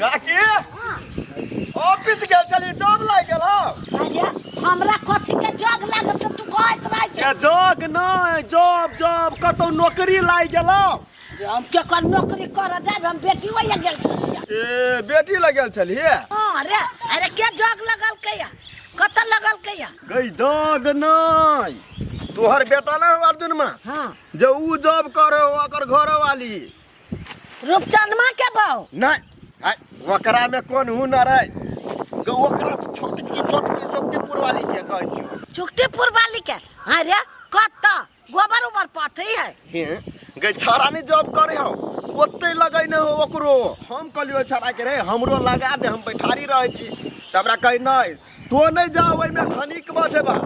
काकी ऑफिस गेल छली जॉब लाग गेल अरे हमरा कथी के जग लागल से तू कहत रह के जॉब नहीं जॉब कतौ नौकरी लाग गेल जे हम के कर नौकरी कर जाब हम बेटी होया गेल छलिए ए बेटी लगल छली अरे अरे के जग लगल कया कत लगल कया गई जॉब नहीं तोहर बेटा ना अर्जुन में हां जे ऊ जॉब करे ओकर घर वाली रूपचंदमा के बाऊ नहीं ओकरा में कौन हुनर है ओकरा चुकटीपुर वाली के कहै छियो चुकटीपुर वाली के अरे कत गोबर उबर पाथी है गई छाड़ा नहीं जॉब करे हो ओते लगै न हो ओकरो हम कहलियो छाड़ा के रे हमरो लगा दे हम बैठारी रहै छी त हमरा कहि नहीं तो नहीं जाओ ओइ में खनिक बजेबा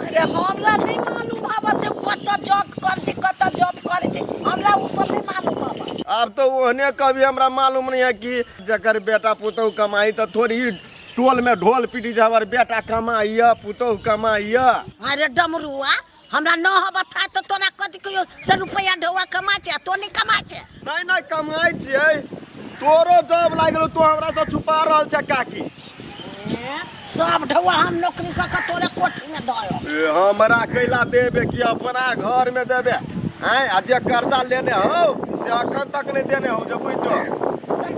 अरे हमरा नहीं मालूम बाबा से कत जॉब कर छी कत जॉब करे छी हमरा उ सब नहीं मालूम बाबा अब तो ओहने कभी हमरा मालूम नहीं है कि जकर बेटा पुतौ कमाई तो थोड़ी टोल में ढोल पीटी जावर बेटा कमाइया पुतौ कमाइया अरे डमरुआ हमरा न हबा था तो तोरा कथि कहियो 100 रुपया ढौआ कमा छै तो नहीं कमा छै नहीं कमाई छियै तोरो जॉब लागलो तो हमरा से छुपा रहल छ काकी सब ढौआ हम नौकरी क के तोरे कोठी में दयो हमरा कैला देबे कि अपना घर में देबे हैं आ जे कर्जा लेने हो से अखन तक नहीं देने हो जब बैठो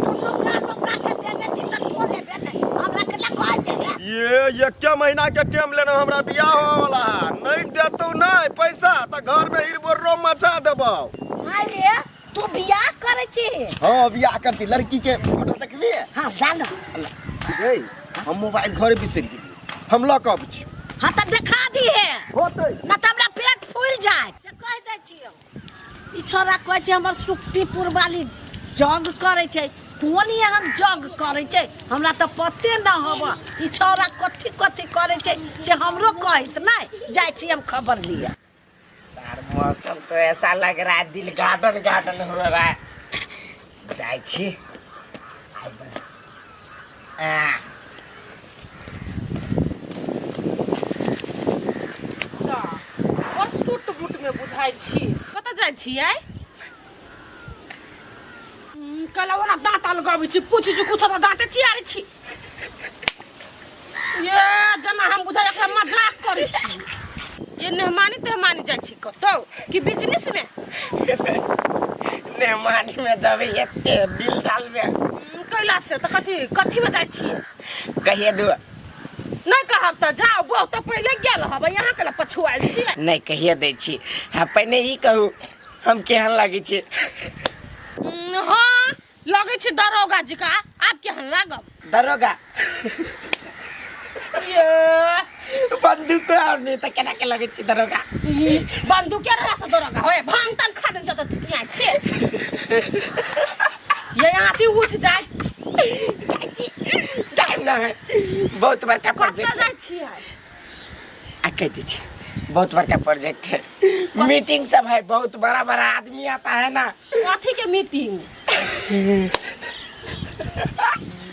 तू लोका के देने छी त तो लेबे नहीं हमरा के ला कहै छै ये क्या महीना के टाइम लेना हमरा बियाह हो वाला नहीं देतौ नहीं पैसा त घर में हिरबोरो मचा देबो अरे तू बियाह करे छी हां बियाह कर छी लड़की के फोटो देखबी हां डाल गई हम मोबाइल घर बिसर गेली हम लऽ कऽ छी हां त देखा दी है होतै न त हमरा पेट फूल जाय से कह दै छियो ई छोरा कहै छै हमर सुक्तिपुर वाली जग करे छै कोन एहन जग करे छै हमरा त पते न होबा ई छोरा कथि कथि करे छै से हमरो कहत नहीं जाय छी हम खबर लिया यार मौसम तो ऐसा लग रहा है दिल गार्डन हो रहा है जाय छी सूट बूट में बुझाई छी कत जाय छियै कला ओना दांत लगाबै छी पूछै छी कुछ दांते चियारै छी ये जना हम बुझाय एकरा मजाक करै छी ये नेहमानी जाय छी कतौ कि बिजनेस में नेहमानी में जब ये दिल डाल में कैला से त कथि में जाय छी कहिए दो नहीं कहब त जाओ बहुत पहले गेल हब यहाँ के पछुआल छी नहीं कहिए दै छी हाँ पहले ही कहू हम केहन लगे छी हाँ लगे छी दरोगा जी का आप केहन लागब दरोगा ये बंदूक और नहीं तो केना के लगे छी दरोगा बंदूक के रहा से दरोगा होए भांग तक खा दे जत तिया छे ये आती उठ जाय टाइम ना है बहुत बड़का प्रोजेक्ट जाय छी आ कह दीजिए बहुत बड़का प्रोजेक्ट है मीटिंग सब है बहुत बड़ा आदमी आता है ना कथी के मीटिंग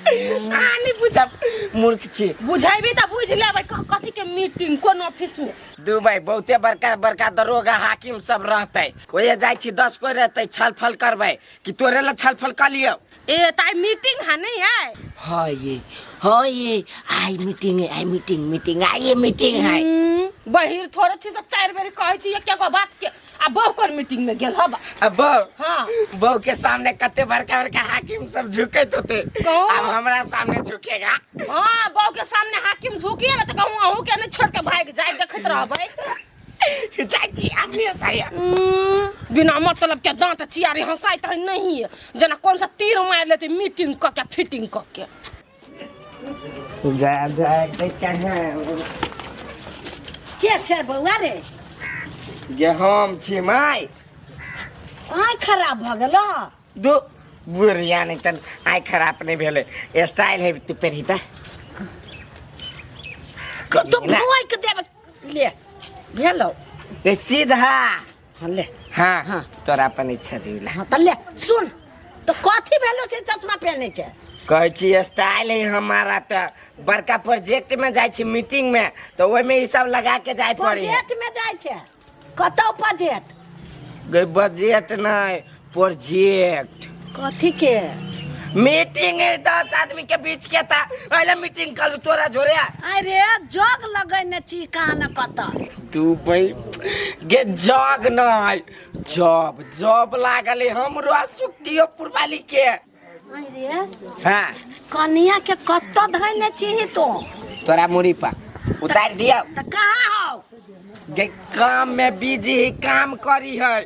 नहीं बुझब मूर्ख छी बुझाइबी त बुझ लेबै कथी के मीटिंग कोन ऑफिस में दुबई बहुते बड़का दरोगा हाकिम सब रहते ओए जाय छी 10 कोई रहते छलफल करबै कि तोरे ला छलफल कर लियो ए ताई मीटिंग है नहीं है हाँ ये आई मीटिंग है बहिर थोड़े छी से 4 बेर कहै छी एक गो बात के आ बहु कर मीटिंग में गेल हबा अब हाँ बहु के सामने कते बड़का हाकिम सब झुकैत होते अब हमरा सामने झुकेगा हाँ बहु के सामने हाकिम झुकिए ना त कहूं अहू के नहीं छोड़ के भाग जाय देखत रहबै चाची अपने सही बिना मतलब के दांत चियारी हंसाई त नहीं है जना कौन सा तीर मार लेते मीटिंग क के फिटिंग क के जा कहां के छै बौआ रे ये हम छी माय आँख खराब भ गेलो दो बुढ़िया नहीं तन आँख खराब नहीं भेले स्टाइल है तू पहनी त तो भुआई के देब ले भेलो ये सीधा हाँ ले हाँ तोरा अपन इच्छा जुला हाँ त ले सुन तो कथी भेलो से चश्मा पहने छै कहै छी स्टाइल है हमारा त बड़का प्रोजेक्ट में जाय छी मीटिंग में तो ओय में ई सब लगा के जाय पड़ी प्रोजेक्ट में जाय छै कतौ प्रोजेक्ट गई बजट नहीं प्रोजेक्ट। कथी के मीटिंग है 10 आदमी के बीच के था पहले मीटिंग कर तोरा जोरे। अरे जग लगैने छी कहाँ न कत तू भाई गे जग नहीं जॉब जॉब लागल है हमरो सुक्तियो पुरवाली के। अरे हाँ कनिया के कत धैने छी तो तोरा मुड़ी पर उतार दिया। त कहाँ हो गे काम में बिजी ही काम करी है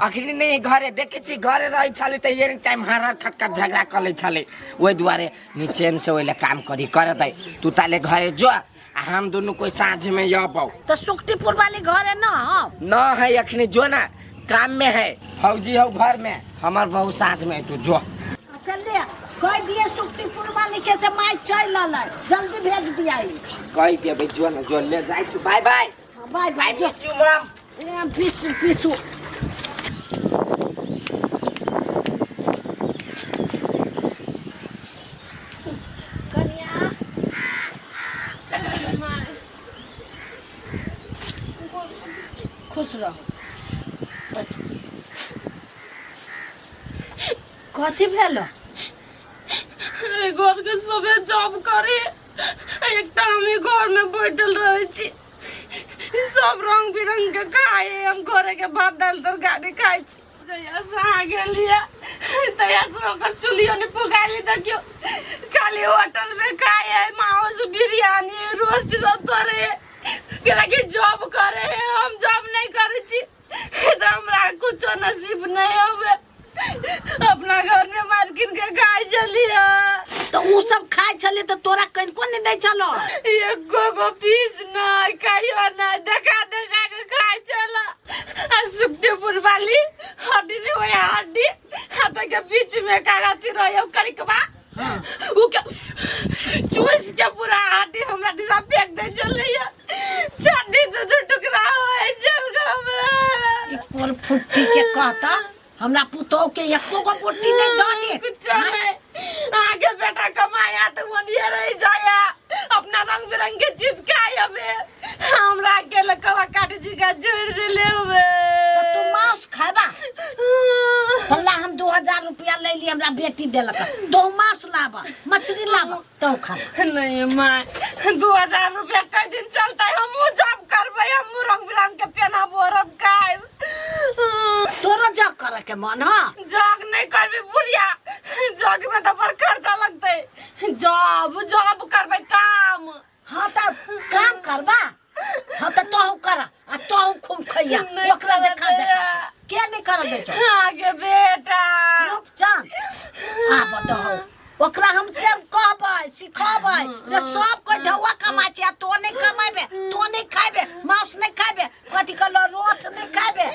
अखनी नहीं घरे देखे छी घरे रही छले त ये टाइम हरा खटखट झगड़ा कर ले छले ओइ दुआरे नीचे से ओइले काम करी कर दे। तू ताले घरे जो हम दोनों कोई साँझ में आबो। तो सुक्तिपुर वाली घर है ना है अखनी जो ना काम में है फौजी हो घर में हमार बहू साथ में तू जो। चल दे कह दिए सुक्तिपुर वाली के से माई चल आले जल्दी भेज दिया कह दिए भाई जो ना जो ले जाई छु। Bye bye bye bye miss you mom. पीसू पीसू खुश रहो। कथी भेलो घर के सबे जॉब करे एक हमें घर में बैठल रहे छी सब रंग बिरंग के खाए हम घरे के भात दाल तरकारी खाए छी। जया से आ गेलिए तया से ओकर चुलियो ने पुगाली देखियो खाली होटल में खाए मांस बिरयानी रोस्ट सब तोरे केला के जॉब करे हम जॉब नहीं करे छी तो हमरा कुछ नसीब नहीं होवे अपना घर में मार्केट के खाए चलिए तो उ सब खाए चले तो तोरा कहीं को नहीं दे चलो एक गो पीस नहीं खाइयो ना देखा देखा के खाए चला और सुक्तिपुर वाली हड्डी ने वो हड्डी हाथ के बीच में कागती रहे करी के बा वो के चूस के पूरा हड्डी हमरा दिशा फेंक दे चलिए चड्डी तो टुकड़ा होए जल गया पर फुट्टी के कहता हमरा पुतौ के एको गो पुट्टी नहीं दो दे कुछ नहीं आगे बेटा कमाया तो वो नहीं रह जाया अपना रंग बिरंगे चीज खाए हमें हमरा के लकवा काट दी का जोड़ दे ले हुए तो तू मांस खाबा हल्ला हम 2000 रुपया ले ली हमरा बेटी देलक तो मांस लाबा मछली लाबा तो खा नहीं मां 2000 रुपया कई दिन चलता है हम जॉब करबे हम रंग बिरंग के पहना बोरब खाए तोरा जग करे के मन ह जॉब नहीं करबे बुढ़िया जॉब में तो पर खर्चा लगते जॉब जॉब करबे काम हां त काम करबा हां त तोहू कर आ तोहू खूब खइया ओकरा देखा के नहीं कर दे छो आगे बेटा रूप जान आ बताओ ओकरा हम से कहबै सिखाबै रे सब कोई ढौआ कमाय छै तो नहीं कमाबे तो नहीं खाबे मांस नहीं खाबे कथि कहलो रोट नहीं खाबे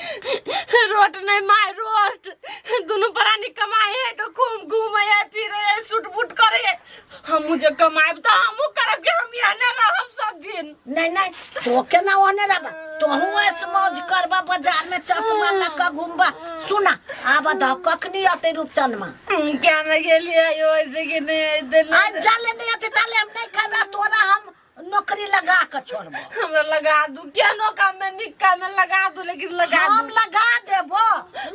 रोट नहीं माय रोस्ट दोनों प्राणी कमाए है तो खूब घूमे है फिरे है सूट बूट करे है हम मुझे कमाए तो हम करब के हम यहाँ न रहब सब दिन नहीं नहीं तो केना ओने रहबा तोहू ऐस मौज करबा बाजार में चश्मा लगा घूमबा सुना आबा द कखनी आते रूपचंद में क्या न गेलिए यो ऐसे कि नहीं आज जाले नहीं आते ताले हम नहीं खाबा तोरा हम नौकरी लगा के छोड़बो हमरा लगा दू क्या नो काम में निक्का में लगा दू लेकिन लगा हम दू लगा देबो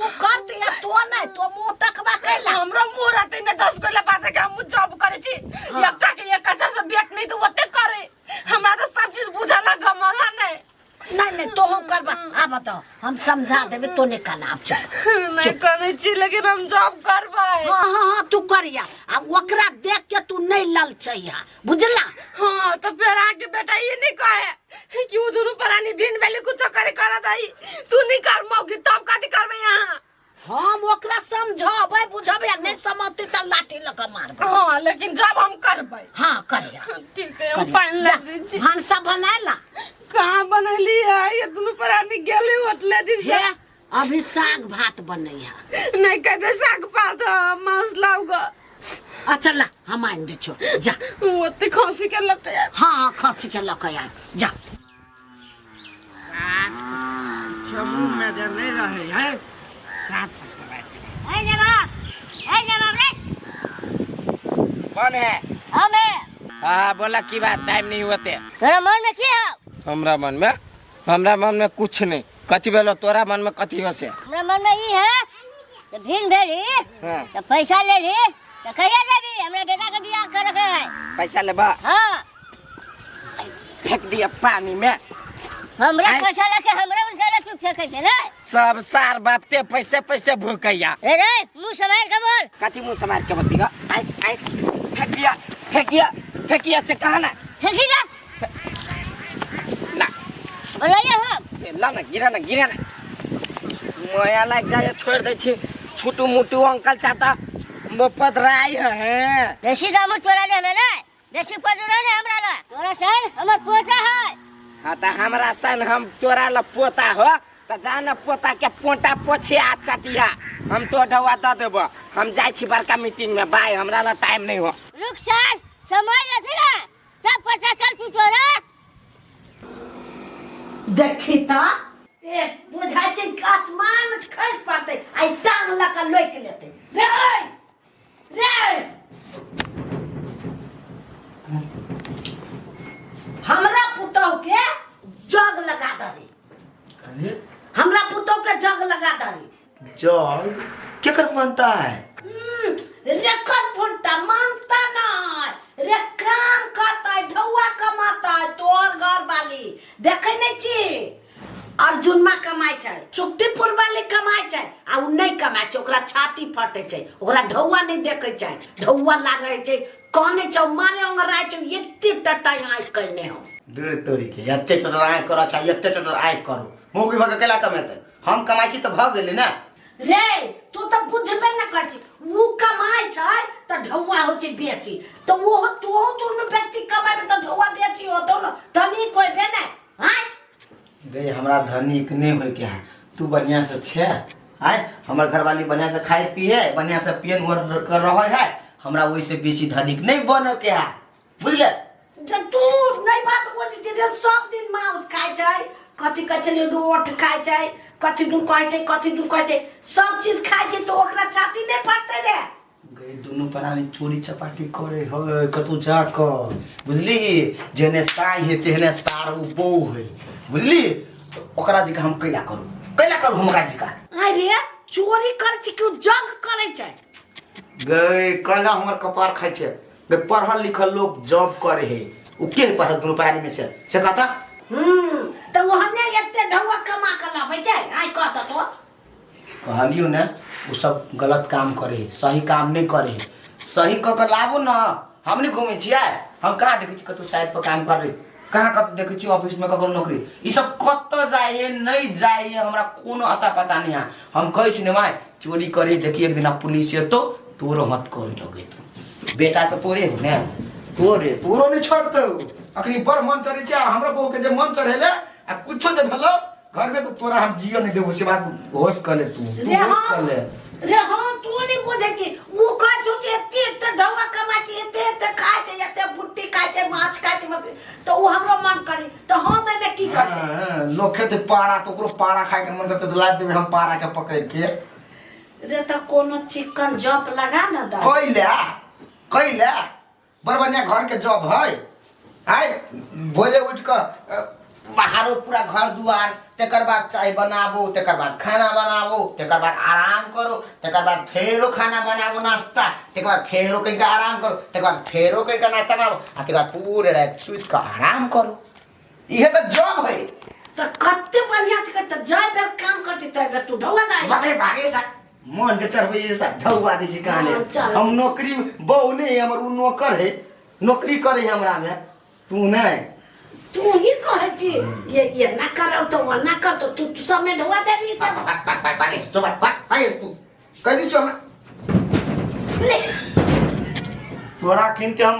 वो करते या तो नहीं तो मुंह तकबा कैला हमरा मुंह रहते न 10 गोला बात के हम जॉब करे छी एकटा के एक अच्छा से बेट नहीं तो ओते करे हमरा तो सब चीज बुझाला गमला नहीं नहीं तो हम करबा आ बताओ हम समझा देबे तो नहीं करना आप चुप नहीं करे छी लेकिन हम जॉब करबै हां तू करिया आ ओकरा देख के तू नहीं ललचैया बुझला हां तो फिर आके बेटा ये नहीं कहे कि वो दोनों प्राणी बिन वेले कुछ करे करा दई तू नहीं कर मौगी तब कथि करबे यहां हम ओकरा समझाबै बुझाबै नहीं समझती त लाठी लगा मारबै हां लेकिन जब हम करबै हां करिया ठीक है हम पानी लग छी हंसा बनाला कहां बनैली है ये दोनों प्राणी गेले होटले दिन हे अभी साग भात बनैया नहीं कबे साग पात मांस लाऊगा अच्छा ला हम आइन दे छो जा ओते खसी के लटे हां खसी के लकया जा छमू में जे नहीं रहे है रात से ए जवाब रे कौन है हमें हाँ बोला की बात टाइम नहीं होते तेरा मन में क्या है हमरा मन में कुछ नहीं कथी भेलो तोरा मन में कथी हो से? हमरा मन में ई है तो भिन भेली हाँ। तो पैसा ले ली तो कहिया देबी हमरा बेटा के बियाह करे के है। पैसा लेबा? हां फेंक दिया पानी में। हमरा पैसा लेके हमरा उनसे तू फेंके छे ना। सब सार बापते पैसे पैसे भूकैया। रे रे मुंह समार के बोल। कथी मुंह समार के बतिया? आई फेंकिया से कहा ना फेंकी ना ना बोलिए हम ला ना गिरा ना मोया लग जाए छोड़ दे छी छोटू मोटू अंकल चाहता मुफ्त राय है। देसी दामू तोरा ने हमें ना देसी पटुरा ने हमरा ला तोरा सन हमर पोता है। हाँ तो हमरा सन हम तोरा ला पोता हो तो जाना पोता के पोटा पोछे आ चटिया हम तो ढवा दे देबो। हम जाय छी बड़का मीटिंग में बाय हमरा ला टाइम नहीं हो। रुक सर समय नहीं ना तब पता चल तू तोरा देखी ता ए बुझाय छै आसमान खस पड़ते आई टांग लका लोक लेते रे हमरा पुतौ के जग लगा दरी। हमरा पुतौ के जग लगा दरी। जग केकर मानता है? रेखन फुटता मानता नहीं रे काम करता है ढौआ कमाता है तोर घर वाली देखे नहीं छी अर्जुन माँ कमाई छै सुक्तिपुर वाली कमाई छै आ उ नहीं कमाई छै ओकरा छाती फटे छै ओकरा ढौआ नहीं देखे छै ढौआ लागे छै कहने छौ मारे अंगराय छौ एत्ते टटाई आइ करने हो दृढ़ तोरी के एत्ते टटाई करो चाहे एत्ते टटाई करो मुंह के भग केला कमेते हम कमाई छी त भ गेलै ना रे तू तो बुझबे न करती उ कमाई छै त ढौआ हो छै बेसी तो वो तो दोनों व्यक्ति कमाई त ढौआ बेसी हो तो धनी कोई बे नै हां गई हमरा धनिक नहीं होय के है तू बढ़िया से छे आय हमर घरवाली बढ़िया से खाए पिए बढ़िया से पियन कर रहा है हमरा वही से बेसी धनिक नहीं बन के है बुझले जब तू नहीं बात बोझ जे सब दिन मांस खाय छै कथि कचले रोट खाय छै कथि दू कहै छै सब चीज खाय छै तो ओकरा छाती नहीं पड़ते रे गई दोनों प्राणी चोरी चपाटी करे हो कतु जाकर बुझली जेने साई है तेने सार बो है बुझली ओकरा जी हम कैला करू हमरा जी का अरे चोरी कर छी क्यों जग करे छै गई कला हमर कपार खाय छै बे पढ़ल लिखल लोग जॉब करे है उ के पढ़ल दोनों प्राणी में से कहता तो वहने एते ढौआ कमा के लाबै छै आई कहता तो कहलियो ना वो सब गलत काम करे सही काम नहीं करे सही क के लाबो ना हम नहीं घूमे छियै हम कहाँ देखे छी कतौ साइड पर काम कर रहे कहाँ कतौ देखे छी ऑफिस में ककरो नौकरी ई सब कत जाए नहीं जाए हमरा कोनो अता पता नहीं है हम कहै छी ने माय चोरी करे देखी एक दिन पुलिस तो तोरो मत कर लगे तू बेटा तो तोरे हो ना तोरो नहीं छोड़तो अखनी बड़ मन चढ़े छै हमरा बहू के जे मन चढ़ेले आ कुछो जे भलो घर में तो तोरा हम जियो नहीं देबो से बात होश कर ले तू होश कर ले रे हां तू नहीं बुझै छी उ कहै छु जे एते ढौआ कमा के एते खाय छै एते बुट्टी खाय छै माछ खाय छै तो उ हमरो मन करी तो हम एमे की करी हां लोग खेते पारा तो ओकरो पारा खाए के मन करते तो लाद देबे हम पारा के पकड़ के रे त कोनो चिकन जॉब लगा न द कैला बड़ बढ़िया घर के जॉब है आय भोरे उठ के बाहरो पूरा घर दुआर तेकर बाद चाय बनाबो तेकर बाद खाना बनाबो तेकर बाद आराम करो तेकर बाद फेरो खाना बनाबो नाश्ता तेकर बाद फेरो कहीं का आराम करो तेकर बाद फेरो कहीं का नाश्ता बनाबो आ तेकर बाद पूरे रात सुत के आराम करो इहे तो जॉब है तो कत्ते बढ़िया से करते जय बेर काम करती तो तू ढौआ दाई बाबे भागे सा मन जे चढ़बे ये सा ढौआ दे छी कहां हम नौकरी बहु नहीं हमर उ नौकर है नौकरी करे हमरा में तू नहीं तू ही कहे छी ये ना करो तो वो ना कर तो तू सब में ढौआ देबी सब भागे तू कह दी छो ले तोरा किनते हम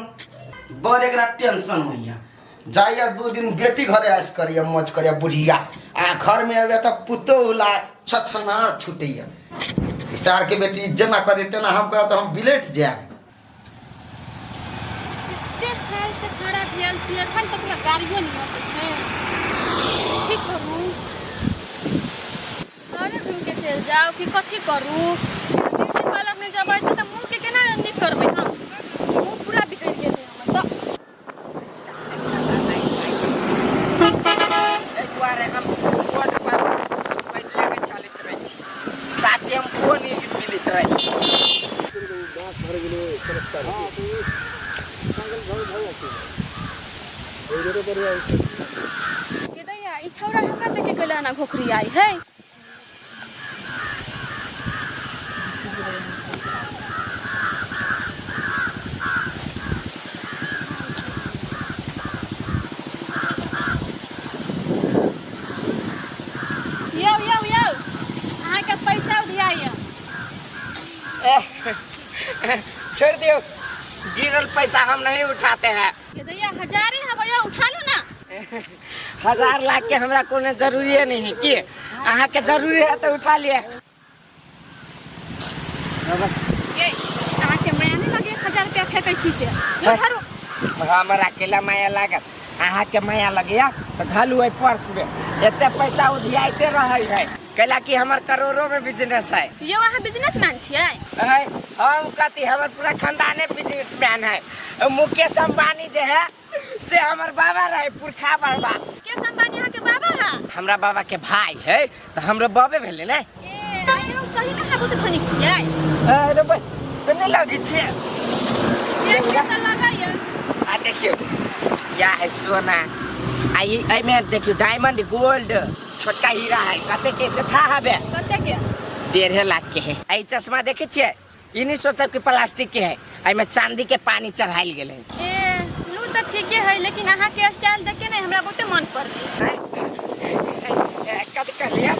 बड़ एकरा टेंशन होइया जाइया 2 दिन बेटी घरे आस करिया मौज करिया बुढ़िया आ घर में आवे त पुतौला छछनार छुटैया इसार के बेटी जना कर देते ना हम कह तो हम बिलेट जाए से खराब भेल छी एखन तक पूरा गाड़ियो नहीं आबै छै की करू अरे तुम के चल जाओ कि कथी करू ब्यूटी पार्लर में जबै छै त मुंह के केना नीक करबै हम मुंह पूरा बिगड़ गेल हमर एक बार हम कोट पर ये दैया ई छौरा हमरा देखे गेला ना घोखरी आई है। यो यो यो अहाँ के पैसा उधियाइए। छोड़ दियो, गिरल पैसा हम नहीं उठाते हैं। ये दैया हजारी है भैया उठा लो ना। 1000 लाख के हमरा कोनो जरूरी नहीं है कि अहाँ के जरूरी है तो उठा लिए। ये अहाँ के माया नहीं लगे 1000 रुपया फेंकै छी से यो धरो। हमरा अकेला माया लागत, अहाँ के माया लगिया तो घालू है पर्स में। एते पैसा उधियाते रहे है कैला कि हमर करोड़ों में बिजनेस है। यो अहाँ बिजनेसमैन छियै? हम कहती हमर पूरा खानदाने बिजनेसमैन है। मुकेश अंबानी जे है से हमर बाबा रहे, पुरखा बाबा। मुकेश अंबानी अहाँ के बाबा है? हमरा बाबा के भाई है तो हमरो बाबे भेले ने। ए आयो सही ना है बहुत धनिक छियै। अरे भाई तो नहीं लगी छे। ये पैसा लगाइए। आ देखियो या है सोना, आई में देखियो डायमंड गोल्ड छोटका हीरा है। कते कैसे था हबे? कते के? 1.5 लाख के है। आई चश्मा देखे छिए, ई नहीं सोचब कि प्लास्टिक के है, आई में चांदी के पानी चढ़ाइल गेले। ए लू तो ठीके है लेकिन अहाँ के स्टाइल देख के नहीं हमरा बहुते मन पड़ली। कद कर लिया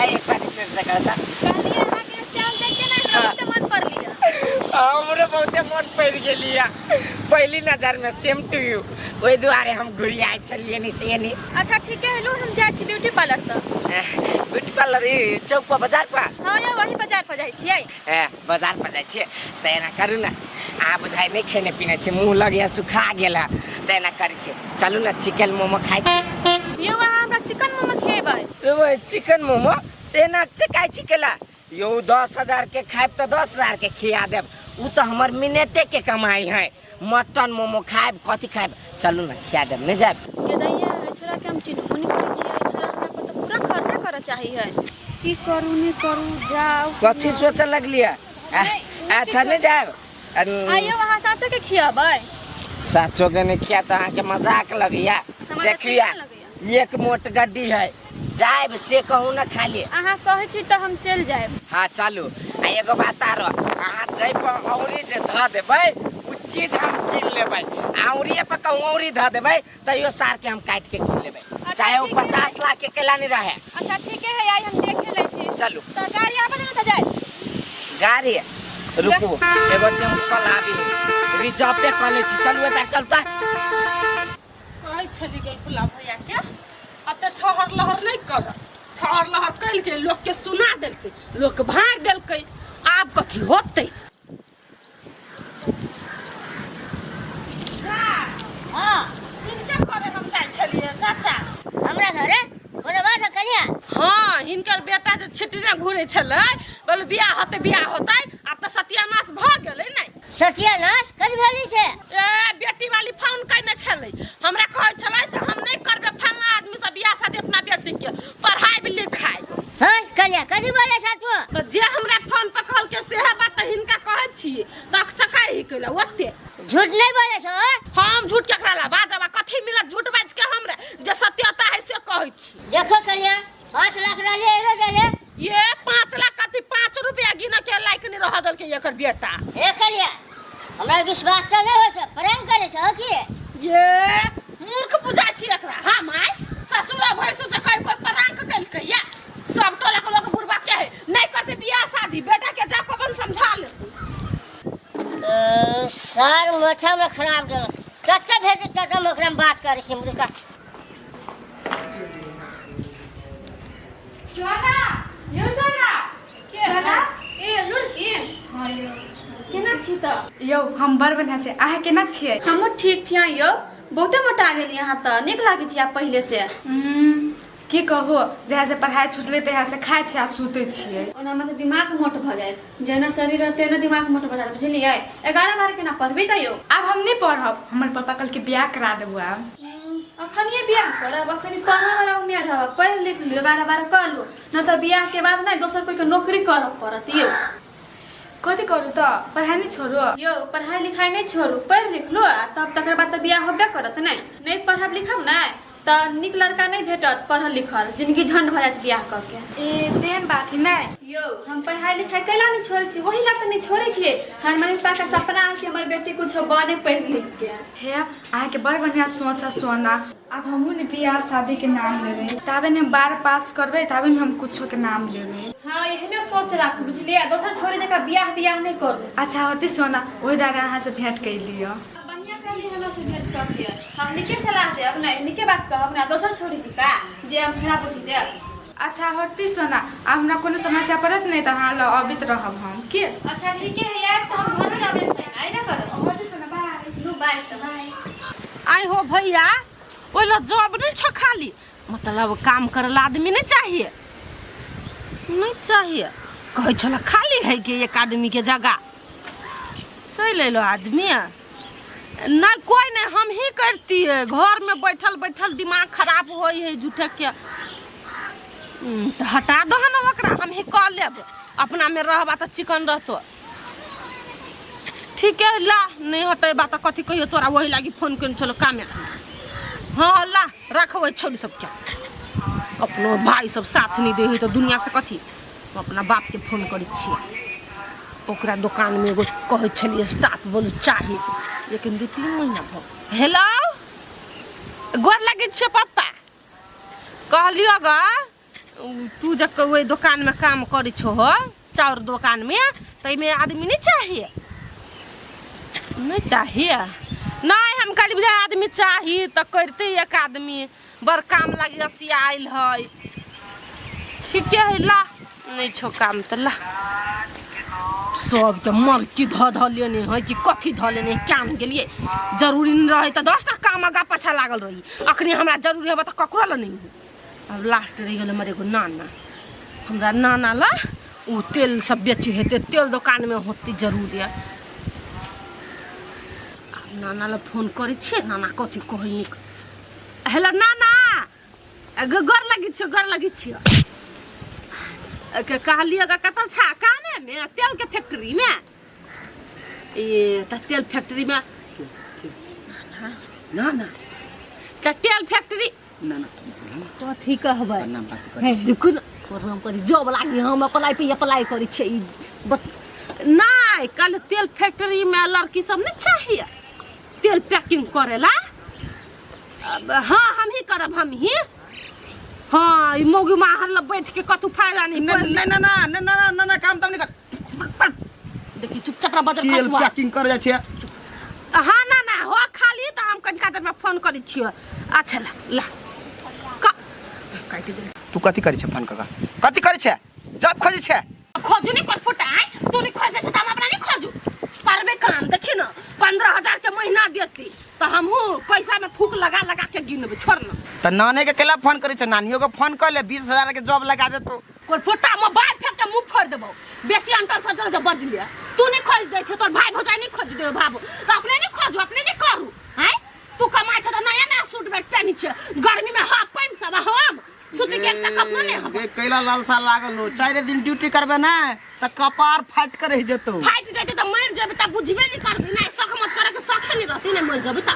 आई एक बार फिर से करता कहलिए अहाँ के स्टाइल देख के नहीं हमरा बहुते मन पड़ली। हमरे बहुते मन पड़ गेलिया पहली नजर में, सेम टू यू। ओई दुआरे हम घुरिया चलिए नहीं से नहीं। अच्छा ठीके है लू हम जाय छी ब्यूटी पार्लर त। ब्यूटी पार्लर ई चौक पर बाजार पर? हां या वही बाजार पर जाय छियै। बाजार पर जाय छियै त एना करू ना, आ बुझाइ नहीं खेने पीने छै, मुंह लगिया सुखा गेला त एना करै छै चलू ना चिकन मोमो खाइ छी। यो वहाँ हमरा चिकन मोमो खेबै। ओ चिकन मोमो तेना चिकाइ छिकेला यो 10,000 के खाइब तो 10,000 के खिया देब। उ तो हमर मिनटे के कमाई है। मटन मोमो खाइब कथी खाइब, चलू ना खिया देब नहीं जाब। के दैया छोरा के हम चिन्हबो नहीं करै छियै, छोरा हमरा पर तो पूरा खर्चा करऽ चाहिए। की करू नहीं करू जाओ कथी सोच लगलिया? अच्छा नहीं जाब। आइयो वहाँ साथे के खियाबै। साचो के नहीं खिया तो अहाँ के मजाक लगिया। देखिया एक मोट गड्डी है, जाइब से कहू ना खाली। अहाँ कहै छी तो हम चल जाएब। हाँ चलू। आ एगो बात आरो, अहाँ जै पर औरी जे ध देबै उ चीज हम कीन लेबै। औरिए पर कहूँ औरी ध देबै तैयो सार के हम काट के कीन लेबै, चाहे वो 50 लाख के केला नहीं रहे। अच्छा ठीक है आई हम देख ले छी। चलू तो गाड़ी आबे ना त जाए। गाड़ी रुकू एगो टेम्पो आबी रिजर्व पे कर ले छी। चलू ए चलता कहै छली गेल फुला भैया के अते छहर लहर नहीं कर। छहर लहर कैल के लोग के सुना देलकै, लोग के भाड़ देलकै, आब कथी होतै? हां हिनका करे हम जाय छलिए चाचा। हमरा घरे कोनो बात कनिया। हाँ हिनकर बेटा जे छिटने घुरे छलै बोल बियाह होतै आब तो सत्यानाश भ गेलै नहीं। सत्यानाश कथी भेली छै? ए बेटी वाली फोन करने छलै, हमरा कहै छलै से हम नहीं करबे फलना आदमी से बियाह शादी अपना बेटी के पढ़ाई लिखाई। हां कनिया कथी बोले साटो? तो जे हमरा फोन पर कहल के सेहे बात हिनका कहै छी तक चकाई केला ओते। झूठ नहीं बोले छो? हम झूठ केकरा ला बाजबा, कथी मिलत झूठ बाज के हमरा जे सत्यता है से कहै छी। देखो कनिया 5 लाख रहले एरो देले। ये 5 लाख कथी 5 रुपया गिन के लायक नहीं रह दल के एकर बेटा। ए कनिया हमरा विश्वास तो नहीं हो छ, प्रेम करे छ की? ये मूर्ख बुझाय छी एकरा। हां माय ससुर भैंसु से कोई परांक कैल के या सब टोला के लोग बुरबा के है नहीं करते बियाह शादी, बेटा के जा अपन समझा ले। सार माथा में खराब दल कत्ते भेज तक हम ओकरा बात करे छी मुर्गा। सोना यो सोना के सोना ए लुरकी हां यो केना छी त? यौ हम बड़ बढ़िया छै, अहाँ केना छियै? हमहु ठीक छियै यो, बहुते मोटा गेली यहाँ त, निक लागे छी आप पहले से। की कहू जहाँ से पढ़ाई छूटले तहाँ से खाइ छी आ सुतै छियै। ओना में दिमाग मोट भ जाए, जेना शरीर रहते ना दिमाग मोट भ जाए बुझलियै। 11 बार केना पढ़बी त यो? अब हम नहीं पढ़ब, हमर पापा कल के बियाह करा देबो। अब अखनिए बियाह करब, अखनी पढ़े वाला उम्र है, पढ़ लिख लियो 12 कर लो, न तो बियाह के बाद ना दोसर कोई के नौकरी करब पड़त यो। कथी करू तो पढ़ाई नहीं छोड़ो। यो पढ़ाई लिखाई नहीं छोड़ू, पढ़ लिख लो तब तकर बाद तो बियाह होबे करत नहीं पढ़ब लिखब नहीं तो निक लड़का नहीं भेटत पढ़ल लिखल, जिंदगी झंड भ जात बियाह करके। ए तेन बात ही नहीं। यो हम पढ़ाई लिखाई कैला नहीं छोड़े छी, वही ला तो नहीं छोड़े छी। हर मम्मी पापा का सपना है कि हमारी बेटी कुछ बने पढ़ लिख के। हे आए के बड़ बढ़िया सोच सोना। अब हमहू ने बियाह शादी के नाम लेबे, तबे ने 12 पास करबे तबे ने हम कुछो के नाम लेबे। हाँ एहने सोच राख बुझलिए, दोसर छोड़ी जगह बियाह नहीं करू। अच्छा होती सोना, ओहि दारे अहाँ से भेंट कर लियो। बढ़िया कहली हमरा से भेंट कर लिया, हम निके सलाह दे अपना निके बात कहब ना, दोसर छोड़ी जी का जे हम खराब बुझी दे। अच्छा होती सोना, अब हमरा कोनो समस्या पड़त नहीं तो हाँ लो अबित रहब हम के। अच्छा ठीक है यार, तो हम घर रहबे आई ना करो। होती सोना बाय। नु बाय तो बाय। आई हो भैया ओला जॉब नहीं छो खाली, मतलब काम करला आदमी नहीं चाहिए कहे छला खाली है कि एक आदमी के जगह चल लो आदमी नहीं कोई नहीं, हम ही करती है। घर में बैठल बैठल दिमाग खराब हो है झूठे के। तो हटा दो ना ओकरा, हम ही कर लेब, अपना में रहबा तो चिकन रहतो। ठीक है ला, नहीं हटे बात कथी कहियो तोरा, वही लागी फोन कर चलो काम। हाँ ला रखो छोड़ी सब क्या, अपनो भाई सब साथ नहीं दे तो दुनिया से कथी। अपना बाप के फोन करी छियै, ओकरा दुकान में एगो कहे छलिए स्टाफ बोलू चाहिए, लेकिन 2-3 महीना भ। हेलो गोर लगे छे पप्पा, कहलियो गा तू जब वही दुकान में काम करी छो हो चाउर दुकान में, तो में आदमी नहीं चाहिए नहीं हम कहली बुझा आदमी चाहिए तो करते एक आदमी बड़ काम लगी असिया आयल है। ठीक है ला, नहीं छो काम तो ला। सबके मर्की ध लेने है कि कथी ध लेने क्या गेलिए, जरूरी नहीं रहे तो 10 टा काम आगा पाछा लागल रही, अखनी हमरा जरूरी है तो ककरो ला नहीं। अब लास्ट रह गल हमारे एगो नाना, हमरा नाना ला वो तेल सब बेचे हेते, तेल दुकान में होती जरूरी है। नाना ला फोन करे छे, नाना कथी कहे निक। हेलो नाना गोर लगी छियो कहलिए कतऽ छा काम में तेल के फैक्ट्री में। ए त तेल फैक्ट्री में ना त तेल फैक्ट्री कथी कहबै देखु न हम करी जॉब लागी, हम अप्लाई करी छे। नहीं कल तेल फैक्ट्री में लड़की सब नहीं चाहिए तेल पैकिंग करेला। हाँ हम ही करब, हम ही। हाँ मोगी माहर बैठ के कतु फायदा नहीं। ना काम तब नहीं कर। देखी चुपचाप बदल तेल पैकिंग कर जाय छे। हाँ ना हो खाली तो हम कनिका देर में फोन करी छियो। अच्छा ला काटि दे। तू कथी करै छे फोन कका, कथी करै छे, जॉब खोजै छे। खोजू नहीं कर फुटाई, तू नहीं खोज दे त हम अपना नहीं खोजू परबे काम। देखी ना 15,000 के महीना देती तो हम पैसा में फूक लगा के गिनबे, छोड़ ना। त नाने के केला फोन करै छे, नानियो के फोन कर ले 20,000 के जॉब लगा दे। तो कोई फोटा मोबाइल फेंक के मुंह फोड़ देबो, बेसी अंतर से जो बज लिया। तू नहीं खोज दे छे, तोर भाई भौजाई नहीं खोज दे बाबू, तो अपने नहीं खोजू, अपने नहीं करू हैं। तू कमाई छे तो नया सूट बैठ पहनी छे, गर्मी में हाफ पैंट सब हम सूती के एकटा कपड़ा नहीं हम। कैला लालसा लागल हो, 4 दिन ड्यूटी करबे ना त कपार फाट के रह जतो। फाट जेते त मर जेबे त बुझबे नहीं करबे, नहीं शौक मत करे के शौक नहीं रहती, नहीं मर जेबे त।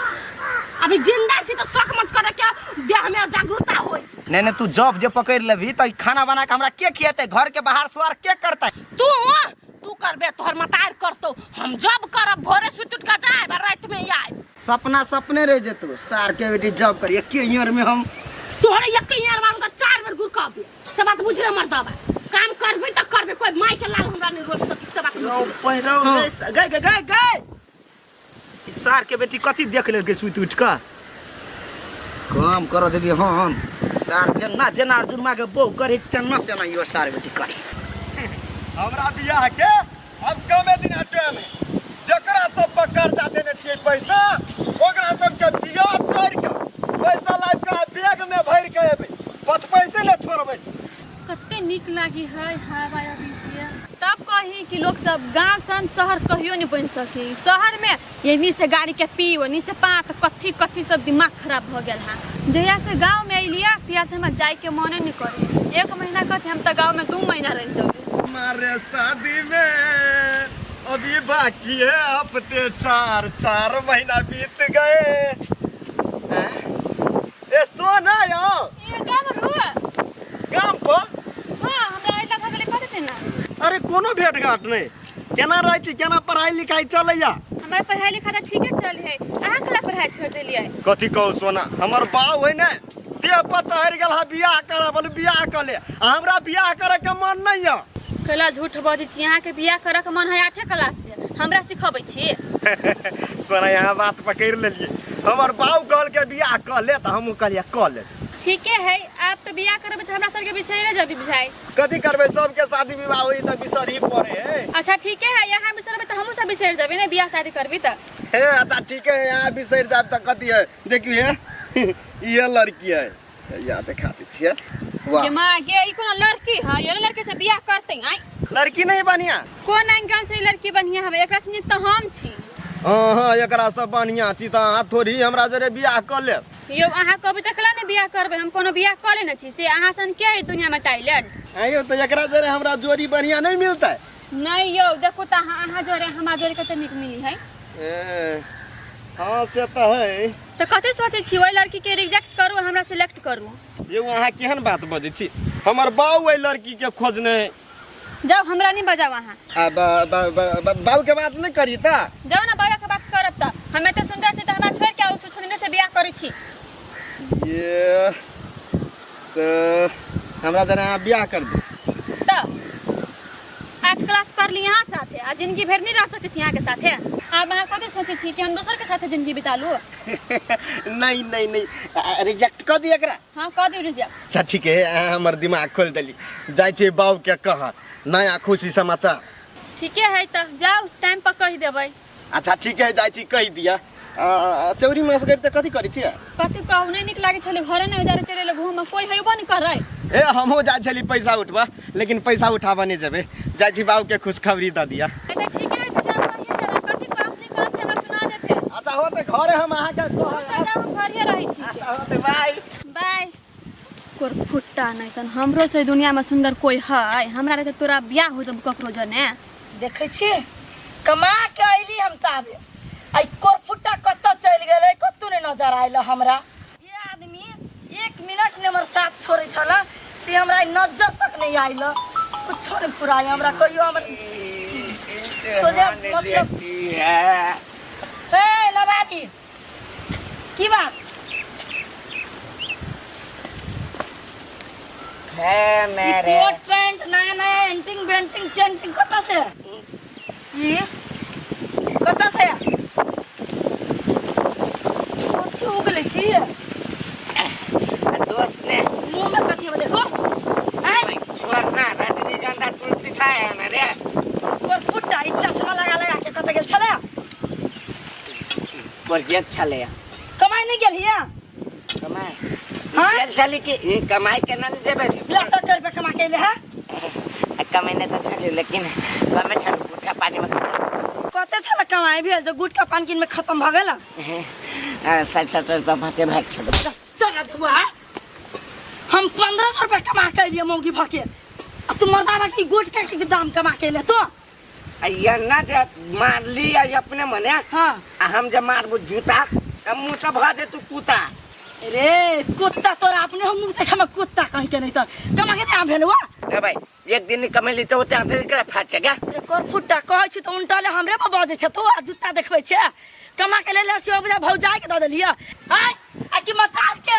अभी जिंदा छी तो शौक मत करे के देह में जागरूकता होई। नहीं तू जॉब जे पकड़ लेबी त खाना बना के हमरा के खियाते, घर के बाहर सवार के करता। तू करबे तोहर मतार करतो, हम जॉब करब, भोरे सुत उठ के जाए रात में आए। सपने रह जतो, सार के बेटी जॉब करिए के ईयर में हम तोहरे यकीन मारू त 4 बार गुरकाबे, से बात बुझरे मर्दबा। काम करबे त करबे, कोई माई के लाल हमरा नहीं रोक सकी, से बात पहिरो गए सार के बेटी कथी देख ले के सुत उठ के काम कर देबी। हम सार जेना अर्जुनमा के बहु करे तेना यो सार बेटी करे। हमरा बियाह के हम कमे दिन हटे में जकरा सब पर कर्जा देने छिए पैसा, ओकरा सब के बियाह छोड़ के पैसा लाइफ का बैग में भर के एबे, 5 पैसे ले छोड़बे। कते निक लागी है हवा अभी से। तब कही कि लोग सब गांव सन शहर कहियो नहीं बन सके। शहर में यही से गाड़ी के पी, वनी से पात कथी सब दिमाग खराब हो गया है। जहिया से गांव में अलिया तिया से हम जाए के मने नहीं करे। 1 महीना कहते हम तो गांव में 2 महीना रह जाओगे। हमारे शादी में अभी बाकी है हफ्ते 4 महीना बीत गए। हैं? ए सोना यो ये क्या बरुआ काम पर हां हमरा आइला भगले कहते थे ना। अरे कोनो भेट घाट नहीं केना रहे छी केना पढ़ाई लिखाई चलैया। हमार पढ़ाई लिखाई ठीक है चल है अहाँ कला पढ़ाई छोड़ देलिए। कथी कहू सोना हमर बाऊ है ने देह पर चढ़ गेल है बियाह करे बोल बियाह कर ले हमरा बियाह करे के मन नहीं है। कला झूठ बजै छी अहाँ के बियाह करे के मन है 8 क्लास से हमरा सिखबै छी। सोना यहाँ बात पकड़ लेलिए हमर बाऊ कहल के बियाह कर ले त हमहू कहलिए कर ले। ठीक है आप तो बियाह करबे त हमरा सब के बिसरे जबी बुझाई। कथी करबे सबके शादी विवाह होई त बिसर ही पड़े है। अच्छा ठीक है यहाँ बिसरबे त हमहू सब बिसर जबे ने बियाह शादी करबी त। हे अच्छा ठीक है यहाँ बिसर जाब त कथी है देखिए ये लड़की है या दिखाते छिए वाह ये मां गे ई कोन लड़की है ये लड़के से बियाह करते आई लड़की नहीं बढ़िया कोन एंगल से लड़की बढ़िया हवे एकरा से त हम छी। हां एकरा सब बढ़िया छी त हां थोड़ी हमरा जरे बियाह कर ले। यो अहाँ कभी तकला ने बियाह करबे हम कोनो बियाह कर लेने छी से अहाँ सन के है दुनिया में टैलेंट। आयो तो एकरा जरे हमरा जोड़ी बढ़िया नहीं मिलता है। नहीं यो देखो त अहाँ जोरे हमरा जोरे कते निक मिली है। हां से तो है तो कते सोचे छी ओई लड़की के रिजेक्ट करू हमरा सिलेक्ट करू। ये वहां केहन बात बजै छी हमर बाऊ ओई लड़की के खोजने जाओ हमरा नहीं बजाओ अहाँ। बाऊ के बात नहीं करी ता जाओ ना बाबा के बात करब त हमें तो सुंदर से त हमरा छोड़ के उस सुंदर से बियाह करै छी। ये तो हमरा जरा बियाह कर दे त 8 क्लास पढ़ ली यहाँ साथे आ जिंदगी भर नहीं रह सके छी यहाँ के साथे। आप अहाँ कते सोचे छी कि हम दोसर के साथे जिंदगी बिता लू। नहीं नहीं नहीं रिजेक्ट कर दी एकरा। हां कर दी रिजेक्ट। अच्छा ठीक है हमर दिमाग खोल देली जाय छै बाऊ के कह नया खुशी समाचार। ठीक है त जाओ टाइम पर कह देबै। अच्छा ठीक है जाय छी कह दिया चौरी मास कर त कथि करै छी कथि कहू नहीं निक लागे छले घरे नहीं उजारे चले घूम कोई हेबो नहीं करे। ए हमहू जाय छली पैसा उठबा लेकिन पैसा उठाबा नहीं जेबे जाय छी बाऊ के खुशखबरी द दिया। अच्छा ठीक है त जाओ कहिए जरा कथि काम नहीं कर से हमरा सुना दे फिर। अच्छा होते घरे हम आहा के जाओ हम घर ही रही छी। अच्छा होते बाय बाय। कोर फुट्टा नहीं तन हमरो से दुनिया में सुंदर कोई है हमरा रे तोरा बियाह हो जब ककरो जने देखे छी कमा के आइली हम ताबे आई कोर फुट्टा कत चल गेले कतु ने नजर आइल हमरा। ये आदमी 1 मिनट ने हमर साथ छोड़े छला से हमरा नजर तक नहीं आइल कुछ नहीं पुराई हमरा कहियो हमर सोजा मतलब हे नवाबी की बात है मेरे कोट पैंट नया नया एंटिंग बेंटिंग चेंटिंग कत से ये कत से कथी हो गेले छी दोस्त ने मुंह में कथी हो देखो हैं छोड़ना रजनीगंधा तुलसी खाया ना रे और फुट्टा ई चश्मा लगा लगा के कत गेल छले प्रोजेक्ट चले कमाई नहीं गेल हिया कमाई हां चल चली के ये कमाई के ना देबे लाख रुपया कमा के ले है कमाई ने तो चले लेकिन कमे चल गुटका पानी में कते छले कमाई भेल जो गुटका पान किन में खत्म भ गेल 60 रुपया भाते भाग सब सगा दुआ हम 1500 रुपया कमा के लिए मौगी भके अब तुम मर्दावा की गुटका के दाम कमा के ले तो ये ना जब मार ली अपने मने हां हम जब मारबो जूता अब मुंह से भा दे तू कुत्ता रे कुत्ता तोरा अपने हम मुंह देखा में कुत्ता कहीं के नहीं तो कमा के दाम भेलवा ए भाई एक दिन कमेली तो होते आते के फाट गया रे कर फुट्टा कहै छी त उल्टाले हमरे पर बजे छ तो जूता देखबै छ कमा के ले से बजा भौजाई के द देलिया हां आ की मताल के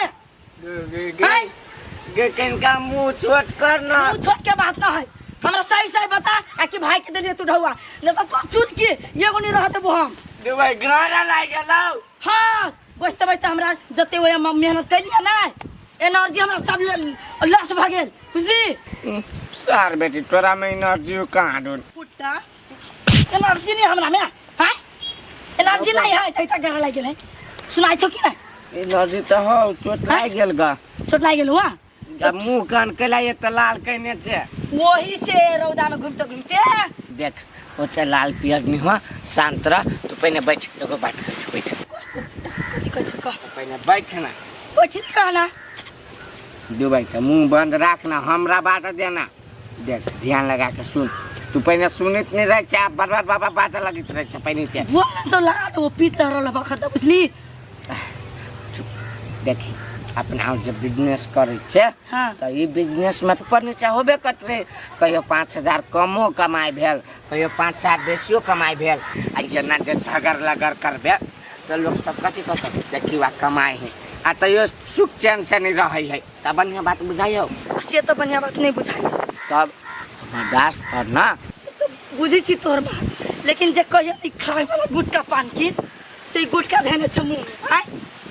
गे किनका मुंह छोट करना मुंह छोट के बात ना है हमरा सही सही बता आ की भाई के देलिए तू ढौआ न तो तोर चुट के एगो नहीं रहत बो हम दे भाई गाना लाग गेलौ हां बचते बचते हमरा जते ओए मेहनत कैलिया ना एनर्जी हमरा सब लॉस भ गेल बुझली सार बेटी तोरा में एनर्जी कहां ढूंढ फुट्टा एनर्जी नहीं हमरा में हां एनर्जी नहीं है त घर लाग गेल है सुनाई छो कि ना एनर्जी तो हो चोट लाग गेल गा चोट लाग गेल हुआ जब मुंह कान केला ये तो लाल कहने से वही से रौदा में घूमते घूमते देख ओते लाल पियर नहीं हुआ शांत रह तू पहले बैठ एगो बात कर बैठ कथी कहै छ कह पहले बैठ ना बैठ नहीं कहना दू भाई का मुंह बंद रखना हमरा बात देना देख ध्यान लगा के सुन तू पहले सुनित नहीं रहे चाप बार बाबा बात लगित रहे छ पहले के बोल तो ला तो पीत रहल बखत बुझली। देखी अपना जब बिजनेस करे छे हाँ। तो ये बिजनेस में तो पढ़ने चाहे होबे करते कहियो 5,000 कमो कमाई भेल कहियो 5-7 बेसियो कमाई भेल आ जेना जे झगर लगड़ करबे तो लोग सब कथी कहते देखी वा कमाई है आ तो यो सुख चैन से नहीं रहे है तब बढ़िया बात बुझाइयो से तो बढ़िया बात नहीं बुझाई तब बर्दाश्त करना से तो बुझी छी तोर बात लेकिन जे कहियो ई खाए वाला गुटका पान की से गुटका धने छ मुंह आय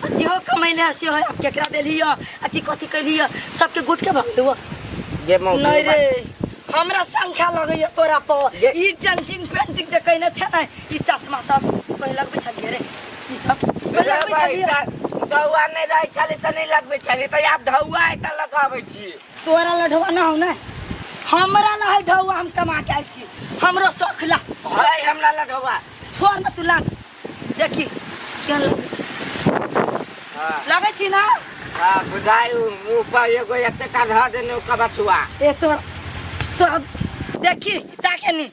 जेहो कमैले से हो आप केकरा देलियो आ की कथी कलियो सबके गुटके भगलुआ ये मौत नहीं रे हमरा संख्या लगैया तोरा पर ई डेंटिंग पेंटिंग जे कइने छ न ई चश्मा सब पहिला पे छलिए रे ई सब पहिला पे छलिए धौआ नहीं रहे छली त नहीं लगबे छली त आप धौआ है त लगाबै छी तोरा लढवा न हो न हमरा ला है ढौआ हम कमा के आइल छी हमरो शौक ला भाई हमरा लढौआ छोड़ न तू ला देखी केहन लगै छी लगै छी ना हां बुझायु मुंह पर एगो एकटा ध देने ओका बछुआ ए तोरा देखी ताके नी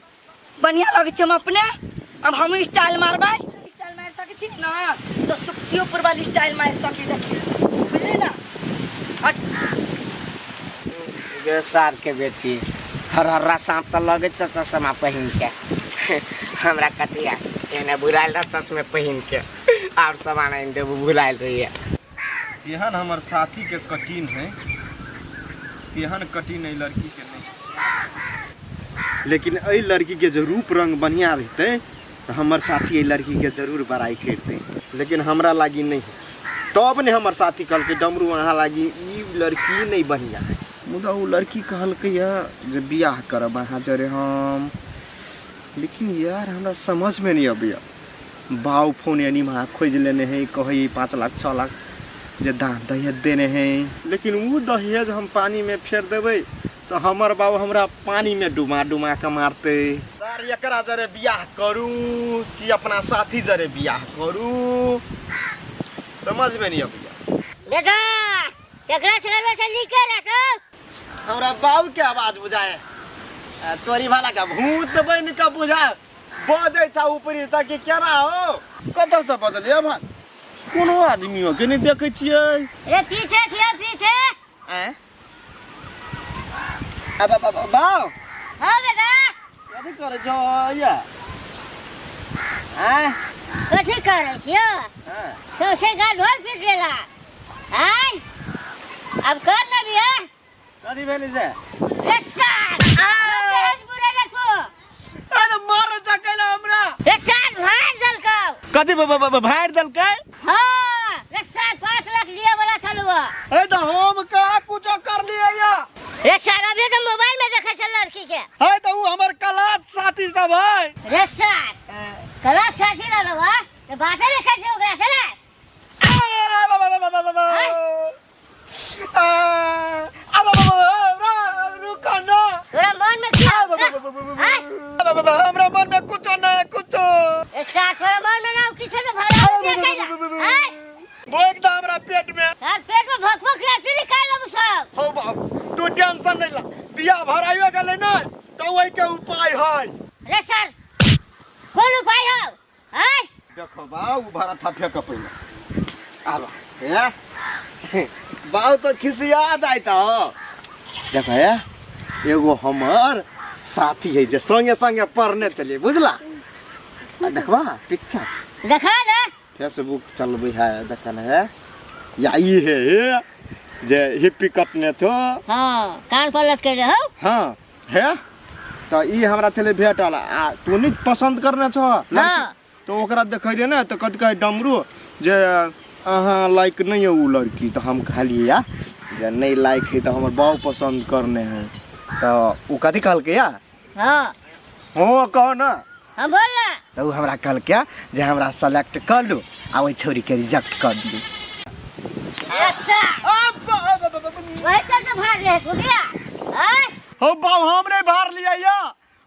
बढ़िया लगै छी हम अपने अब हम स्टाइल मारबै स्टाइल मार सकै छी ना तो सुक्तियोपुर वाली स्टाइल मार सकी देखी बुझली ना हट गे सार के बेटी हरा सांप त लगे चश्मा पहिन के हमरा कतिया एने बुराइल चश्मे पहिन के और सामान इनके भुलाइल रही है जेहन हमर साथी के कठिन है तेहन कठिन है लड़की के नहीं लेकिन ए लड़की के जो रूप रंग बढ़िया रहते तो हमर साथी ए लड़की के जरूर बड़ाई करते लेकिन हमरा लागी नहीं तब ने हमर साथी कहल के डमरू वहाँ लागी ई लड़की नहीं बढ़िया है मुदा वो लड़की कहल के जे बियाह करब अहाँ जरे हम लेकिन यार हमरा समझ में नहीं अबिया बाऊ फोन यानी वहाँ खोज लेने हैं कही 5 लाख 6 लाख जे दान दहेज देने हैं लेकिन वो दहेज हम पानी में फेर देवे तो हमर बाबू हमरा पानी में डुमा के मारते सर एकरा जरे बियाह करू कि अपना साथी जरे बियाह करू समझ में नहीं अबिया बेटा केकरा से करबे से निके रे तो हमरा बाबू के आवाज बुझाए तोरी वाला का भूत बन का बुझा बजे छ ऊपरी से कि केना हो कत से बजलिए भाई कोनो आदमी हो के नहीं देखे छिए रे पीछे छिए पीछे हैं अब बाऊ हां बेटा कथि करे छ या हैं कथि करे छिए हां सौसे का ढोल पीट लेला हैं अब कर ना बिया कथि भेली से रसार आज बुरे रे तू अरे मार जकेला हमरा रसार भाड़ दलको कथि भाड़ दलकै हां रसार 5 लाख लिए वाला चलुआ ए तो हम का कुछ कर लिए या रसार अभी तो मोबाइल में देखै छ लड़की के है तो वो हमर कलास साथी सब है रसार कला साथी रहलवा तो बाते देखै छ ओकरा से ना रुको ना तोरा मन में क्या हमरा मन में कुछ नहीं कुछ रसार तोरा मन में ना किछ न भरा देखैला हैं वो एकदम हमरा पेट में सर पेट में भकभक के फिर निकाल लब सब हो बाबू तू टेंशन नहीं ला बियाह भराइयो गेले न तो वही के उपाय है रे सर कोन उपाय हो हैं देखो बाऊ भरा था फेंक पहिले आबा ए बाऊ तो खिसिया जाइता देखो ए एगो हमर साथी है जे संगे संगे पढ़ने चलिए बुझला देखबा पिक्चर देखा ना फेसबुक चलबै है देखन है या ई है जे हिप्पी कटने थो हां कान पर लटके रहो हां है तो ई हमरा चले भेटल आ तू नहीं पसंद करने छ हां तो ओकरा देखै रे ना तो कद कह डमरू जे अहाँ लाइक नहीं है वो लड़की तो हम खाली या जे नहीं लाइक है तो हमर बाऊ पसंद करने हैं तो उ कथि कहल के या हां हो कहो ना हम बोल ना तो उ हमरा कहल के जे हमरा सेलेक्ट कर लो आ ओइ छोरी के रिजेक्ट कर दियो ऐसा वही चल तो भाग रहे गुड़िया हैं हो बाऊ हमरे भार लिया या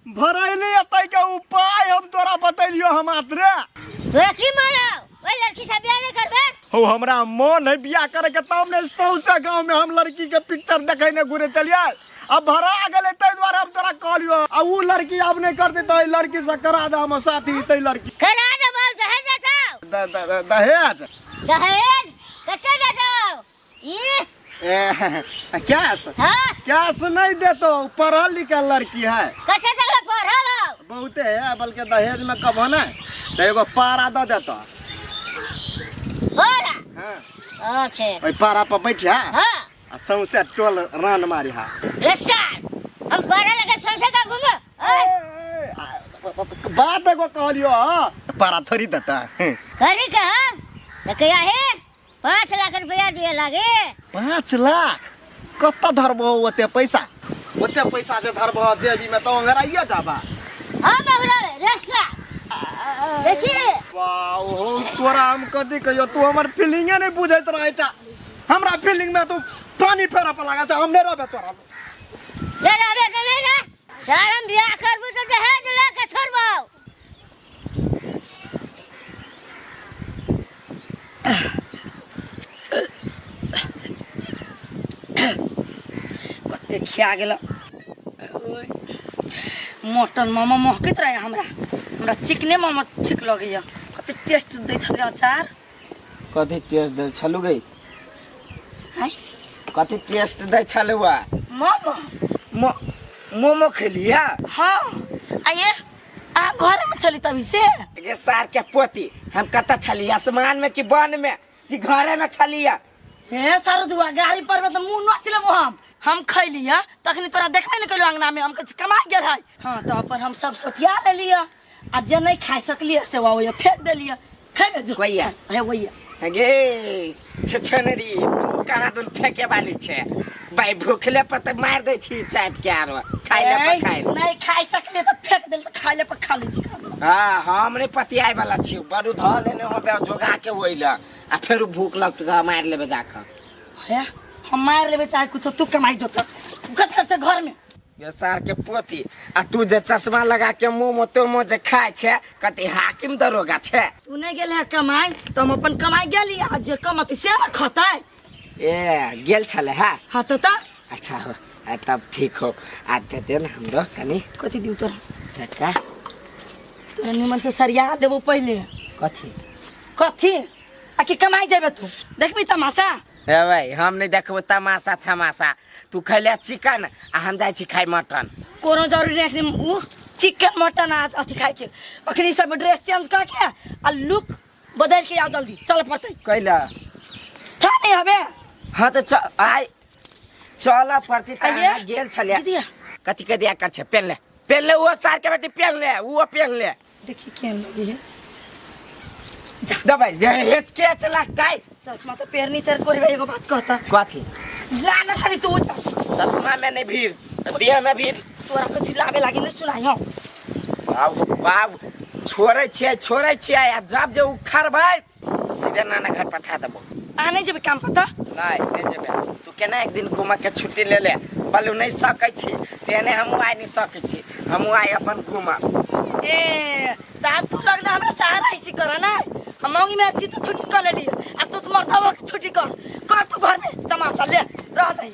भरैली अतै के उपाय हम तोरा बतैलियो हम आतरे तोरा की मारो ओइ लड़की से बियाह नहीं करबे हो हमरा मन है बियाह करे के तब ने सौसे गांव में हम लड़की के पिक्चर देखै ने घुरे चलिए अब भरा गेले तै द्वारा हम तोरा कहलियो आ उ लड़की अब नहीं करते तो लड़की से करा दे हम साथी तै लड़की करा दे बाप दहेज देता दहेज दहेज कटे देता ये कैश हाँ कैश नहीं देतो पढ़ल लिखल लड़की है कटे तक पढ़ल बहुते है बल्कि दहेज में कब है ना तो एगो पारा दे देता बोला हाँ अच्छे ओइ पारा पर बैठिया हाँ आ सौंसे टोल रान मारी हा रसार हम पारा लगे संसे का घूमे बात एगो कहलियो पारा थोड़ी देता करी का तो क्या है 5 लाख रुपया दिए लागे 5 लाख कत्ता धरबो ओते पैसा जे धरबो जेबी में तो अंगराइए जाबा हाँ मगरा रसा रसी वाओ तोरा हम कथी कहियो तू हमर फीलिंगे नहीं बुझैत रहै छ हमरा फीलिंग में तू पानी फेरा पर लगा छ हम नहीं रहबे तोरा ले रहबे तो नहीं ना सारम बियाह करबू तो दहेज लेके छोड़बो कते खिया गेल मटन मामा महकैत रहे हमरा चिकने मामा ठीक लगैया कते टेस्ट दै छले अचार कथी टेस्ट दे छलु गई है कथी टेस्ट दे छलुआ मामा मोमो खेलिया हाँ आइए आ घर में चली तभी से ये सार के पोती हम कत छली आसमान में कि वन में कि घरे में छलिया हे सारू दुआ गाड़ी पर में तो मुंह नोच लेबो हम खैलिया तखनी तोरा देखबे न कइलो अंगना में हम कुछ कमा गेल है हां तो अपन हम सब सोटिया ले लिया आ जे नहीं खा सकलिए से वो फेंक देलिए खैबे जो कोइया हे वइया गे छछनरी तू कहां दून फेंके वाली छे भाई भूखले पर त मार दे छी चाप के आरो खाइले पर खाइले नहीं खा सकले तो फेंक देल तो खाइले पर खा लै छी हां हम नहीं पतियाय वाला छी बड़ू ध लेने होबे जोगा के होइला आ फिर भूख लगत मार लेबे जाकर है हम मार लेबे चाहे कुछ तू कमाई जो कत करते घर में ये सार के पोती आ तू जे चश्मा लगा के मुंह में तो मुंह जे खाय छे कते हाकिम दरोगा छे तू नहीं गेले है कमाई तो हम अपन कमाई गेली आ जे कमती से न खताय ए गेल छले है हां तो अच्छा हो आ तब ठीक हो आ दे देन हमरो कनी कथि दिउ तोर झटका तोरा निमन से सरिया देबो पहले कथि आ कि कमाई जेबे तू देखबी तमाशा ए भाई हम नहीं देखबो तमाशा थमाशा तू खैले चिकन आ हम जाय छी खाय मटन कोनो जरूरी नहीं उ चिकन मटन आ अथि खाय छै अखनी सब ड्रेस चेंज कर के आ लुक बदल के आओ जल्दी चल पड़ते कैला था नहीं हबे हां तो चल पड़ती त आइए। गेल छले दीदी कथि के दिया कर छे पहन ले वो सार के बेटी पहन ले देखी केन लगी है दबाई हेच के लगता है चश्मा तो पैर नीचे करबे एगो बात कहता कथी लाना खाली तू चश्मा में नहीं भीड़ देह में भीड़ तोरा कुछ लागे लागे न सुनाई हो बाब छोड़े छिए आ जब जे उखाड़ भाई तो सीधे नाना घर पठा देबो आ नहीं जेबे काम पता नहीं जेबे तू केना एक दिन घुमा के छुट्टी ले ले बोलू नहीं सकै छी तेने हम आइ नहीं सकै छी हम आइ अपन घुमा ए ता तू लगना हमरा सहारा ऐसी कर ना हम मांगी में अच्छी तो छुट्टी कर ले लिए अब तू मरता हो छुट्टी कर तू घर में तमाशा ले रह दई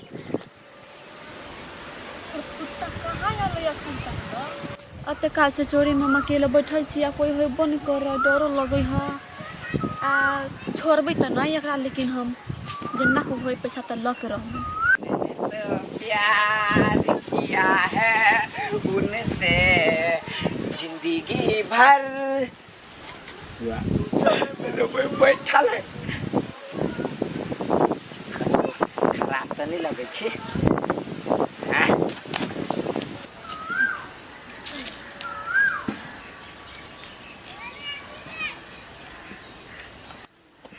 अते काल से चोरी में हम अकेले बैठल छी आ कोई होइबो नहीं कर रहा डरो लगे है आ छोड़बै त नहीं एकरा लेकिन हम जन्ना को होई पैसा त लक रहू प्यार किया है उनसे जिंदगी भर बैठल है खराब तो नहीं लगे छे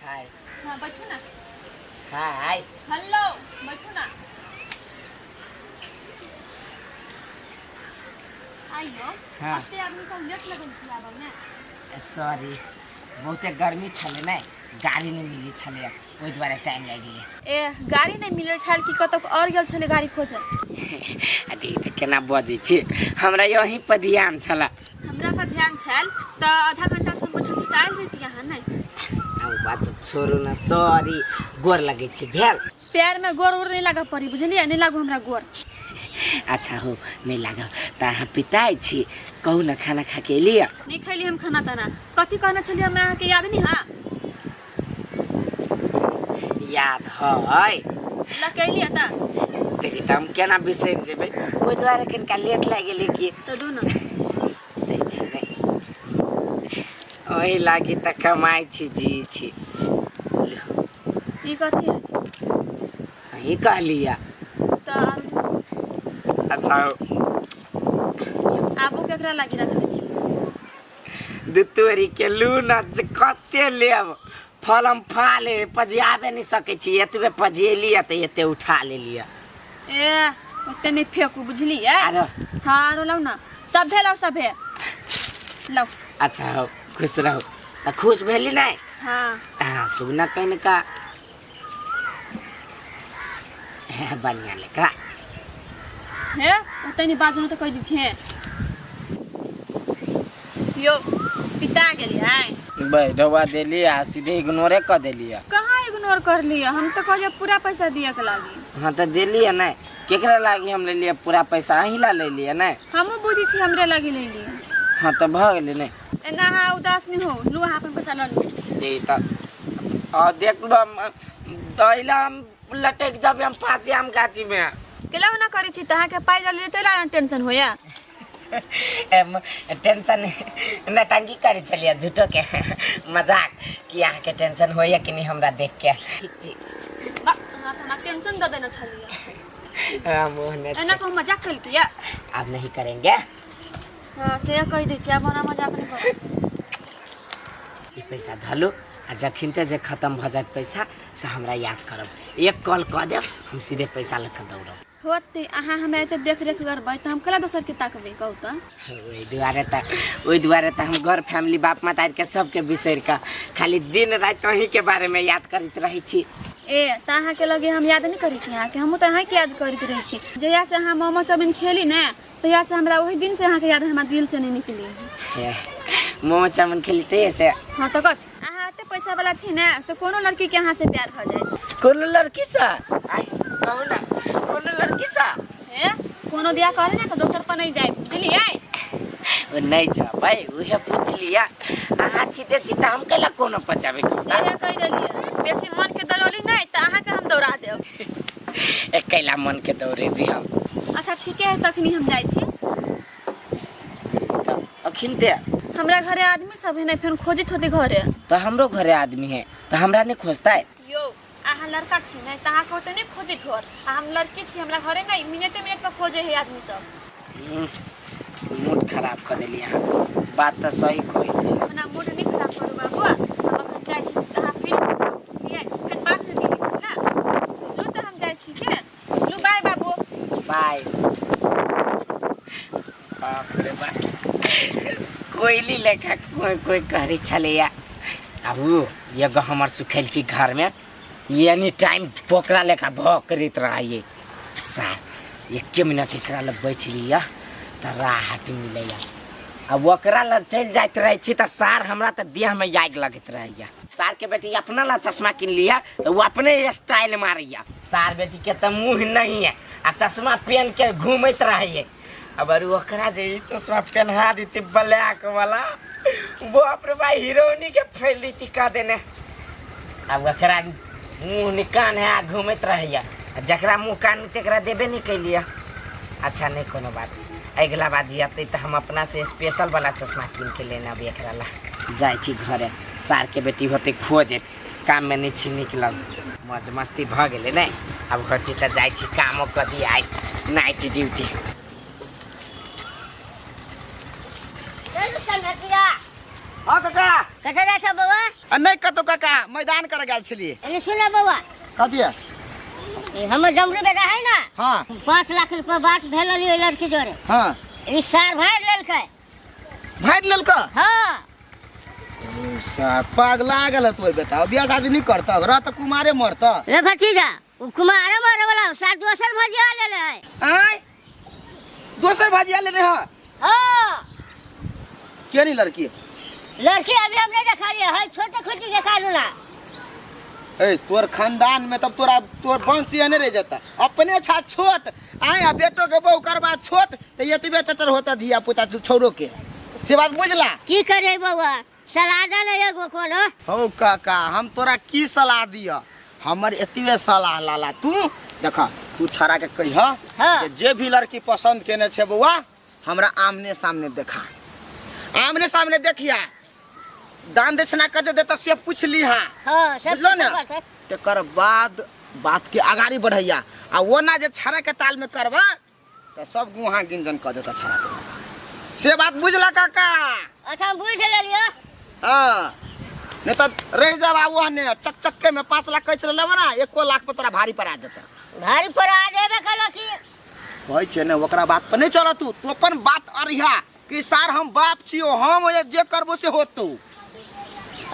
हाय हां बैठो ना हाय हेलो बैठो ना आइयो हाँ। अते आदमी को लेट लगन खिलाबा में सॉरी बहुते गर्मी छले ना गाड़ी नहीं मिली छले ओइ द्वारा टाइम लागि गेल ए गाड़ी नहीं मिलल छल कि कतक और गेल छले गाड़ी खोज अरे त केना बजै छी हमरा यही पर ध्यान छला हमरा पर ध्यान छल त आधा घंटा से बैठल छी टाइम रहती है नहीं अब बात छोड़ो ना सॉरी गोर लगे छी भेल पैर में गोर उर नहीं लगा पड़ी बुझलिए नहीं लागो हमरा गोर अच्छा हो नहीं लगा तो अहाँ पिताई छी कहू ना खाना खा के लिया नहीं खैली हम खाना ताना कथी कहना छलिए मैं अहाँके याद नहीं हाँ याद है लकैली त देखी त हम केना बिसरि जेबै ओहि दुआरे कनिका लेट लागि गेलै कि तो दो ना दै छी नहि ओहि लागि त कमाइ छी जी छी ई कथी है अही कहलिया तो अच्छा आबो केकरा लागि रखले छी दुतोरी के लून कते लेब फलम फाले पजियाबे नहीं सकै छी एतबे पजेलिया त एते उठा लेलिया ए ओते नहीं फेंकू बुझलिए आरो हाँ आरो लाओ ना सभे लाओ सभे लाओ अच्छा हो खुश रहो त खुश भेली नहीं हाँ हाँ सुगना कनिका बढ़िया लेका हे ओते नहीं बाजू तो कह दी छे यो पिता गेलिए बैठवा देली आ सीधे इग्नोरे कर देली कहाँ इग्नोर कर लिया हम तो कहिए पूरा पैसा दिए के लागी हाँ तो देली है नहीं केकरा लागी हम ले लिए पूरा पैसा अही ला ले लिए नहीं हमहू बुझी छी हमरे लागी ले लिए हाँ तो भ गेलै नहीं एना हाँ उदास नहीं हो लू अपन पैसा ल दे त आ देख लो दैला हम लटक जब हम फांसी हम गाची में केला ना करी छी तहा के पाई ले तेला टेंशन होया टेंशन नटंगी करे चलिए झूठो के मजाक कि अहाँ के टेंशन होइए कि नहीं हमरा देख के ठीक जी हां तो टेंशन द देना छलिए हां मोहन एना को मजाक कर किया अब नहीं करेंगे हां से कह दै छी अब ना मजाक नहीं कर ये पैसा धलो आ जखिन ते जे खत्म भ जात पैसा तो हमरा याद करब एक कॉल क देब हम सीधे पैसा लेके दौड़ब होते अहाँ हमरा एते देख रेख करबै त हम कला दोसर के ताकबै कहू त ओइ दुआरे त हम घर फैमिली बाप माता के सबके बिसर का खाली दिन रात कहीं के बारे में याद करत रही छी ए त अहाँ के लगे हम याद नहीं करी छी अहाँ के हम त अहाँ के याद करत रही छी जया से अहाँ मोमो चाउमीन खेली ने तया से हमरा वही दिन से अहाँ के याद हमरा दिल से नहीं निकली मोमो चाउमीन खेलते से हां त कत अहाँ एते पैसा वाला छी ने तो कोनो लड़की के अहाँ से प्यार भ जाए कोनो लड़की सा आई कहू ना कोनो लड़की सा ए कोनो दिया करे ना तो दोसर पर नहीं जाए बुझलिए ओ नहीं जा भाई उहे पूछ लिया अहाँ छिते छिते हम केला कोनो पचाबे करता ये कह देलिए बेसी मन के दरौली नहीं त अहाँ के हम दौड़ा देब अकेला मन के दौड़े भी हम अच्छा ठीक है तखनी हम जाई छी अखिन ते हमरा घरे आदमी सब है नहीं फिर खोजित होते घरे तो हमरो घरे आदमी है तो हमरा नहीं खोजता है यो अहाँ लड़का छी नहीं तहा को त नहीं खोजित होर हम लड़की छी हमरा घरे नहीं मिनट पर खोजे है आदमी सब मूड खराब कर देली अहाँ बात तो सही कहै छी अपना मूड नहीं खराब करू बाबू हम अपन जाई छी तहा फिर बात में मिली छी ना लो त हम जाई छी के लो बाय बाबू बाय बाप रे बाप कोयली लेखा कोई कोई करी चलिया अब ये हमर सुखेल की घर में एनी टाइम पोकरा लेखा भौकरित रहिए सार 1 मिनट एकरा लग बैठ लिया त राहत मिलेया अब ओकरा लग चल जात रहे छी त सार हमरा त देह में आग लगत रहैया सार के बेटी अपना ला चश्मा किन लिया तो वो अपने स्टाइल मारैया सार बेटी के त मुंह नहीं है आ चश्मा पहन के घूमत रहिए अब ओकरा जे चश्मा पहना देती ब्लैक वाला बाप रे भाई हीरोइनी के फैली टिका देने अब ओकरा मुंह निकान है घूमत रहिया जकरा मुंह कान तेकरा देबे नहीं कैलिया अच्छा नहीं कोनो बात अगला बार जियाते तो हम अपना से स्पेशल वाला चश्मा किन के लेना अब एकरा ला जाय छी घरे सार के बेटी होते खोजे काम में नहीं छी निकलल मौज मस्ती भ गेले नहीं अब होती तो जाय छी कामो क दी आई नाइट ड्यूटी हाँ काका कतऽ जाइ छ बौआ आ नहीं कतो काका मैदान कर गेल छलिए एने सुन बौआ कथिया ई हमर डमरू बेटा है ना हाँ 5 लाख रुपया बात भेल लियो लड़की जोरे हाँ ई सार भाड़ लेलकै भाड़ लेलका हाँ सार पागला गेल तो बेटा बियाह शादी नहीं करता रह त कुमारे मरता रे भतीजा उ कुमारे मरे वाला सार दोसर भजिया लेले है आय दोसर भाजिया लेने हां हाँ केनी लड़की लड़की अभी हम नहीं देखा रही है छोटे खुटी के कानूना ए तोर खानदान में तब तोर वंश नहीं रह जाता। अपने छा छोट आए बेटो के बहू करबा छोट तो यतबे तटर होता धिया पुता छोरो के से बात बुझला। की करे बउआ सलाह दे एगो कोनो। हो काका हम तोरा की सलाह दिया हमर एतबे सलाह लाला तू देखा तू छड़ा के कह हाँ। जे भी लड़की पसंद केने छे बउआ हमरा आमने सामने देखा आमने सामने देखिया दान दक्षिणा कर दे तो से पूछ ली हाँ सब बुझलो ना बात है। तेकर बाद बात के आगाड़ी बढ़ैया आ वो ना जे छड़ा के ताल में करबा तो सब गुहा गिंजन कर देता छड़ा के से बात बुझला काका। अच्छा हम बुझ लेलियो। हाँ नहीं तो रह जा बाबू ने चक्के में 5 लाख कैसे लेबा ना 1 लाख पर तोरा भारी पड़ा देता। भारी पर आ जेबे कलो की कहै छे ने ओकरा बात पर नहीं चल तू तो अपन बात अरिहा कि सार हम बाप छियो हम जे करबो से होतो।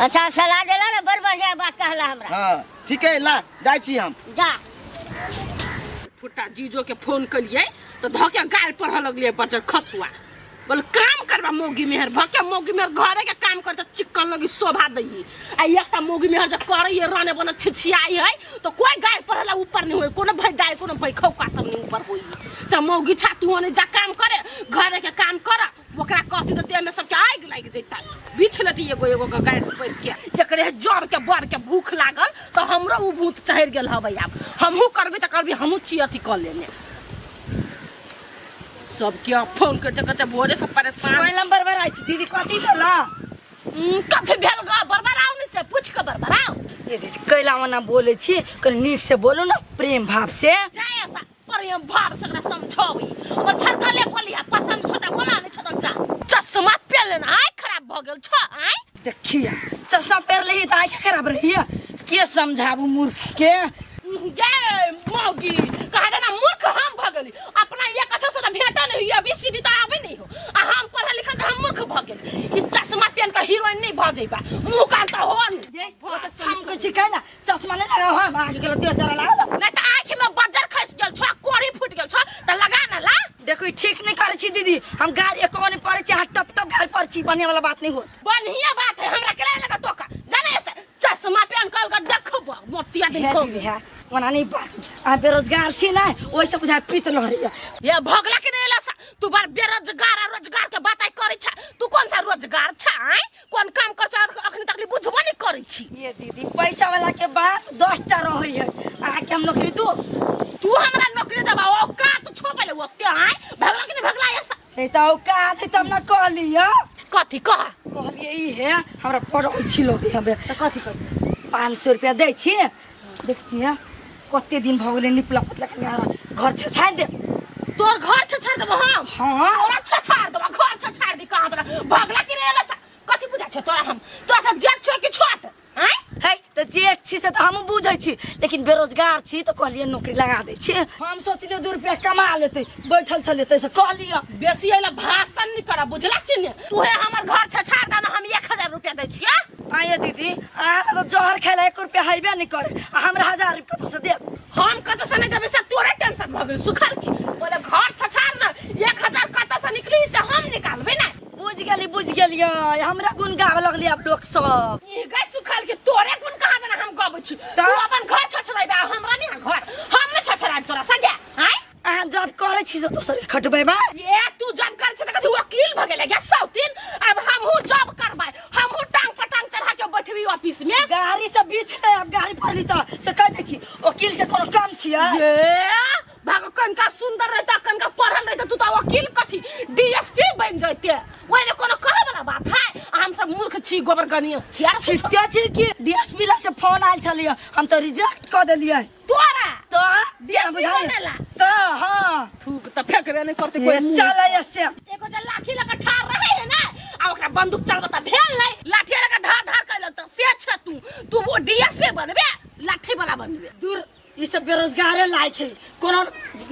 अच्छा सलाह देला ना बड़ बढ़िया बात कहला हमरा। हाँ ठीक है ला जाय छी हम जा फुटा जीजो के फोन कलिए तो धके गाल पर लगलिए बचर खसुआ बोल काम करबा मोगी मेहर भके मोगी मेहर घरे के काम करता चिकन लगी शोभा दई आ एकटा मोगी मेहर जे करे रहने बन छिछियाई है तो कोई गाय पर हला ऊपर नहीं होई कोनो भाई डाय कोनो भाई खौका सब नहीं ऊपर होई सब मोगी छातू होने जा काम करे घरे के काम कर ओकरा कहती तो देह में सब के आग लाग जैता बीछ लेती एगो गाय से पैर के एकरे जड़ के बर के भूख लागल तो हमरो उ भूत चढ़ गेल हबै अब हमहू करबे त करबे हमहू चियती कर लेने सब क्या फोन करते भोरे से परेशान मोबाइल नंबर बराई दीदी कथी भेला कथी भेल ग बरबराउ नहीं से पूछ के बरबराउ ये दीदी कैला मना बोले छी कनी नीक से बोलो ना प्रेम भाव से जाय ऐसा प्रेम भाव से एकरा समझावी हमर छरकले बोलिया पसंद छोटा बोला नहीं छोटा जा चश्मा पहन आय खराब भ गेल छ आय देखिया चश्मा पहन लेही त आंख खराब रही के समझाबू मूर्ख के गे मौगी कहा देना मूर्ख हम भ गेली अपना एक अच्छा से भेटा नहीं हुई अभी सीधी तो आवे नहीं हो आ हम पढ़ा लिखा तो हम मूर्ख भ गेली ई चश्मा पहन के हीरोइन नहीं भ जइबा मुंह कान तो हो नहीं वो तो शाम के छिकै ना चश्मा नहीं लगा हम आगे के तेज जरा लागल नहीं तो आंख में बजर खस गेल छ कोड़ी फूट गेल छ त लगा ना ला देखो ठीक नहीं करे छी दीदी हम गाड़ी एकोने पड़े छी टप टप गाड़ी पर छी बने वाला बात नहीं हो बढ़िया बात है हमरा केला लगा टोका जाने ऐसे चश्मा पहन कल का देखबो मोतिया देखो है वना नहीं बात आ बेरोजगार छी ना ओइसे बुझा पीत लहरी ये भगला के नहीं लसा तू बार बेरोजगार आ रोजगार के बात करै छ तू कौन सा रोजगार छ आय कौन काम कर छ अखनी तक बुझबो नहीं करै छी ये दीदी पैसा वाला के बात 10 टा रहै है आ के हम नौकरी दो तू हमरा नौकरी देबा ओ का तू छो पहले वो क्या आय भगला के नहीं भगला ऐसा ए त का थे तब ना कहलियो कथी कह कहलिए ई है हमरा पड़ल छी लोग हबे त कथी कर 500 रुपया दै छी देखिए कते दिन भ गेलै निपला पतला के घर से छाड़ दे तोर घर से छाड़ देबो हम हां और अच्छा छाड़ देबो घर से छाड़ दी कहां तोरा भगला के नहीं लसा कथी बुझा छ तोरा हम तोरा से जेठ छ कि छोट आय है त जेठ छी से त हम बुझै छी लेकिन बेरोजगार छी त कहलिए नौकरी लगा दै छी हम सोचलिए 2 रुपया कमा लेते बैठल छले त से कहलिए बेसी एला भाषण नहीं करा बुझला कि नहीं तू है हमर घर से छाड़ देना हम 1000 रुपया दै छिया आये दीदी आ तो जहर खाइला 1 रुपया हाइबे नहीं करे हमरा 1000 रुपया से दे हम कत से नहीं देबे सब तोरे टेंशन भ गेल सुखल की बोले घर से छाड़ ना 1000 कत से निकली से हम निकालबे ना बुझ गेलिए हमरा गुण गावे लगली अब लोग सब ई गै सुखल के तोरे गुण कहा देना हम गबै छी तू अपन घर छछराइबा हमरा नहीं घर हम नहीं छछराइब तोरा संगे आय आ जब करे छी से दोसर खटबै बा ये तू जब कर से कथि वकील भ गेले गे सौतीन अब हमहू जॉब करबै हमहू टांग पटांग चढ़ा के बैठबी ऑफिस में गाड़ी से बीच दे अब गाड़ी पड़ली त से कह दै छी वकील से कोनो काम छियै ये भागो कनका सुंदर रहता कनका पढ़ल रहता तू तो वकील कथी डीएसपी बन जैते ओए ने कोनो कहे वाला बात है हम सब मूर्ख छी गोबर गणेश छी यार छित्या छी कि डीएसपी ला से फोन आइल छलिए हम तो रिजेक्ट कर देलिए तोरा तो डीएसपी बनेला तो हां थूक त फेकरे नहीं करते कोई चल ऐसे एगो जे लाठी लगा ठाड़ रहे है ना आ ओकरा बंदूक चलबता भेल नहीं लाठी लगा धार धार कैल त से छ तू वो डीएसपी बनबे लाठी वाला बनबे दूर ई सब बेरोजगार लायक छै कोनो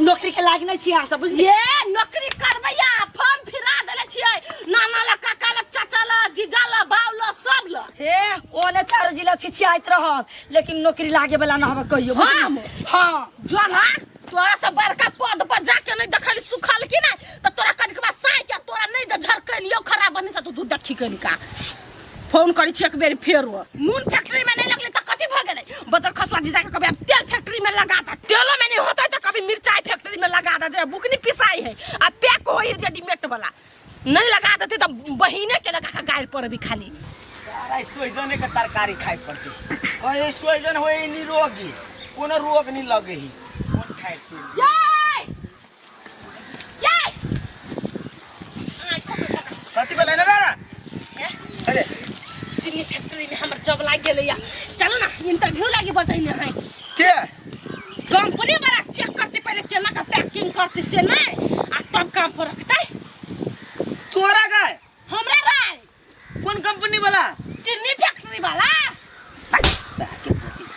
नौकरी के लायक नहीं छी आ सब बुझलिए ये नौकरी करबैया फॉर्म फिरा देले छियै नाना ला काका ला चाचा ला जीजा ला बाऊ ला सब ला हे ओने चारो जिला छिछियाइत रहब लेकिन नौकरी लागे वाला न हबे कहियो बुझलिए हां जाना तोरा से बड़का पद पर जाके नहीं देखली सुखल की नहीं त तोरा कनिक बा साई के तोरा नहीं द झरकलियो खराब बनी से तू देखी कनिका फोन करी छी एक बेर फेर नून फैक्ट्री में नहीं लगले त कथि भ गेलै बजर जीजा के कभी तेल फैक्ट्री में लगा था, तेलों में नहीं होता है तो कभी मिर्चाई फैक्ट्री में लगा था, जो बुकनी पिसाई है अब पैक हो रेडीमेड वाला नहीं लगा देते तो बहिने के लगा गाय पर भी खाली सारा सोजने के तरकारी खाए पड़ती कहे सोजन होए निरोगी कोनो रोग नहीं लगे ही कौन खाए कथी बोले ना अरे चीनी फैक्ट्री में हमर जॉब लाग गेले या चलो ना इंटरव्यू लागी बजाइने है के कंपनी वाला चेक करते पहले केना का पैकिंग करते से नहीं आ तब काम पर रखते तोरा गाय हमरा राय कौन कंपनी वाला चीनी फैक्ट्री वाला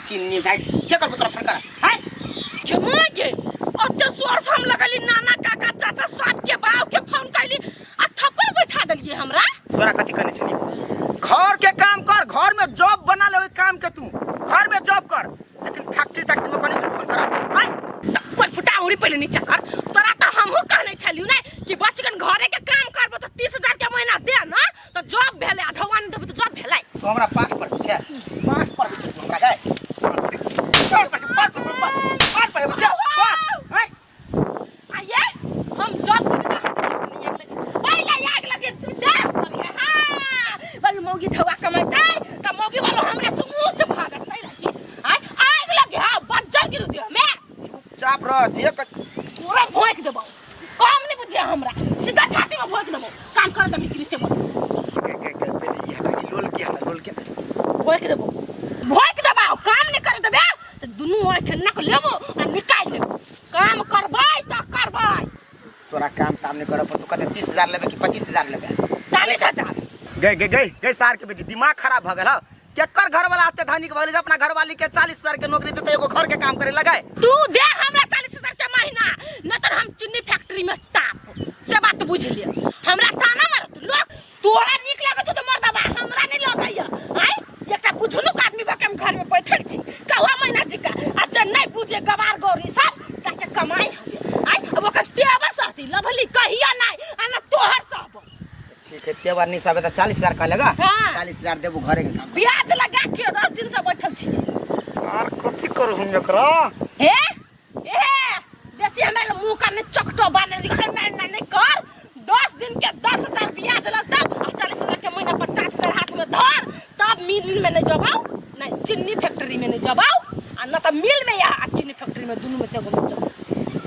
चीनी भाई क्या कर तोरा फोन कर हाय क्यों के अत्ते सोर्स हम लगली नाना काका चाचा सब के बाव के फोन कैली आ थप्पड़ बैठा देलिए हमरा तोरा कथी करने छली घर के काम कर घर में जॉब बना ले काम के तू घर में जॉब कर लेकिन फैक्ट्री तक में कौन फोन कर हाय कोई फुटाउरी पहले नीचे कर तोरा तो हमहु कहने छलियो ना कि बचगन घरे के काम करबो तो 30,000 के महीना दे ना तो जॉब भेले अधवान देबो तो जॉब भेलै तो हमरा पाठ पर छै पाठ पर तू हमरा गाय पाठ पर बच्चा हाय आये हम जॉब पहले आग लगे दे हां बल मोगी धवा कमाते त मोगी वाला हमरा से मुंह से भागत नहीं रही हाय आग लगे हां बज्जल गिर दियो मैं चाप रह जे पूरा भोंक देबो काम नहीं बुझे हमरा सीधा छाती में भोंक देबो काम कर दे बिक्री से बोल पहले ये लोल के भोंक देबो काम नहीं कर देबे तो दुनू आंख नक लेबो आ निकाल लेबो काम करबै त करबै तोरा काम नहीं करब तो कहते 30,000 लेबे कि 25,000 लेबे 40,000 गई सार के बेटी दिमाग खराब भ गेल केकर घर वाला आते धनिक वाली अपना घर वाली के 40,000 के नौकरी देते एगो घर के काम करे लगाए तू दे हमरा 40,000 के महीना न तो हम चीनी फैक्ट्री में टाप से बात बुझ लिए हमरा ताना मारत लोग तोरा निक लागत तो मर दबा हमरा नहीं लगैया आय एकटा बुझनुक आदमी बकम घर में बैठल छी कहवा महीना जिका आ जन नहीं बुझे गवार गौरी सब ताके कमाई आय अब ओकर तेवर सहती लभली कहिया नहीं आ न तोहर सब ठीक है तेवर नहीं सबे तो 40,000 का लगा हाँ। 40,000 देबो घरे के काम ब्याज लगा के 10 दिन से बैठल छी यार कथी करू हम एकरा हे ए देसी हमरा मुंह का ने चकटो बाने नहीं कर 10 दिन के 10,000 ब्याज लगता और 40,000 के महीना 50,000 हाथ में धर तब मिल में नहीं जबाओ नहीं चीनी फैक्ट्री में नहीं जबाओ और न तो मिल में या चीनी फैक्ट्री में दोनों में से एगो में जाओ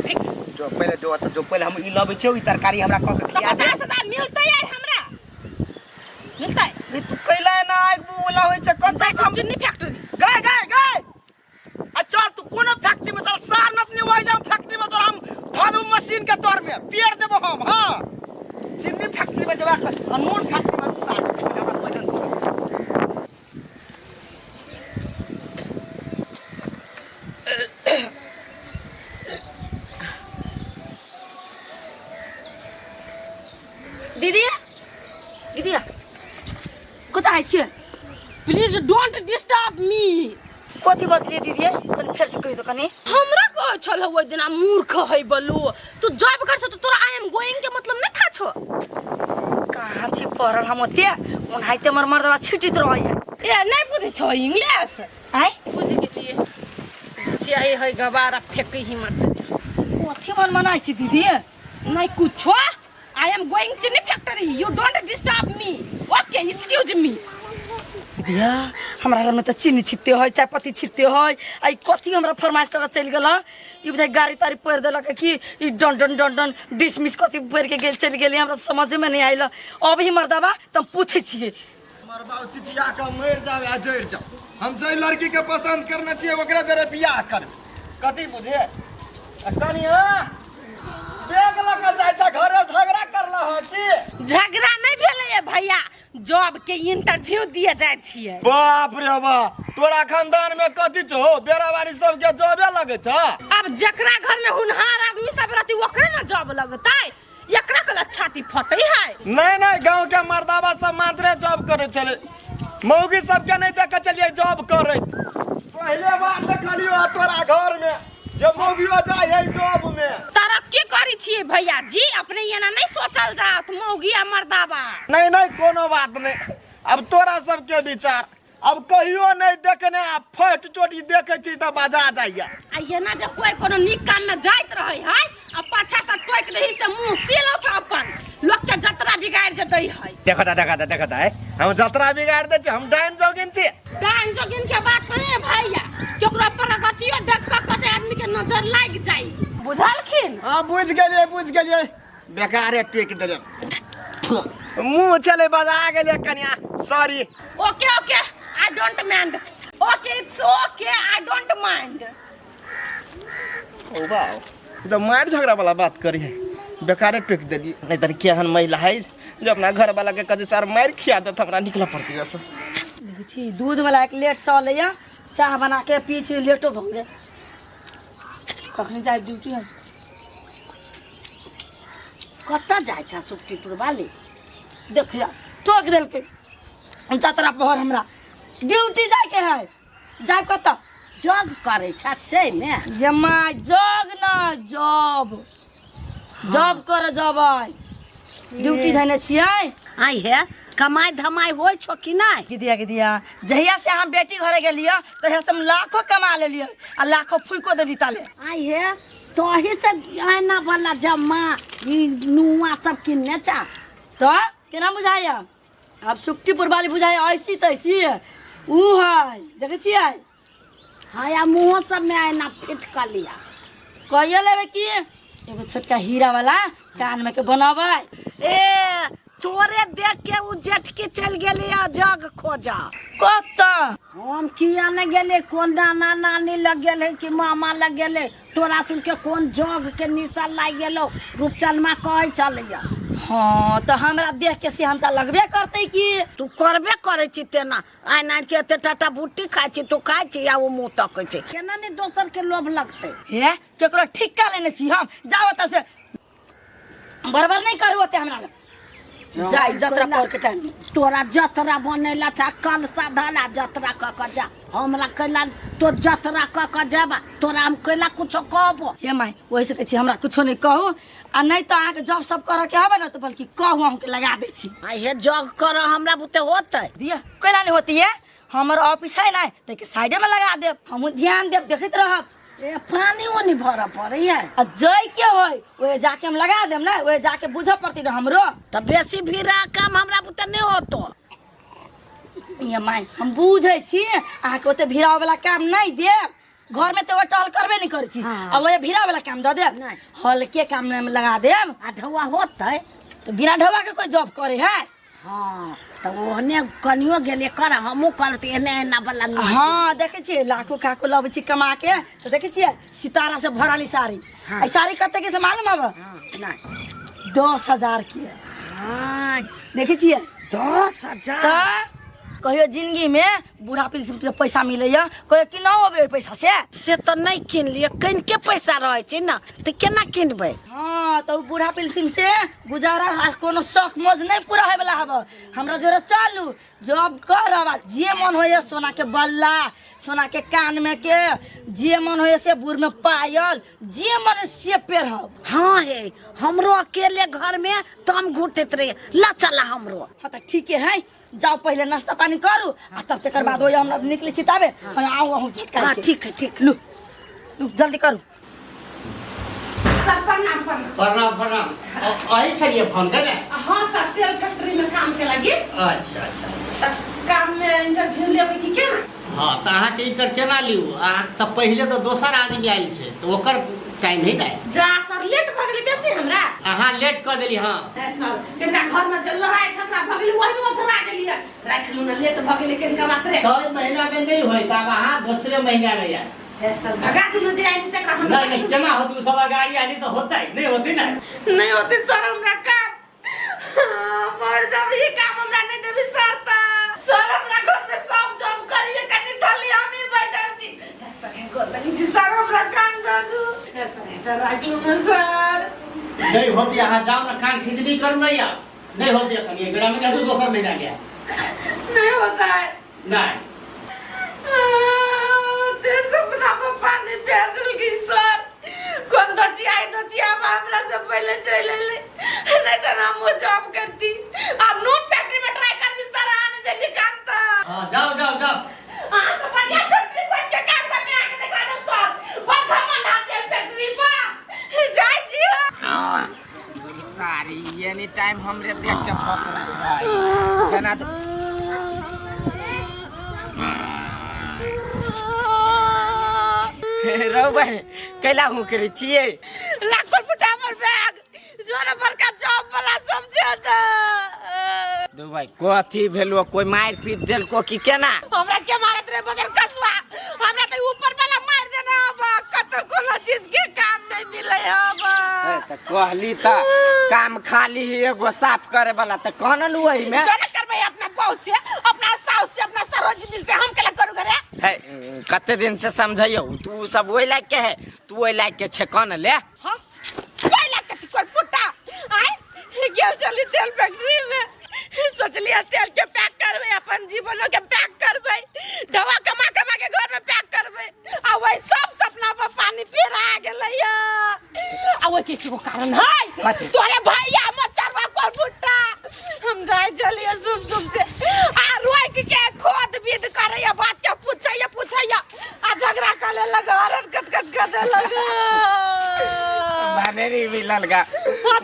फिक्स जो पहले हम ई लबे छै ई तरकारी हमरा क के तो खिया दे 50,000 मिलता है हमरा मिलता है ई तू कैला ना आग बोला होय छै कत हम चीनी फैक्ट्री गए आ चल तू कोनो फैक्ट्री में चल सार नतनी होय जा फैक्ट्री में तो हम धो मशीन के तौर में पेड़ देबो हम हां चीनी फैक्ट्री में जबा नून फैक्ट्री में सार हमरा सोचन दीदी कतऽ छियै प्लीज डोंट डिस्टर्ब मी कथी बसलिए दीदी कनी फेर से कहि दो कनी हमरा कहै छल ओइ दिना मूर्ख है बलू तू जॉब कर तो तोरा आई एम गोइंग के मतलब नहीं था छो कहाँ छी पढ़ल हम ओते ओनाहिते हमर मर्दवा छिटित रहैया ए नहीं बुझे छो इंग्लिश आय बुझ गेलिए चाहिए है गवारा फेंक ही मत कथी मन मनाइ छी दीदी नहीं कुछो I am going to the factory you don't disturb me okay excuse me दिया हमरा घर में तो चीनी छित्ते है चाय पत्ती छित्ते है आई कथी हमरा फरमाइश कर चल गेल ई बुझाइ गाड़ी तारी पैर देलक कि ई डन डिसमिस कथी पैर के गेल चल गेली हमरा समझ में नहीं आइल अभी मर्दाबा तुम पूछे छिए हमर बाबू चिचिया के मर जावे आ जर जाओ हम जे लड़की के पसंद करना चाहिए ओकरा जरे बियाह कर कथी बुझे कनिया बेग लगा जाय छ घरे झगड़ा करला ह की झगड़ा नहीं भेले भैया जॉब के इंटरव्यू दिए जाय छिए बाप रे बा तोरा खानदान में कथी छो बेरावारी सब के जॉबे लगे छ अब जकरा घर में हुनहार आदमी सब रहती ओकरे ना जॉब लगतै एकरा कला छाती फटै है नहीं गांव के मर्दाबा सब मात्रे जॉब करे चले मौगी सब के नहीं देखे चलिए जॉब करे पहले बार देखलियो तोरा घर में जब मौगियो जाय है जॉब में तरक्की करी छिए भैया जी अपने एना नहीं सोचल जात मौगी आ मर्दाबा नहीं कोनो बात नहीं अब तोरा सब के विचार अब कहियो नहीं देखने आ फट चोटी देखे छी त बाजा जाइया आइए ना जब कोई कोनो निक काम में जाइत रहे है आ पाछा से टोक दही से मुंह सीलो था अपन लोग के जतरा बिगाड़ जे दई है। देखता है हम जतरा बिगाड़ दे छी हम डाइन जोगिन छी। डाइन जोगिन के बात नहीं है भैया केकरो प्रगतियो देख सकते आदमी के नजर लाग जाई बुझलखिन। हां बुझ गेलिए बेकारे टेक देले मुंह चले बाजा गेले कन्या sorry. Okay I don't mind okay it's okay I don't mind. Oh wow तो मार झगड़ा वाला बात करी है बेकारे टेक देली नहीं तन केहन महिला है जो अपना घर वाला के कदे चार मार खिया दे हमरा निकला पड़ती है। देखै छी दूध वाला एक लेट स लैया चाह बना के पी छी लेटो भ गेल कखन जाय ड्यूटी है कत्ता जाय छ सुक्तिपुर वाली देखिया ठोक देलकै जतरा पहर हमरा ड्यूटी जाय के है जाय कत्ता जग करे छ छै ने ये माय जग ना जॉब कर जबै ड्यूटी धने छियै आई है कमाई धमाई होय छो कि नहीं कि दिया जहिया से हम बेटी घरे गेलिए तहिया से हम लाखों कमा लेलिए आ लाखों फुइको देली ताले। आई है तो ही से आना वाला जम्मा नुआ सब किन्ने चा तो केना बुझाइया अब सुक्तिपुर वाली बुझाइया ऐसी तैसी ऊ है देखे छियै हाँ या मुँह सब में आना फिट कर लिया कहिए लेबे की एगो छोटका हीरा वाला कान में के बनाबै ए तोरे देख के उ जेठकी चल गेली जग खोजा कत्ता हम किया न गेले कोन नाना नानी लग गेले कि मामा लग गेले तोरा सुन के कोन जग के निशा लाग गेलो रूपचंदमा कहे चलिया। हाँ तो हमरा देख के से हम त लगबे करते कि तू करबे करे छी तेना आइ ना के एते टाटा बूटी खाइ छी तू खाइ छी या वो मुंह तकै छी केना ने दोसर के लोभ लगते हे केकरो ठिक्का लेने छी हम जाओ त से बराबर नहीं करू ओते हमरा जाई जतरा पर के टाइम तोरा जतरा बनेला छ कल साधला जतरा क क जा हमरा कैला तो जतरा क क जाबा तोरा हम कैला कुछ कहबो हे माय वैसे कहै छी हमरा कुछो नहीं कहू आ नहीं तो आके जॉब सब करे के हबे ना तो बल्कि कहू हम के लगा दे छी आ हे जग कर हमरा बुते होतै दिया कैला नहीं होती है हमर ऑफिस है ना ते के साइड में लगा दे हम ध्यान देब देखत रहब ए पानी ओनी भरा पड़ै है आ जय के होय ओए जाके हम लगा देम ना ओए जाके बुझ पड़ती ना हमरो त बेसी भीड़ा काम हमरा बुते नहीं होतो ये माय हम बुझै छी आहा के ओते भीड़ा वाला काम नहीं देब घर में तो वो टहल करबे नहीं करै छी अब वो भीड़ा वाला काम द देब हल्के काम में लगा देब आ ढौआ होतै तो बिना ढौआ के कोई जॉब करे है। हाँ तो ओहने कनियो गेले कर हमहु करते एने एना वाला हाँ देखे छी लाखों काको लबै छी कमा के तो देखे छी सितारा से भराली साड़ी आई साड़ी कते के से मालूम हब ना 10,000 के हां देखे छी 10,000 तो कहियो जिंदगी में बूढ़ा पेंशन से पैसा मिलैया कहियो कि ना होबे पैसा से तो नहीं किन लिए किन के पैसा रहे छी ना तो केना किनबै। हाँ तो बूढ़ा पेंशन से गुजारा कोनो शौक मौज नहीं पूरा होय वाला हब हमरा जरा चालू जॉब करब जे मन होय सोना के बल्ला सोना के कान में के जे मन होय से बुढ़ में पायल जे मन से पेरहब। हाँ है हमरो अकेले घर में तो हम घुटत रहे ला चला हमरो हाँ तो ठीक है जाओ पहले नाश्ता पानी करू आ तब तकर बाद होय हम निकले छी तबे आऊ झटका। हाँ ठीक है ठीक लू जल्दी करू सर प्रणाम अही छलिए फोन करे हाँ सर तेल फैक्ट्री में काम के लगी अच्छा काम में इंटरव्यू लेबै कि क्या हाँ तो अहाँ के इंटर केना लियू अहाँ तो पहले तो दोसर आदमी आयल छै तो ओकर टाइम नहीं दाय जा सर लेट भ गेलै बेसी हमरा अहाँ लेट कर देली। हाँ सर केना घर में जे लड़ाई झगड़ा भ गेलै ओहि में ओझरा गेलियै राख लू ना लेट भ गेलै केनका बात रे 3 महीना में नहीं होय तब अहाँ दूसरे महीना में आए सर भगा दिलो जे आई तक हम नहीं केना हो तू सब गाड़ी आनी तो होता है नहीं होती ना नहीं होती सर हमरा काम मर जब ये काम हमरा नहीं देबी सर ता सर हमरा घर में सब जॉब करिए कनी थाली हम ही बैठल छी सर को लगी जी सर हमरा काम दादू सर राख लू ना सर नहीं होती अहाँ जाओ ना कान खिचड़ी कर मैया नहीं होती कनी बेरा में तू दोसर महीना गया नहीं होता है नहीं ते सपना में पानी फेर दिल की सर कौन दची आई दची अब हमरा से पहले चले ले नहीं तो ना वो जॉब करती अब नून फैक्ट्री में ट्राई कर भी सर आने जल्दी काम था हां जाओ टाइम हमरे देख के पकड़ भाई जना तो रौ भाई कैला हूँ करे छिए लाखों फुटा हमर बैग जोरे बड़का जॉब वाला समझे त दो भाई कथी भेलो कोई मार पीट देल को की केना हमरा के मारत रे बगल कसवा हमरा त ऊपर वाला मार देना अब कत कोनो चीज के काम नहीं मिले अब त कहली त काम खाली एगो साफ करे वाला त कहन वही में जो न करबे अपना बहू से अपना सास से अपना सरोजनी से हम केला करू करे है कते दिन से समझाइयो तू सब वही लायक के है तू वही लायक के छे कौन ले हम कोई लायक के कोई पुटा आय गेल चली तेल फैक्ट्री में सोचलिए तेल के पैक करबे अपन जीवनो के पैक करबे दवा कमा कमा के घर में पैक करबे आ वही सब सपना पर पानी फेरा गेलैया आ वो के कारण है तोरे भैया मचरवा कोन बुट्टा हम जाय चलिए सुब सुब से आ रोई के खोद बीद करैया बात के पूछैया आ झगड़ा करे लगा हरन कट दे लगा माने रे मिलल गा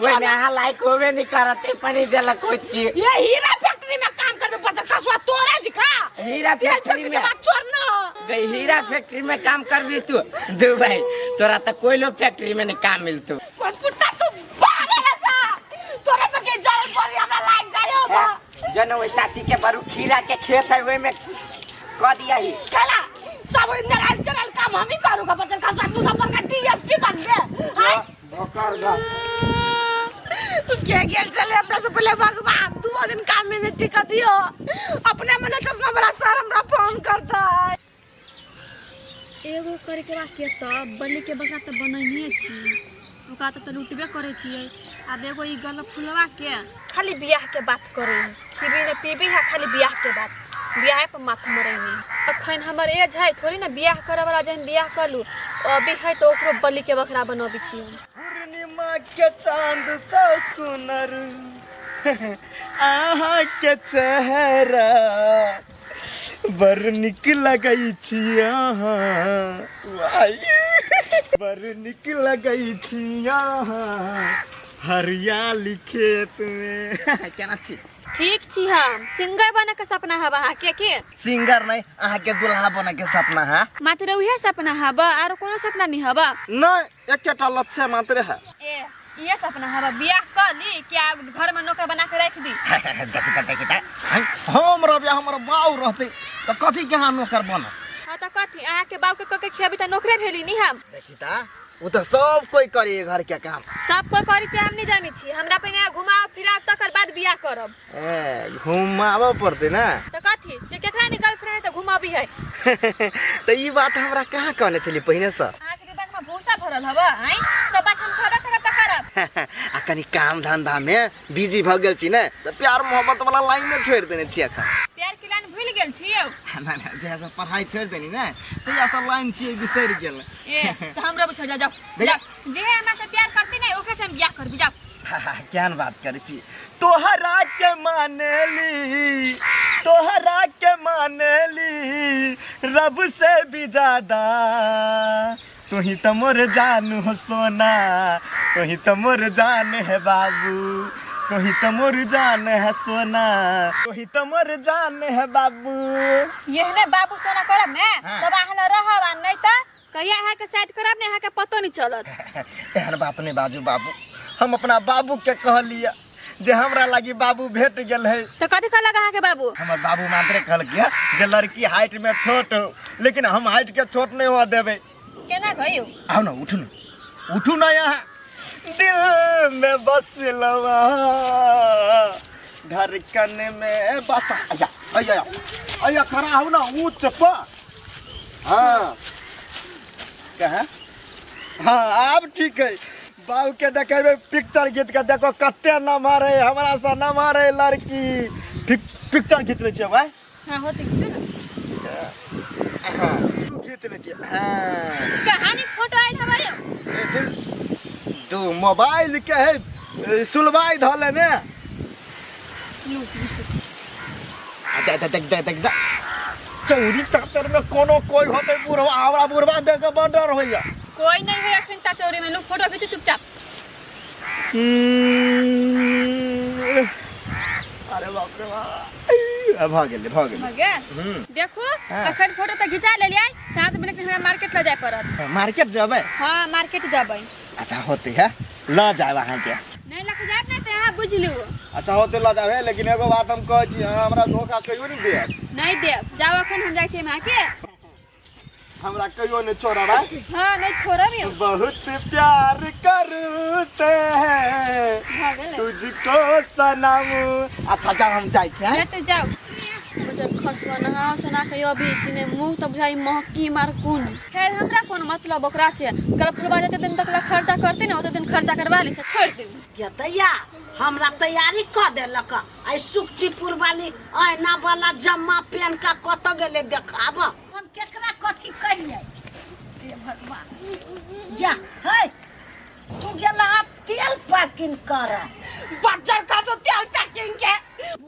वो नहा लायक होवे नहीं करते पानी देला कोई की ये हीरा फैक्ट्री में काम करबे पचा कसवा तोरे जिखा हीरा फैक्ट्री में बात छोड़ना गई हीरा फैक्ट्री में काम करबी तू दो भाई तोरा त कोयलो फैक्ट्री में नहीं काम मिलतो कोन पुट्टा तू पागल सा तोरे सब के जल पर हमरा लाग जायो बा जन वो चाची के बरू खीरा के खेत है वे में क दिया ही कला सब नराल चरल काम हम ही करूंगा पचा कसवा तू सब का डीएसपी बन बे हां भोकर गा क्या गेल चले अपना से पहले भगवान 2 दिन काम में नहीं टिका दियो अपने मने चश्मा वाला सर हमरा फोन करता है एगो करे के बाद के त बलि के बगा त बनैने छी ओका त लुटबे करे छियै अब एगो ई गल फुलवा के खाली बियाह के बात करे खिबी ने पीबी है खाली बियाह के बात बियाह पे माथा मरेनी अखन हमर एज है थोड़ी ना बियाह करे वाला जहन बियाह कलू अभी है तो ओकरो बलि के बकरा बनबी छी पूर्णिमा के चांद सा सुनर आहा के चेहरा बर निक लगई छी आहा बर निक लगई छी आहा हरियाली खेत में केना छी ठीक छी हम सिंगर बने के सपना हवा के सिंगर नहीं आहा के दुल्हा बने के सपना है मात्र उहे सपना हवा और कोनो सपना नहीं हवा नहीं एकटा लक्ष्य मात्र है ए ये सपना हवा बियाह कर ली क्या घर में नौकर बना के रख दी देखिता हम रबिया हमर बाऊ रहते तो कथी के हम नौकर बना हां तो कथी आहा के बाऊ के खियाबी त नौकरे भेली नहीं हम देखिता वो तो सब कोई करे घर के काम सब कोई करी से हम नहीं जानी छी हमरा पहले घुमाओ फिराओ तकर बाद बियाह करब घुमावा पड़ते ना तो कथी जे केकरा नि गर्लफ्रेंड त घुमाबी है तो ये बात हमरा कहाँ कहने चली पहिने से आहा के दिमाग में भूसा भरल हवा हैं सब बात हम खड़ा करब त करब आ कनी काम धंधा में बिजी भ गेल छी ने तो प्यार मोहब्बत वाला लाइन में छोड़ देने छी अखन प्यार की लाइन भूल गेल छियो ना जैसा पढ़ाई छोड़ देनी ना तो ऐसा लाइन छी बिसर गेल ए त हमरा बिसर जा जाओ जे हमरा से प्यार करती नहीं ओकरे से हम बियाह करबी जाओ क्या बात करे छी तोहरा के मानेली रब से भी ज्यादा तू ही तो मोर जान हो सोना तू ही तो मोर जान है बाबू तू ही तो मोर जान है सोना तू ही तो मोर जान है बाबू यहने बाबू सोना करब ने तब आहला रहब नहीं त कहिया अहाँ के साइड करब ने अहाँ के पतो नहीं चलत एहन बात नहीं बाजू बाबू हम अपना बाबू के कहलिया जे हमरा लगी बाबू भेट गेल है तो कथी कहलक अहाँ के बाबू हमर बाबू मात्र कहलक जे लड़की हाइट में छोट हो लेकिन हम हाइट के छोट नहीं हुआ देबे केना कहियो आओ ना उठू ना यहाँ दिल में बसलवा धड़कन में बस आया खड़ा हो ना ऊंच पर हाँ कहा हाँ अब ठीक है बाबू के देखेबे पिक्चर खींच के देखो कते न मारे हमरा से न मारे लड़की पिक्चर खींच ले छियै भाई हां होते किछो ना हां तू खींच ले छियै हां कहानी फोटो आइल हमारे तू मोबाइल के है सुलवाई धले ने देख चोरी चातर में कोनो कोई होते बुढ़वा हमरा बुढ़वा देख के बड़ डर होइया कोई नहीं है अखन ता चोरी में लोग फोटो खींचो चुपचाप अरे बाप रे बाप भ गेले देखो अखन फोटो तो घिचा ले लिया 7 मिनट में हमरा मार्केट ले जाए पड़त। मार्केट जबै? हां मार्केट जबै। अच्छा होते है ल जाए वहां के नहीं लक जाए ना ते हां बुझलू। अच्छा होते ल जाए लेकिन एगो बात हम कहै छी हमरा धोखा कहियो नहीं दे। नहीं दे जाओ अखन हम जाय छी वहां के हमरा कहियो नहीं छोड़बा। हां नहीं छोड़ब यो। बहुत प्यार करते हैं तुझको सनम। अच्छा जब हम जाए छी तो जाओ जब खसवा नहा सना के अभी तिने मुंह तो बुझाई महकी मार कौन। खैर हमरा कौन मतलब ओकरा से कल फरवा जते दिन तक ला खर्चा करते ना ओते दिन खर्चा करवा ले छोड़ दे। के दैया हमरा तैयारी क देलक आई सुक्तिपुर वाली आईना वाला जम्मा पेन का कत गेले देखाब हम केकरा कथि कहिए हे भगवान। जा हे तू गेला तेल पैकिंग कर बच्चा का तो तेल पैकिंग के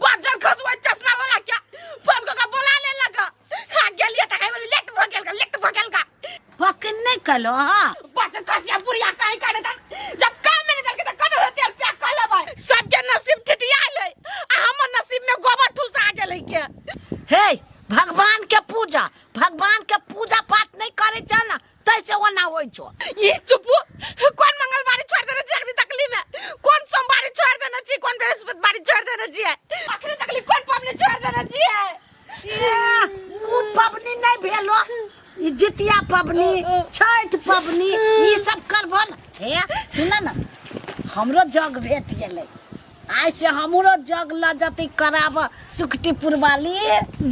बच्चा खसवा चश्मा वाला क्या फोन को का बोला ले लगा हां गेलिए त कहीं लेट भगल का पैकिंग नहीं कलो हां बच्चा खसिया बुढ़िया कहीं करे त जब काम में निकल के त कद तेल पैक कर लेबै सबके नसीब ठिठिया ले हमर नसीब में गोबर ठूस आ गेलै के। हे भगवान के पूजा पाठ नहीं करे छ ना तैसे ओना होई छो। ये चुप कौन मंगलवारी छोड़ देने छी अखनी तकली में कौन सोमवारी छोड़ देने छी कौन बृहस्पतिवारी छोड़ देने छी अखनी तकली कौन पावनी छोड़ देने छी उ पबनी नहीं भेलो ई जितिया पबनी छठ पबनी ई सब करबो न। हे सुन न हमरो जग भेट गेलै आज से हमरो जग ल जति कराब सुक्तिपुर वाली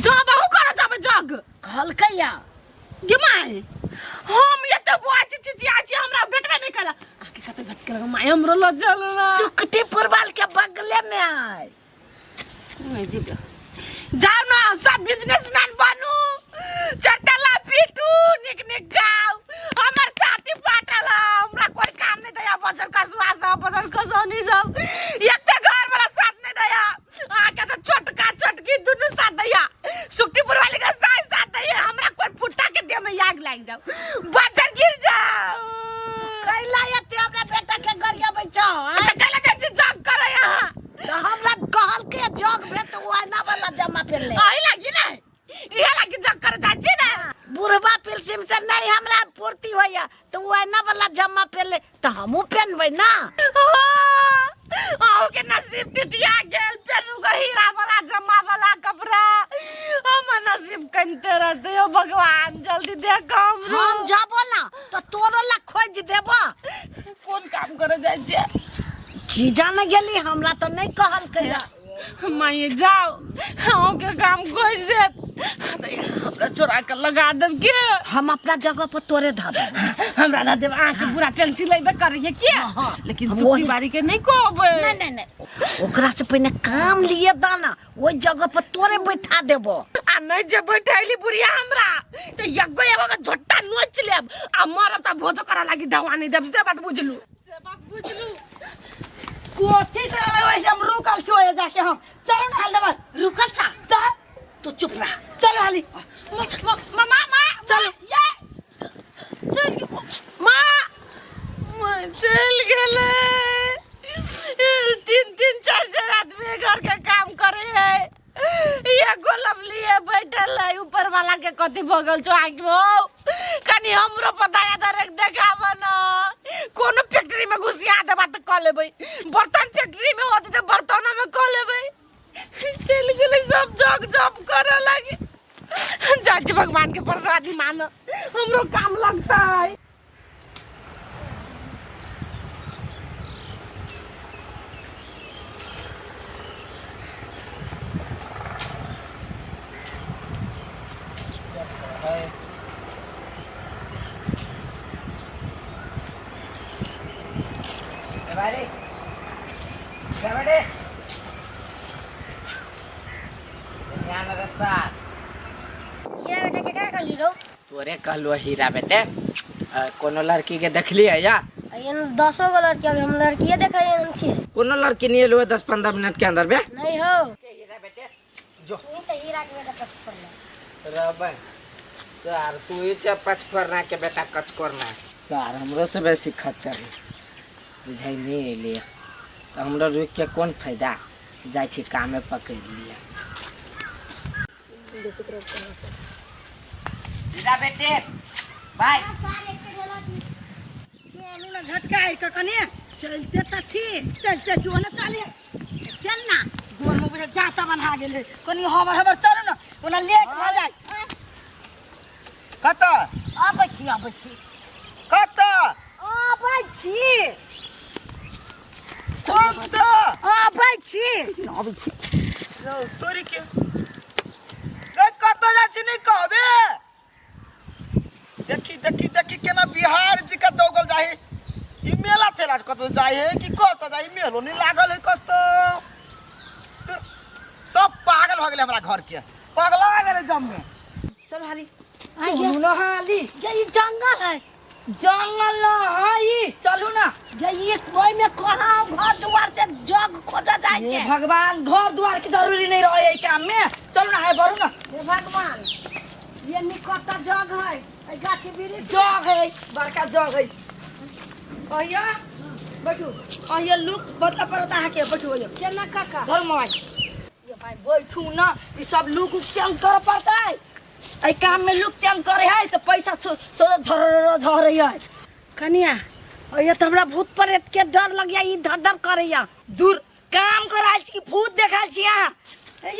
जब हु कर जब जग कहलकैया गे माय हम एते बुआची चिचियाची हमरा भेटबे नहीं कला आके साथे भेट कर माय हमरो ल चल ना सुक्तिपुर वाल के बगले में आए जाओ ना सब बिजनेसमैन बनू चटला पीटू निक गाओ हमर छाती फाटल हमरा कोई काम नहीं दया बचल का सुवास बदल को सोनी सब एक तो घर वाला साथ नहीं दया आके तो छोटका छोटकी दोनों साथ दया सुक्तिपुर वाले का साथ दया हमरा कोई फुट्टा के देह में आग लाग जाओ बचल गिर जाओ कैला एते हमरा बेटा के गरिया बैठो कैला जग करे यहां तो हमरा कहल के जग भेट वो आईना वाला जमा पे ले आई लगी ना ये लगी जग कर जाची ना बुढ़वा पिलसिम से नहीं हमरा पूर्ति होया तो वो आईना वाला जमा पे ले तो हमहू पहनबै ना। आओ के नसीब टिटिया गेल पेनू का हीरा वाला जमा वाला कपड़ा हम नसीब कंते रहते हो भगवान जल्दी देखो हम जाबो ना तो तोरो ला खोज देबो कौन काम करे जाय छे चीजा न गेली हमरा तो नहीं कहल कया माई जाओ हम के काम खोज दे हमरा चोरा के लगा देब के हम अपना जगह पर तोरे धा देब हमरा ना देब आंख पूरा पेंसिल लेबे करिए के लेकिन सुखी बारी के नहीं कहबे नहीं ओकरा से पहले काम लिए दाना ओई जगह पर तोरे बैठा देबो आ नहीं जे बैठैली बुढ़िया हमरा तो एगो झोटा नोच लेब आ मरब त भोजो करा लागी ढवानी देब से बात बुझलू कोठी करे वैसे हम रुकल छो जाके हम चलो ना हल दबल रुकल छा त तू चुप रह चलो हाली मामा चलो ये चल मां चल गेले 3-4 आदमी घर के काम करे है ये गोलब लिए बैठल है ऊपर वाला के कथि भगल छो आगो कनी हमरो पताया दरक देखाव न कोनो फैक्ट्री में घुसिया देबा त क लेबै बर्तन फैक्ट्री में होत त बर्तन में क लेबै चल गेले सब जॉब करे लगी जाज भगवान के प्रसादी मान हमरो काम लगता है। हीरा बेटा के क्या कर ली रो तोरे कहलो हीरा बेटे कोनो लड़की के देखली है या ये 10 गो लड़की अभी हम लड़की देखा छी कोनो लड़की नहीं लो 10-15 मिनट के अंदर बे नहीं हो हीरा बेटे जो तो हीरा के बेटा कच पड़ला रबन सर तू ही चे पचपरना के बेटा कच करना सर हमरो से बेसी खच्चर बुझाई नहीं ले तो हमरा रुक के कौन फायदा जाय छी काम में पकड़ लिया बेटे भाई झटका है कने चलते त छी चलते जो ना चले चल ना गोर में बुझे जाता बना गेले कनी हमर चल ना ओना लेट भ जाय कत आबै छी कत आबै छी तोरी के कत जा छी नहीं कहबे देखी केना बिहार जी का दौगल जाही ई मेला तेरा कत जाई है कि कत जाई मेलो नहीं लागल है कत सब पागल हो गेले हमरा घर के पगला गेले जम में चल हाली चलू ना हाली ये जंगल है जंगल ना हाई चलू ना ये कोई में कहां घर द्वार से जग खोजा जाय हे छे भगवान घर द्वार की जरूरी नहीं रहे ई काम में चलू ना है भरू ना हे भगवान ये निकटा जग है ए गाछी वृक्ष जग है बड़का जग है कहिया बैठू कहिया लुक बदला पड़ता है के बैठू ये केना काका धर माय ये भाई बैठू ना ई सब लुक चेंज कर पड़ता है ए काम में लुक चेंज करे है तो पैसा सो झर है कनिया ये तो हमरा भूत प्रेत के डर लग गया ई धर धर करैया दूर काम कराल छी भूत देखाल छी यहां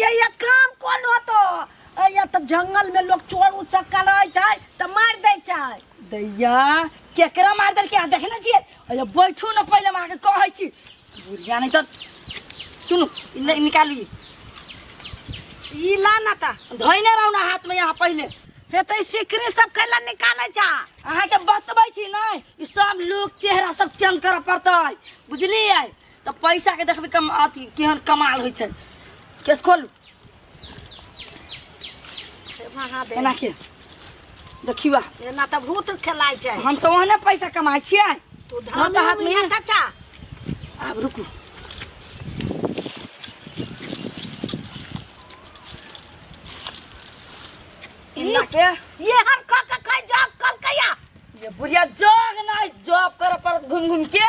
ये काम कौन होतो ये तो जंगल में लोग चोर उचक्का रहे छै त मार दे छै दैया केकरा मार दल के देखने छिए अरे बैठू ना पहले मां के कहै छी बुढ़िया नहीं तो सुनु निकालू ई ला ना ता धइने रहू ना हाथ में यहाँ पहले हे त सिकरी सब कैला निकाले छ अहाँ के बतबै छी नहीं ई सब लोग चेहरा सब चेंज कर पड़तै बुझलिए तो पैसा के देखबे कम अथी केहन कमाल होय छै केस खोलू एना के देखिवा एना त भूत खेलाय छै हम सब ओहने पैसा कमाई छियै तू हम तो हाथ में धन अच्छा अब रुकू इन्ना के ये हम का कई जग कल कया ये बुढ़िया जग नहीं जॉब कर पर घूम घूम के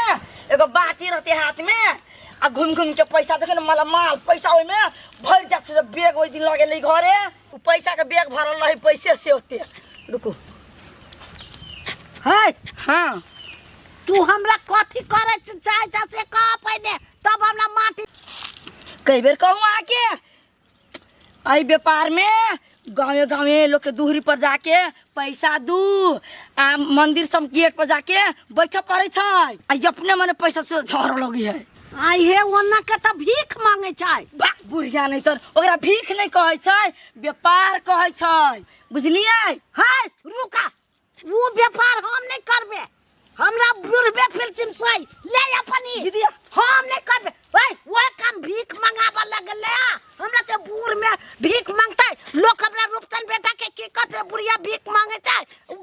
एगो बाटी रहते हाथ में आ घूम घूम के पैसा देखे ना मला माल पैसा ओइ में भर जात से बैग ओइ दिन लगे ले घरे उ पैसा के बैग भरल रही पैसे से होते रुको है हां तू हमरा कथि करे चाहे से कह पहले तब हमरा माटी कई बेर कहूं आके आई व्यापार में गाँव लोग के दूरी पर जाके पैसा दू आ मंदिर सब गेट पर जाके बैठा पड़े छै आ अपने मने पैसा से झर लगी है आई हे ओना के त भीख मांगे छै बा बुढ़िया नहीं तो ओकरा भीख नहीं कहै छै व्यापार कहै छै बुझलिए है रुका वो व्यापार हम नहीं करबे हमरा बुढ़बे फिल्म से ले अपनी दीदी हम नहीं करबे भाई वो काम भीख मंगावा लगले हमरा के बूढ़ में भीख मांगते लोग हमरा रूपचन बेटा के की कहते बुढ़िया भीख मांगे छै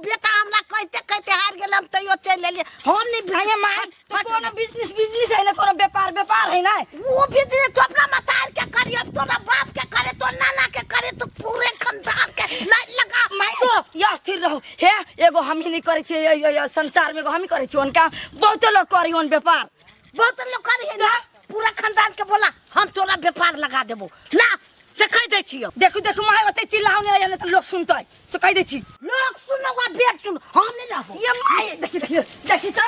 बेटा हमरा कहते हार गेल हम तइयो चल लेलिए हम नहीं भैया मार तो कोनो बिजनेस है ना कोनो व्यापार है ना वो बिजनेस तो अपना मतार के करियो तोरा बाप के करे तो नाना के करे तो पूरे खानदान के लाइन लगा माइको या स्थिर रहो हे एगो हम ही नहीं करे छे संसार में एगो हम ही करे छे उनका बहुत लोग करी उन व्यापार बहुत लोग करी है ना पूरा खानदान के बोला हम तोरा व्यापार लगा देबो ला से कह दे छियो देखू माय ओते चिल्लाओ नहीं ना तो लोग सुनतै से कह दे छी लोग सुनोगा बेट सुन हम नहीं रहबो ये माय देखी तो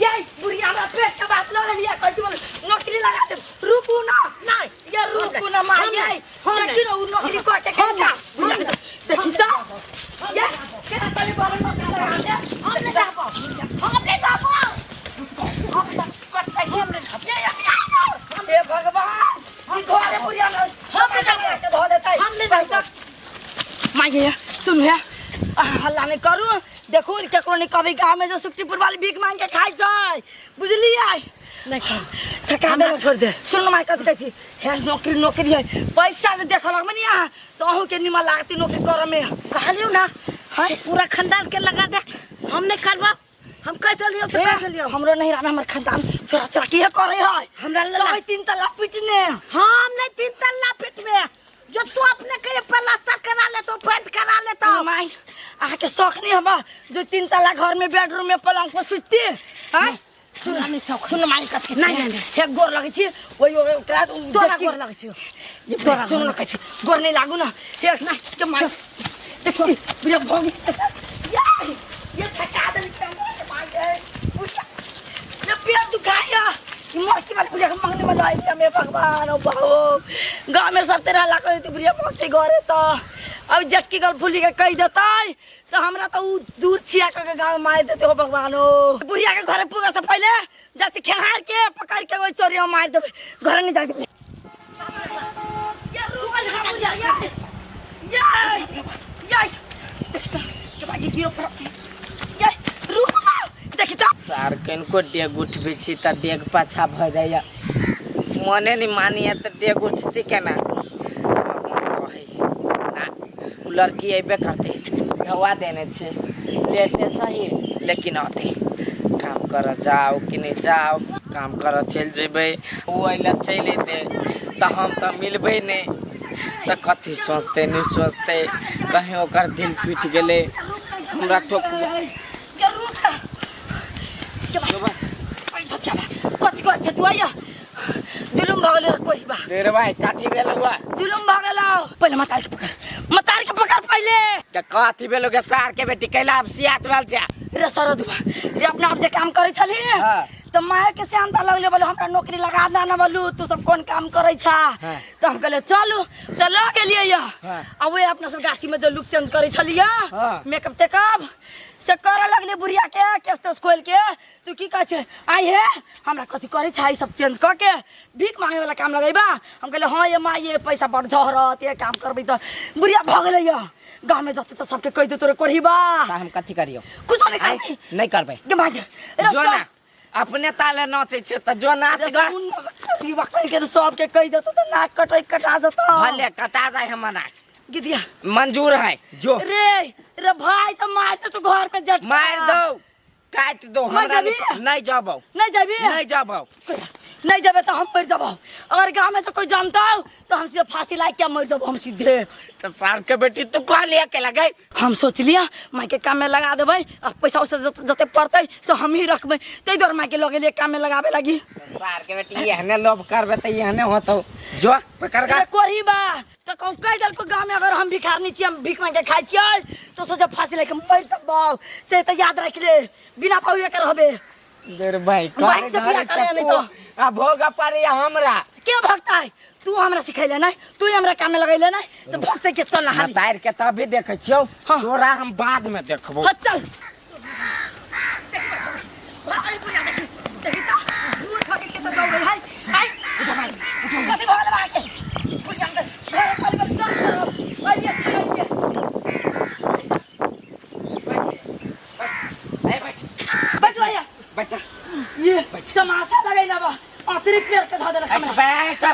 ये बुढ़िया हमरा पेट के बात ल लिया कहै छी नौकरी लगा दे रुकू ना नहीं ये रुकू ना माय हम देखी ना नौकरी को के केना देखी तो ये केना तले बारे नौकरी लगा दे हम नहीं रहबो हम नहीं रहबो हम कटै छी हे भगवान ई घरे बुढ़िया हम नहीं के धो देतै हम नहीं रहबो माय सुन हे हल्ला नहीं करू देखो केकरो नहीं कभी गांव में जो सुक्तिपुर वाली भीख मांग के खाई जाय बुझलिए नहीं कर ठका दे छोड़ दे सुन माय कथि कहै छी हे नौकरी है पैसा से देख लग मनी तो अहू के निमा लागती नौकरी कर में कहलियो ना हां पूरा खानदान के लगा दे हम नहीं करबो हम कह देलियो तो कह देलियो हमरो नहीं राम हमर खानदान छोरा के करे है हमरा लगा तीन तला पिटने हम नहीं तीन तल्ला पिट में जो तू अपने के प्लास्टर करा ले तो पेंट करा ले तो माय आके शौक नहीं हमा जो तीन तला घर में बेडरूम में पलंग पर सुतती हैं सुन माई कथि नहीं हे गोर लगै छी ओइ ओकरा तोरा गोर लगै छी ये तोरा सुन न कहै छी गोर नहीं लागू न हे ना के माई देखि बुझा भोगी ये थका दे माई ये पेट दुखाया मोटी वाली बुढ़िया के मांगने में लाई लिया मेरे भगवान ओ बाबू गांव में सब तेरा लाकर देती बुढ़िया मांगते घरे तो अब जटकी गल फुली के कह देता तो हमरा तो दूर छिया के गांव में मार देते हो भगवान ओ बुढ़िया के घरे पुगे से पहले जैसे खेहार के पकड़ के कोई चोरिया मार दे घर नहीं जाते ये रुकल हम ये के बाकी गिरो ये रुक देखिता सार कन को डेग उठबे छी त डेग पाछा भ जाइया मने नहीं मानिया त डेग उठती केना कहे ना उ लड़की अबे करते ढवा देने छे लेटे सही लेकिन आते काम कर जाओ कि नहीं जाओ काम कर चल जेबे वो अइला चले दे त हम त मिलबे नहीं त कथि सोचते नहीं सोचते कहीं ओकर दिल टूट गेले हमरा ठोक कति गर्छ तू आइया जुलुम भगले कोही बा तेरे भाई काठी बेल हुआ जुलुम भगला पहिले मतार के पकड़ पहिले के काठी बेल के सार के बेटी कैला अब सियात वाल जा रे सरदुबा रे अपना आप जे काम करे छली हां तो माय के शांता लगले बोले हमरा नौकरी लगा देना बोलू तू सब कौन काम करे छा तो हम कहले चलू तो ल गेलिए या अब वे अपना सब गाछी में जो लुक चेंज करे छलिया मेकअप टेकअप से करे लगले बुढ़िया के केस तेस खोल के तू की कह छे आई है हमरा कथि करे छाई सब चेंज क के भीख मांगे वाला काम लगैबा हम कहले हां ये माई ये पैसा बड़ झहरत ये काम करबे तो बुढ़िया भगले या गांव में जते तो सबके कह दे तोरे करहीबा हम कथि करियो कुछ नहीं करबे के माजे जो ना अपने ताले नाचे छे त जो नाच गा ई वक्त के सब के कह दे तो नाक कटा जता भले कटा जाए हमना गिदिया मंजूर है जो रे भाई तो मार तो तू घर पे जट मार दो काट दो हमरा नहीं जाबो नहीं जाबो नहीं जाबे तो हम मर जाबो अगर गांव में तो कोई जानता हो तो हमसे फांसी ला के मर जाबो हम सीधे तो सार के बेटी तू कह लिया के लगे हम सोच लिया माई के काम में लगा देबै अब पैसा उसे जते पड़तै से हम ही रखबै तै दर माई के लगे लिए काम में लगावे लगी सार के बेटी यहने लोभ करबे त यहने होतो जो पकड़ गा कोरी बा तो कौ कह दल को गांव में अगर हम भिखारनी छी हम भीख मांग के खाइ छियै तो सोचे फांसी लेके मर जबौ से त याद रख ले बिना पाउए के रहबे देर भाई घर तो आ भोगा पारे हमरा के भक्ता है तू हमरा सिखैले नहीं तू हमरा काम में लगैले नहीं तो भक्ते के चल हां तार के तभी देखै छियौ तोरा हम बाद में देखबो चल भाई पुरा देखि त दूर भागे के तो दौड़े है आई उठा भाई कथि भगले भागे पुरा अंदर घर पर चल भाई अच्छा है बैठ आया बैठ ये तमाशा लगैला बा अतरी पेड़ के धा देला हमरा बैठ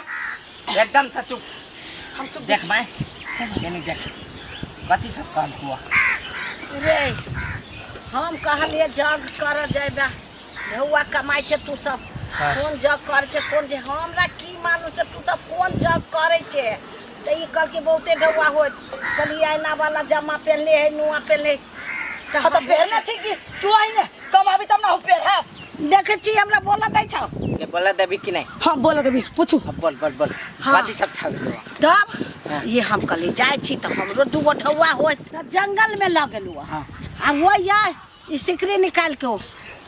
एकदम से चुप हम चुप देख भाई केने देख कथि सब काम हुआ रे हम कहलिए जग कर जेबा हुआ कमाई छे तू सब कौन जग कर छे कौन जे हमरा की मालूम छे तू सब कौन जग करे छे त ई कल के बहुते ढौआ हो कली आईना वाला जमा पहनले है नुआ पहनले त तो पहनना थी कि तू आईने कमाबी तब ना हो पेड़ है देखे छी हमरा बोला दै छौ के बोला देबी कि नहीं हां बोला देबी पूछू बोल कथि सब ठावे तब ये हम कली जाय छी त हमरो दुगो ढौआ हो त जंगल में ल गेलु आ वो या ई सिकरी निकाल के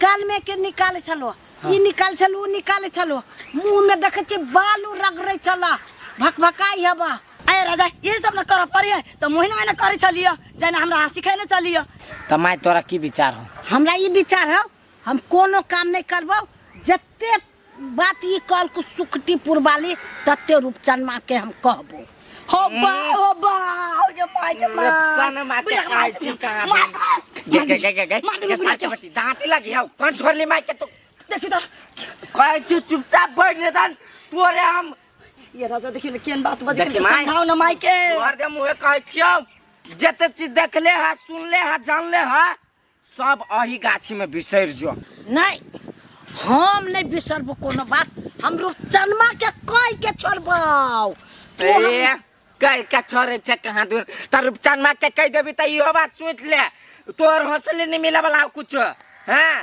कान में के निकाले छलो ई निकाले छलो मुंह में देखे छी बालू रगड़े छला भकभकाई हबा आए राजा ये सब न कर पड़ी है तो मोहिना में न करे चलिए जाने हमरा सिखाए न चलिए त माय तोरा की विचार हो हमरा ई विचार हो हम कोनो काम नहीं करबो जत्ते बात ई कल को सुखटी पुरवाली तत्ते रूपचन मां के हम कहबो हो बा ये माय के मां रूपचन मां के खाई छी कहां गे साथे बेटी दांती लगी हो कौन छोड़ली माय के तो देखि त कहे छी चुपचाप बैठने दान तोरे हम ये राजा देखि न केन बात बजे देखि माय समझाओ न माय के तोहर दे मुंह कहे छियौ जते चीज देखले है सुनले है जानले है सब अही गाछी में बिसर जो नहीं हम नहीं बिसरबो कोनो बात हम रूपचनमा के कह के छोड़बो ए कह के छोड़े छ कहां दूर त रूपचनमा के कह देबी त इहो बात सोच ले तोर हौसले नहीं मिले वाला कुछ हैं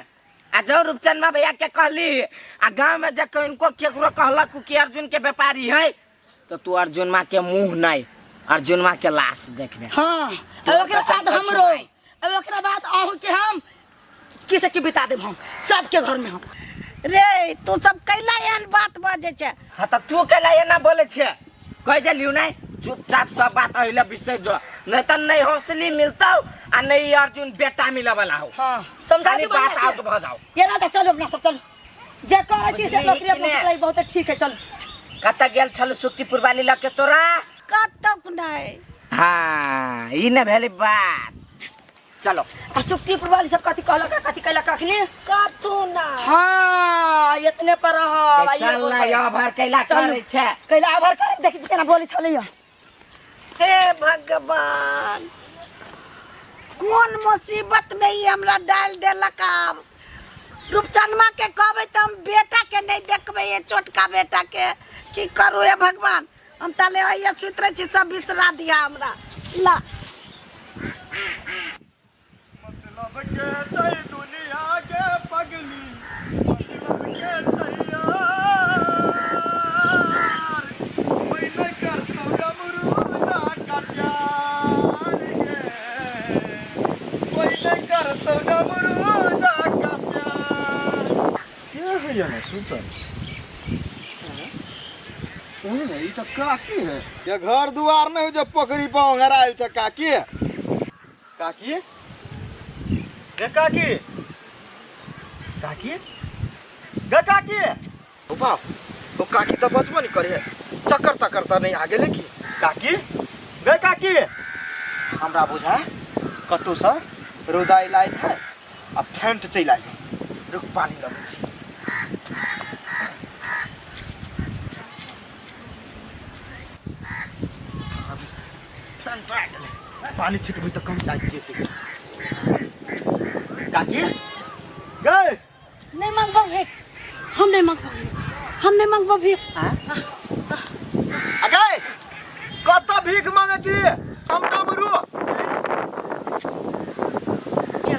आ जो रूपचंद भैया के कहली आ गांव में जब इनको केकरो कहलक कि अर्जुन के व्यापारी है तो तू अर्जुन माँ के मुंह नहीं अर्जुन माँ के लाश देखने। हाँ ओकरा बाद हमरो अब ओकरा बाद आहू के हम किसे के बिता देब हम सबके घर में हम। रे तू सब कैला एहन बात बाजे छे। हाँ तो तू कैला ये ना बोले छे कह दिलियो नहीं चुपचाप सब बात अहिले बिसर जो नहीं तो नहीं हौसली मिलता आ नहीं अर्जुन बेटा मिले वाला हो। हाँ समझा दी बात आउट भ जाओ ये ना चलो अपना सब चलो जे करे छी से नौकरी अपना चलाई बहुत ठीक है चल। कत गेल छल सुक्तिपुर वाली लके तोरा कतक नहीं। हाँ ई ने भेली बात चलो आ सुक्तिपुर वाली सब कथि कहलक कथि कहलक अखनी कथु ना। हाँ इतने पर रह चल ना या भर कैला करे छे कैला आभार कर देखि केना बोली छले। हे भगवान कौन मुसीबत में ही हमरा डाल देलक। अब रूपचंदमा के कहबे तो हम बेटा के नहीं देखबे ये छोटका बेटा के की करू हे भगवान। हम तले आइया सुत रहे छी सब बिसरा दिया हमरा ला। मतलब के छै दुनिया के पगली मतलब के छै यार कोई नहीं करतो डमरू जा का प्यार गे कोई नहीं करतो डमरू जा का प्यार। क्या है ये सुपर नहीं तो काकी है ये घर दुआर में जो पोखरी पाँव हरायल छ काकी काकी गे काकी काकी गे काकी ओ बाप ओ काकी तो बचबो नहीं करे चक्कर तकरता नहीं आगे लेकी काकी गे काकी हमरा बुझा कतौ से रोदाई लाई है आ फेंट चल आई रुक पानी लबै छी। पानी छिटबी तो कम जाए जेते काकी गए नहीं मांगबो भीख हम नहीं मांगबो भीख। आ गए कत भीख मांगे छी हम डमरू जा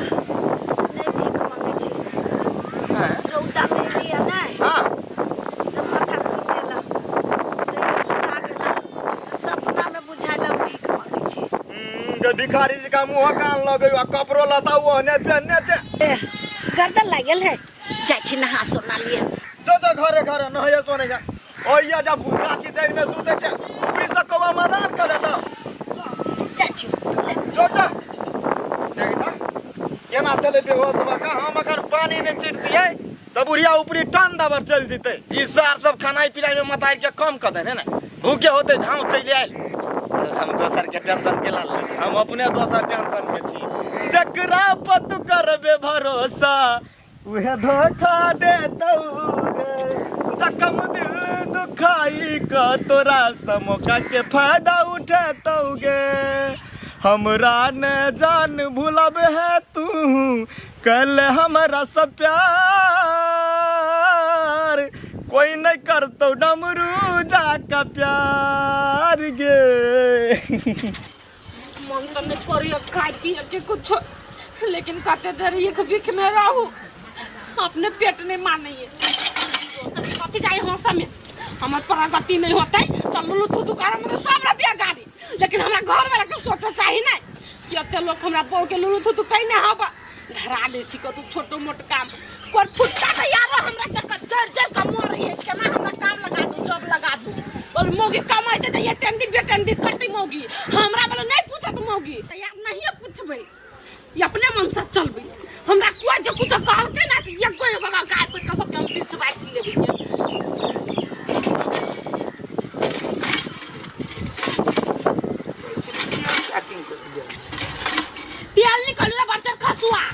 नहीं भीख मांगे छी रौदा में लिया नहीं। हां जब माथा कोई देला तो ये सुखा गेला सपना में बुझाइला भीख मांगे छी। गे भिखारी जी का मुंह कान लगै आ कपड़ो लता ओहने पहनने छे गर्दन लागल है जाय छी नहा सोना लिए जो घरे घरे नहाय सोने जा ओइया जब गाछी जड़ में सुते छे ऊपरी से कवा मैदान कर देता जाय छी जो देख ना केना चले बेहोश बा का हम अगर पानी नहीं छिट दिए त बुढ़िया ऊपरी टन दबर चल जते ई सार सब खानाई पिनाई में मताई के कम कर देने ना भूखे होते झाव चले आइल हम दोसर के टेंशन के लाल हम अपने दोसर टेंशन में छी जकरा पर तू करबे भरोसा उहे धोखा देतौ रे जखम दिल दुखाई का तोरा समोका के फायदा उठेतौ गे हमरा ने जान भूलब है तू कल हमरा सब प्यार कोई नहीं करतो डमरू जा का प्यार गे मन तो नहीं करिए खाए पिए के कुछ लेकिन कहते देर एक भीख में रहू अपने पेट नहीं मानिए कति जाए हंसा में हमार प्रगति नहीं होता तो लुलु थुथु करे में सब रह दिया गाड़ी लेकिन हमरा घर वाला के सोच चाहिए ना कि अते लोग हमरा बोल के लुलु थुथु कहीं ना हवा धरा दे छी कतु छोटो मोट काम कोर फुटका नहीं यार हमरा के कचर जर का मोर है केना हमरा काम लगा दो जॉब लगा दो और मोगी कमाई दे ये टेंडी बेटेंडी करती मोगी हमरा वाला नहीं पूछत मोगी त यार नहीं पूछबे ये अपने मन से चलबे हमरा कोई जो कुछ कहल के ना कि एक कोई वाला गाय पर का सब हम बीच बात लेबे तेल निकल रे बच्चा खसुआ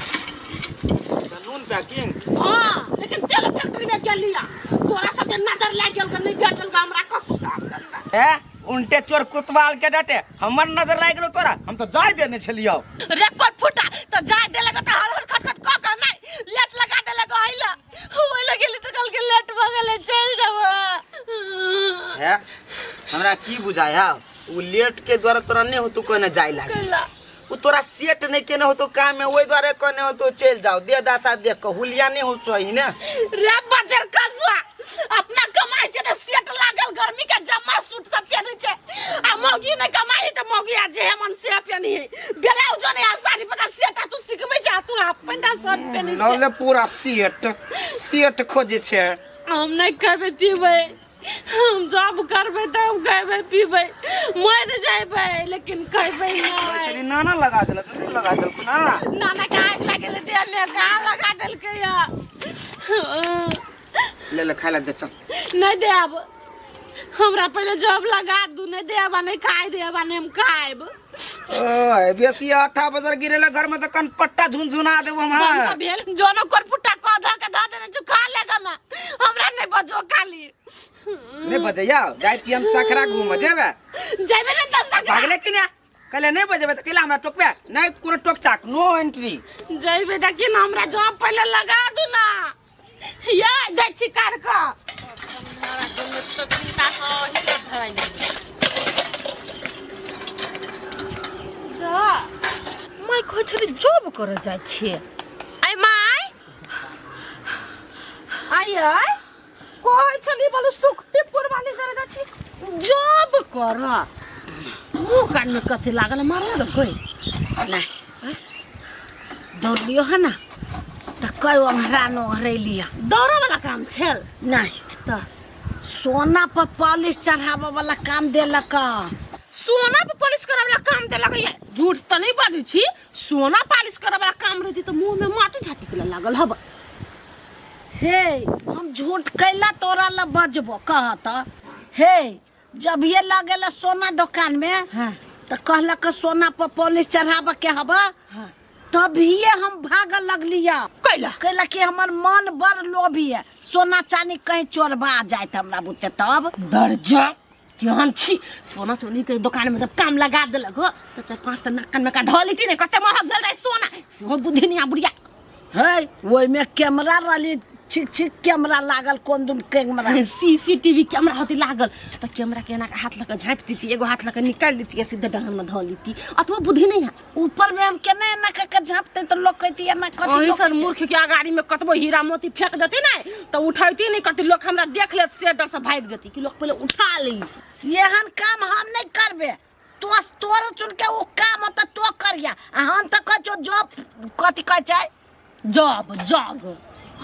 नून पैकिंग हां लेकिन तेल फैक्ट्री में गेल लिया तोरा सब नजर लाग गेल के नहीं भेटल का हमरा ककु काम करबा ए उल्टे चोर कुतवाल के डटे हमर नजर लाग गेलो तोरा हम तो जाय देने छलियो रे कोई फुटा तो जाय दे लगा तो हर हर खटखट क कर नहीं लेट लगा दे लगा आइला होय लगेली तो कल के लेट भ गेले चल जाबा है हमरा की बुझाया उ लेट के द्वारा तोरा नहीं हो तू कोने जाय लाग कला उ तोरा सेट नहीं केने हो तो काम में ओई द्वारे कने हो तो चल जाओ दे दासा देख के हुलिया नहीं हो सही ना रे बजर कसवा अपना कमाई के तो सेट लागल गर्मी के जम्मा सूट सब पहने छे आ मौगी ने कमाई तो मौगी आ जे मन से पहनी ब्लाउज ने साड़ी पका सेट तू सिखबै जा तू हाफ पैंट शर्ट पहनी छे नले पूरा सेट खोजे छे हम नहीं करबे पीबै हम जॉब करबे तब कहबे पीबै मर जाइबै लेकिन कहबे नहीं नाना लगा देलक नहीं लगा देलक ना नाना का आग लगल दे ले का लगा देल के या ले खाइ ला दे चल नहीं देब हमरा पहले जॉब लगा दू नहीं देब नहीं खाइ देब नहीं हम खाइब ओए बेसी 8 बजे गिरेला घर में तो कन पट्टा झुनझुना देब हम हां भेल जोनो कोर पुट्टा को धा के धा देने छु खा लेगा मैं हमरा नहीं बजो खाली नहीं बजे या जाय छी हम सकरा घूम जेबे जेबे नहीं त सकरा भागले कि ना कहले नहीं बजेबे त कहला हमरा टोकबे नहीं कोनो टोक टाक नो एंट्री जेबे लेकिन हमरा जॉब पहले लगा दू ना या दे छी कार का हमरा दोनों तो चिंता सो ही धइल माय कोइ छली जॉब कर जाय छे आई माय आई आई कोइ छली बोलो सुखटीपुर वाली जरे जा छी जॉब कर मुंह कान में कथि लागल मारला दो कोई नहीं दौड़ लियो है ना तो कोई ओंघरा नो घरे लिया दौड़ा वाला काम छल नहीं त सोना पर पॉलिश चढ़ावा वाला काम देलक सोना पे पॉलिश करे वाला काम दे लगे झूठ त नहीं बाजू छी सोना पॉलिश करे वाला काम रहती तो मुंह में माटी झाटी के लागल हब हे हम झूठ कैला तोरा ला बजबो कहत हे जब ये लगेला सोना दुकान में हाँ। तो कहलक सोना पर पॉलिश चढ़ावा के हबा हाँ। तभी हम भागल लगलिया कैला कि हमर मन बड़ लोभी है सोना चांदी कहीं चोरबा जाए हमरा बुते तब डर जा केहन छी सोना चोरी के दुकान में जब काम लगा देलक हो तो 4-5 टा नक्कन में का ढोली थी ने कते महक गेल रहे सोना सेहो बुद्धि नहीं बुढ़िया है ओइ में कैमरा रहली छिक छिक कैमरा लागल कोन दुन कैमरा सीसीटीवी कैमरा होती लागल तो कैमरा के ना हाथ लगा झाँप देती एगो हाथ लगा निकाल देती सीधे डहन में धो लेती अथवा बुद्धि नहीं है ऊपर में हम केने ना के झापते तो लोग कहती है ना कथि लोग सर मूर्ख के अगाड़ी में कतबो हीरा मोती फेंक देती ना तो उठाती नहीं कति लोग हमरा देख ले से डर से भाग जती कि लोग पहले उठा ली एहन काम हम नहीं करबे तोर चुन के वो काम त तो करिया हम त कह जॉब कथि कह छै जॉब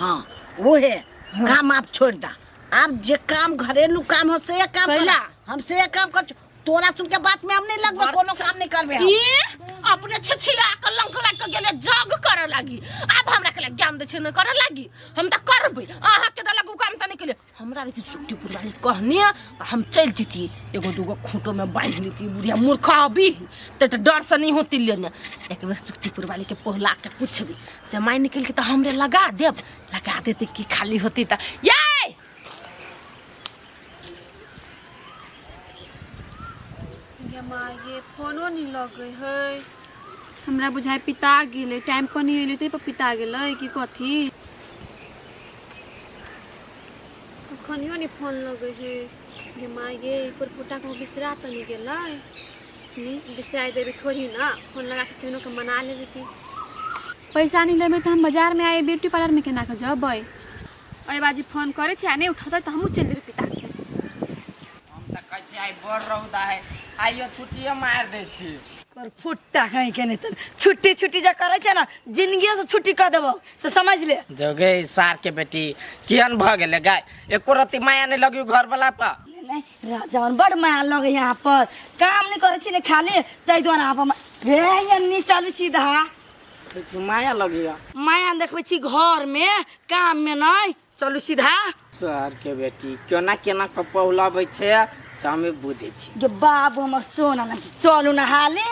हां वो है काम आप छोड़ दा आप जे काम घरेलू काम हो से काम कर हमसे काम कर तोरा सुन के बात में हम नहीं लगबे कोनो काम नहीं करबे अपने छिछिया के लंकला के गेले जग करे लागी अब हमरा के ज्ञान दे छै न करे लागी हम त करबे आहा के दलगु काम त नहीं केले हमरा रे सुखटीपुर वाली कहनी त हम चल जती एगो दूगो खूंटो में बांध लेती बुढ़िया मूर्ख अभी त डर से नहीं होती लेने एक बार सुखटीपुर वाली के पोहला के पूछबी से माई निकल के त हमरे लगा देते कि खाली होती त ये ये फोनो नहीं लगे है हमरा बुझाय पिता गेले टाइम पर नहीं एले ते पर पिता गेले कि कथी खनियो नहीं फोन लगे है ये माँ ये पर फुटा को बिसरा तो नहीं गेले नहीं बिसराई देबी थोड़ी ना फोन लगा के तीनों के मना लेबी थी पैसा नहीं लेबे तो हम बाजार में आए ब्यूटी पार्लर में केना के जबै ओए बाजी फोन करे छै नहीं उठाते तो हमहू चल जेबे पिता के हम त कहै छी आई बड़ रौदा है आइयो छुट्टिए मार दै छी पर फुट्टा कहीं के नहीं तो छुट्टी जा करे छै ना जिंदगी से छुट्टी कर देबो से समझ ले जगे सार के बेटी कियन भ गेले गाय एको रति माया नहीं लगी घर वाला पर नहीं राजवन बड़ माया लगे यहाँ पर काम नहीं करे छी ने खाली तै द्वारा आप रे नहीं चलू सीधा कुछ माया लगी माया देखबे छी घर में काम में नहीं चलू सीधा सार के बेटी केना केना क पहुलाबै छै से हमें बुझे छी गे बाबू हमर सोना ना चलू ना हाले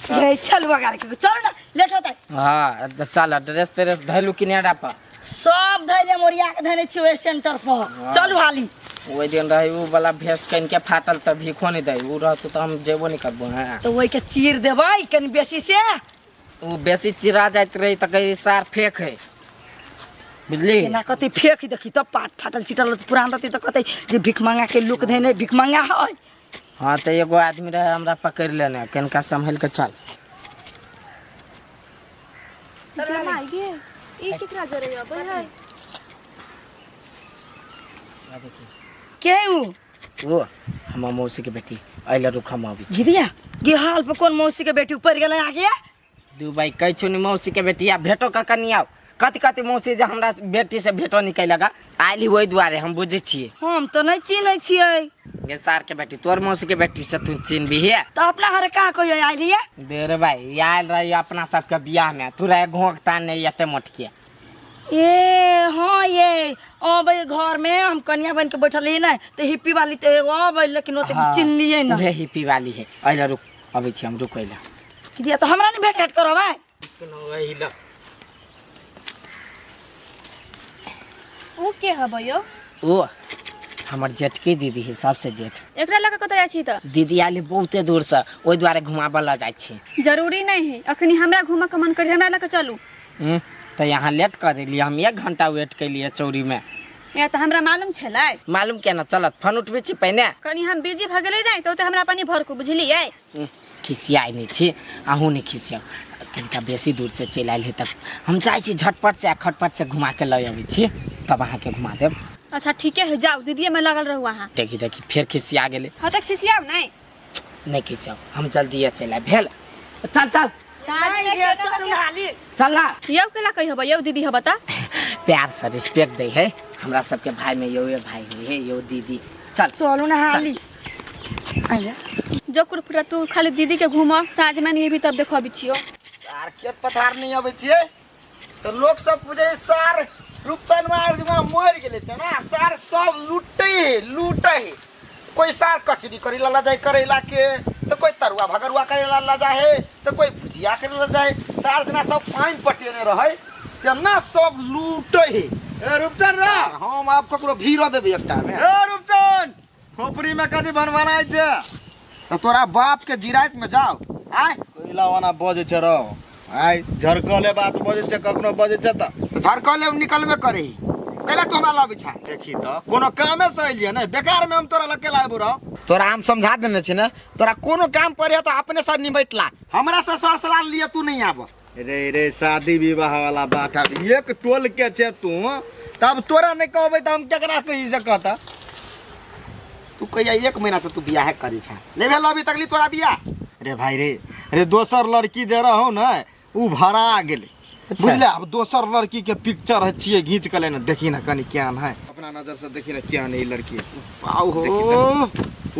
रे चल वगार के चल ना लेट होतै हां त चल ड्रेस तेरेस धैलू किनेरा पर सब धैले मोरिया के धैले छी ओइ सेंटर पर चलू हाली ओइ दिन रही उ वाला भेस्ट कन के फाटल त भीखो नहीं दई उ रहत त हम जेबो नहीं करबो हां तो ओइ के चीर देबै कन बेसी से उ बेसी चिरा जाइत रही त कहीं सार फेंक है बुझली ना कते फेंक देखी त पाट फाटल चिटल पुरान रहते त कते जे भिख मांगा के लोक देने भिख मांगा है हां त एगो आदमी रहे हमरा पकड़ लेने कनका संभल के चल माई गे ई केकरा जरे अब है के ऊ वो हम मौसी के बेटी अइला रुक हम अभी गिदिया गे हाल पे कौन मौसी के बेटी ऊपर गेलै आगे दू भाई कह छु मौसी के बेटी आ भेटो का कनी आउ कति कति मौसी जे हमरा बेटी से भेटो निकल लगा आइली ओइ दुआरे हम बुझे छिए हम तो नहीं चिन्है छियै गे सार के बेटी तोर मौसी के बेटी से तू चिन्हबी है तो अपना हरे का कहियो आइली है देर भाई आयल रही अपना सबके बियाह में तू रहे घोंकता नहीं एते मोटके ए हाँ ये अब घर में हम कन्या बन के बैठल ही ना तो हिप्पी वाली तो एगो अब लेकिन ओते चिन्ह लिए ना उहे हिप्पी वाली है अइला रुक अबै छी हम रुकैला गिदिया तो हमरा नहीं भेट घाट करो भाई अइला ओ के हबो यो ओ हमर जेठ के दीदी है सबसे जेठ एकरा लगा कत जाइ छी त दीदी आली बहुते दूर से ओइ द्वारे घुमाबे ला जाइ छी जरूरी नहीं है अखनी हमरा घुमा के मन करी हमरा लगा चलू तो यहाँ लेट कर दिली हम 1 घंटा वेट कैलिए चौरी में या तो हमरा मालूम छलै मालूम केना चलत फोन उठबे छी पहिने कनी हम बिजी भ गेलै नहीं तो हमरा पानी भर को बुझलियै खिसियाई नहीं छी आहू नहीं खिसियाओ कनिका बेसी दूर से चल आइल है तब हम चाहे छी झटपट से खटपट से घुमा के लय आबै छी तब अहाँ के घुमा देब अच्छा ठीक है जाओ दीदी में लगल रहू वहां देखी देखी फिर खिसिया गेले हां त खिसियाओ नहीं खिसियाओ हम जल्दी चल आए भेल चल चल चल ना यौ केला कहि हबो यौ दीदी हबो त प्यार से रिस्पेक्ट दे है हमरा सबके भाई में यो भाई है यो दीदी चल चलो ना हाली आइया जो कुरफुरा तू खाली दीदी के घुमा साँझ में नहीं भी तब देखो अभी छियो सार खेत पथार नहीं आबै छियै तो लोग सब पूछे सार रूपचन मार दिमा मर गेले त ना सार सब लूटे कोई सार कचरी करी ला जाए करेला के तो कोई तरुआ भगरुआ करे ला जाए तो कोई भुजिया करे ला जाए सार जना सब पानी पटेने रहे तेना सब लूटे ए रूपचन रा हम आप ककरो भीरो देबे एकटा में ए रूपचन खोपड़ी में कथी बनवानाइ छै तो तोरा बाप के जिरायत में जाओ आय कोइला वाना बजे छ रहो आय झरकले बात बजे छ कखनो बजे छ त झरकले निकलबे करे कैला तो हमरा लाबे छ देखी त कोनो कामे से अइलिए नै बेकार में हम तोरा लके लाबो रहो तोरा हम समझा देने छी ना तोरा कोनो काम पड़े तो अपने से निबटला हमरा से सर सलाह लिए तू नहीं आबो रे शादी विवाह वाला बात है एक टोल के छे तू तब तोरा नहीं कहबै त हम केकरा कहि सकता तू कहिया 1 महीना से तू बियाह करे छ नहीं भेल अभी तकली तोरा बियाह रे भाई रे दोसर लड़की जे रहौ न उ भरा गेले बुझले अब दोसर लड़की के पिक्चर है छिए घींच के लेना देखी ना कनी क्या है अपना नजर से देखी ना क्या नहीं लड़की पाऊ हो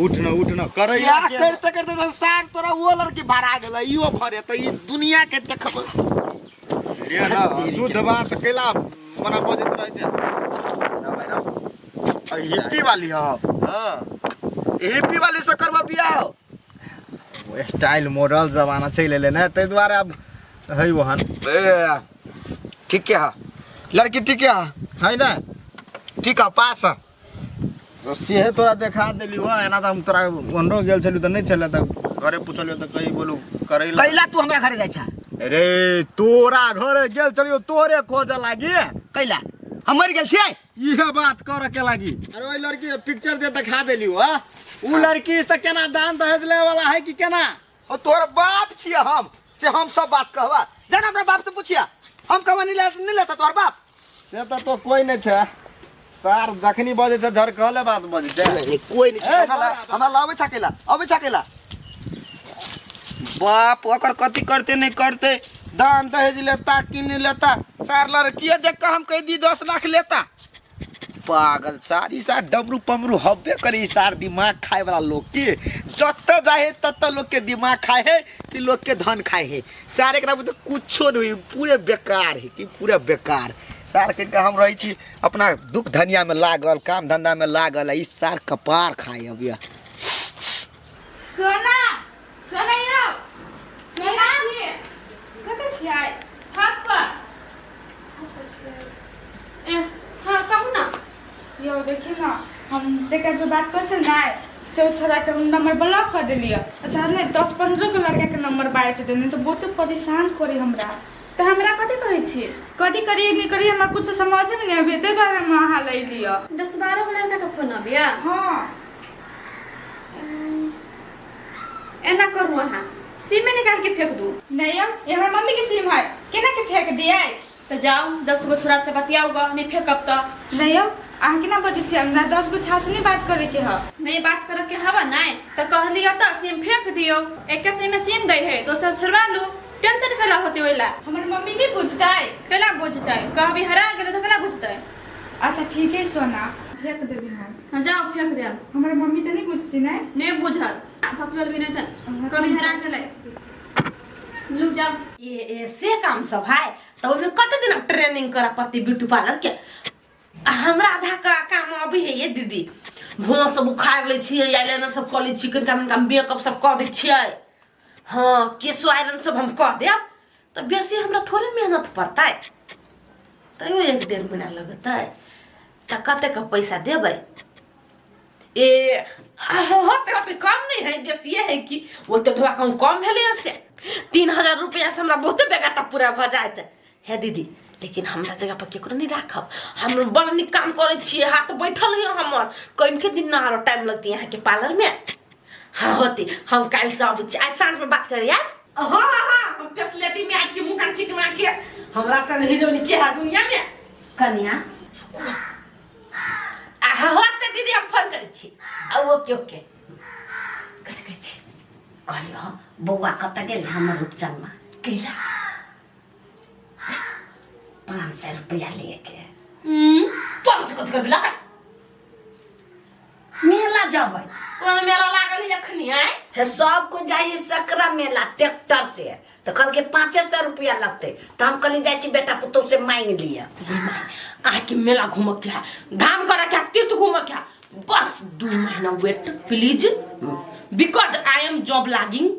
उठ न करे या करते करते तो सार तोरा वो लड़की भरा गेल इहो भरे तो ई दुनिया के देखब ले ना शुद्ध बात केला मना बजत रह छै हिप्पी वाली हो हां हिप्पी वाली से करबा बियाह वो स्टाइल मॉडल जमाना चले ले ना ते द्वारा अब है वहन ठीक है लड़की ठीक है ना ठीक है पास तो से तोरा देखा देली हो एना त हम तोरा वनरो गेल छलु त नहीं चले त घरे पूछलियो त कही बोलू करैला कैला तू हमरा घरे जाय छ रे तोरा घरे गेल छलियो तोरे खोज लागी कैला हम मर गेल छियै इहे बात कर के लागी अरे ओइ लड़की के पिक्चर जे दिखा देली हो उ लड़की से केना दान दहेज ले वाला है कि केना ओ तोर बाप छियै हम सब बात कहबा जान अपना बाप से पूछिया हम कमा नहीं लेता तोर बाप से तो कोई नहीं छै सार जखनी बजे छै झरकले बात बजे छै कोई नहीं छै हमरा लावे छकेला अबे छकेला बाप ओकर कथी करते नहीं करते दान दहेज लेता कि नहीं लेता सार लड़की देख के हम कह दी 10 लाख लेता पागल सारी सार डमरू पमरू हब्बे करे सार दिमाग खाए वाला लोग के जत जाए तत लोग के दिमाग खाए है कि लोग के धन खाए है सार एकरा में तो कुछो नहीं पूरे बेकार है कि पूरे बेकार सार के हम रही छी अपना दुख धनिया में लागल काम धंधा में लागल ई सार कपार खाए अबिया सोना सोना यो सोना कते छियै छत पर ए हां कहू ना यो देखिए ना हम जेकर जो बात कर से ना से छोरा के नंबर ब्लॉक कर दिलिए अच्छा नहीं 10-15 के लड़का के नंबर बाइट देने तो बहुत परेशान करे हमरा तो हमरा कथी कहै छी कथी करिए नहीं करिए हमरा कुछ समझ में नहीं आबे ते बारे में हाल ले लियो 10-12 गो लड़का के फोन आबिया हां एना करू अहाँ सिम में निकाल के फेंक दूं? नहीं ये हमार मम्मी के सिम है, केना के फेंक दिए? तो जाओ 10 गो छोरा से बतियाओगा, नहीं फेंकब तो। नहीं अहाँ केना बजे छी? हमरा 10 गो छाछ नहीं बात करे के है। नहीं बात करे के हवा नहीं तो कह लिया तो सिम फेंक दियो। एक सिम में सिम गई है, दोसर छुड़वा लो। टेंशन केला होते वेला? हमार मम्मी नहीं बुझता है। केला बुझता है? कहबी हरा गेले तो केला बुझता है? अच्छा ठीक है सोना, फेंक देबी हम। हां जाओ फेंक दे। हमार मम्मी तो नहीं बुझती ना। नहीं बुझल भकलल भी नहीं था कभी हरा चले लू जाओ। ये से काम सब है तो ओमे कते दिन ट्रेनिंग करा पड़ती ब्यूटी पार्लर के? हमरा आधा का काम अभी है ये दीदी। भों सब उखाड़ ले छी, आईलाइनर सब कर ले, चिकन का मेकअप सब कर दे छी। हां केसो आयरन सब हम कर दे। तो बेसी हमरा थोड़े मेहनत पड़ता है, तो 1-1.5 महीना लगता है। तो कते का पैसा देबै? ए होते कम नहीं है, बेसी है कि वो तो ढोआ कम भेले से 3000 रुपया से हमरा बहुते बेगाता पूरा भ जात है दीदी। लेकिन हमरा जगह पर केकरो नहीं राखब। हम बड़ निक काम करे छिए, हाथ बैठल है हमर। कइन के दिन ना आरो टाइम लगती यहाँ के पार्लर में। हाँ होती हम कल से आबै छी, आज सांझ में बात कर यार। हाँ हम फैसिलिटी में आके मुकान चिकना के हमरा संग हीरोइन के है दुनिया में कन्या। होते दीदी हम फोन करे छी। ओके कथि कहै छी? कहलियो बौआ कत गेल हमर उपचार में कैला 500 रुपया लेके। 500 कथि कर लगा? मेला जबै। कौन मेला लागल है अखनी है? सब को जाइए सकरा मेला ट्रैक्टर से। तो कल के 500 रुपया लगते। तो हम कल जाए बेटा पुतौ से मांग लिया। ये मांग आके मेला घूम के धाम कर के तीर्थ घूम के बस 2 महीना wait please, because I am job लागिंग।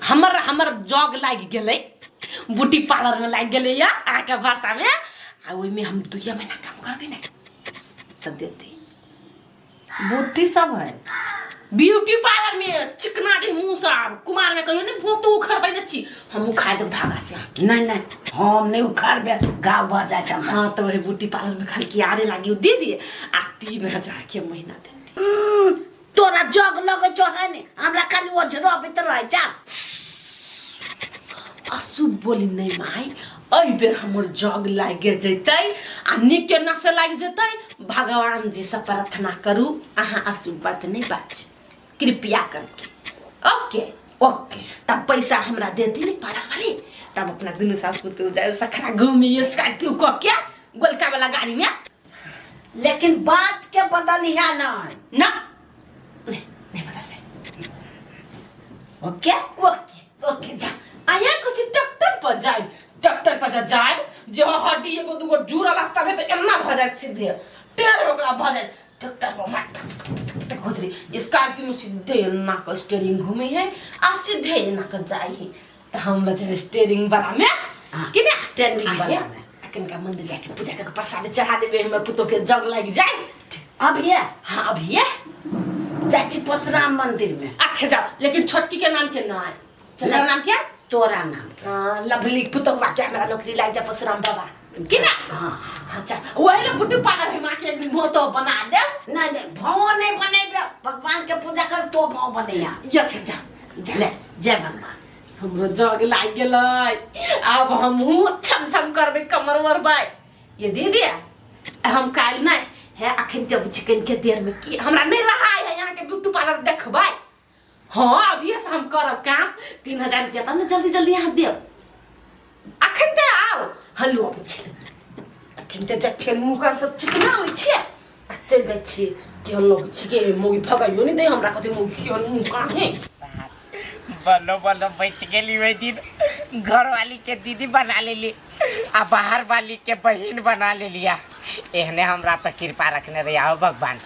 हमर जॉब लाग गेले, ब्यूटी पार्लर में लाग गेले या आके भाषा में। आ ओइ में हम 2 महीना काम करबे ना तो देते। ब्यूटी सब है, ब्यूटी पार्लर में चिकना के मुंह साहब कुमार में कहियो नहीं फोटो उखाड़ पाइ छी। हम उखाड़ दे धागा से। नहीं हम नहीं उखाड़बे, गाँव भ जाए। हाँ तो वही ब्यूटी पार्लर में खाली की आवे लागी दे दिए आ 3000 के महीना दे। तोरा जग लगे छो है ने, हमरा खाली ओझरो भीतर रह जा। अशुभ बोली नहीं माई, अई बेर हमर जग लागे जैतै आ निक न से लाग जैतै। भगवान जी से प्रार्थना करू, अहाँ अशुभ बात नहीं बाजू कृपया करके। ओके तब पैसा हमरा देती नहीं पार्लर वाली, तब अपना दोनों सास पुतौ जाए सखरा घूमी स्कॉर्पियो को क्या गोलका वाला गाड़ी में। लेकिन बात के बदलिया ना नहीं बदल। ओके जा आया कुछ ट्रैक्टर पर जाए जो हड्डी एगो दूगो जुड़ा रास्ता में तो एना भ जाए सीधे टेढ़ ओकरा भ जाए। ट्रैक्टर पर मत खोदरी स्कॉर्पियो में सीधे एना का स्टीयरिंग घूमे है आ सीधे एना का जाए है। तो हम बचे स्टीयरिंग वाला में कि ना स्टीयरिंग वाला में अकन का मंदिर जाके पूजा करके प्रसाद चढ़ा देबे। हमर पुतो के जग लग जाए अभी है। हाँ अभी है जाची परशुराम मंदिर में। अच्छा जाओ, लेकिन छोटकी के नाम के ना है। तेरा नाम क्या? तोरा नाम। हाँ लवली पुतवा के हमरा नौकरी लाग जा परशुराम बाबा कि ना। हाँ अच्छा वही ना ब्यूटी पार्लर में माके एक दिन मुंह तो बना दे। नहीं भाव नहीं बनेबे, भगवान के पूजा कर तो भाव बनेया। अच्छा जा ले जय भगवान। हमरो जग लाग गेलै, अब हमहू छम करबे कमर वरबाई। ये दे दिया हम काल नहीं है अखन जब चिकन के देर में की हमरा नहीं रहा है यहाँ के ब्यूटी पार्लर देखबाई। हाँ अभी से हम करब काम 3000 रुपया तब ना जल्दी यहाँ देव। अखन ते आओ हलवा पूछ अखन ते जा छेल मुकान सब चिकना होइ छे चल जाइ छी के लोग छिके मोई भगाइयो नहीं दे हमरा कते मोई के मुकान है। बल्लो बच गेली वही दिन घर वाली के दीदी बना लेली आ बाहर वाली के बहन बना ले लिया। एहने हमरा पर कृपा रखने रही हो भगवान।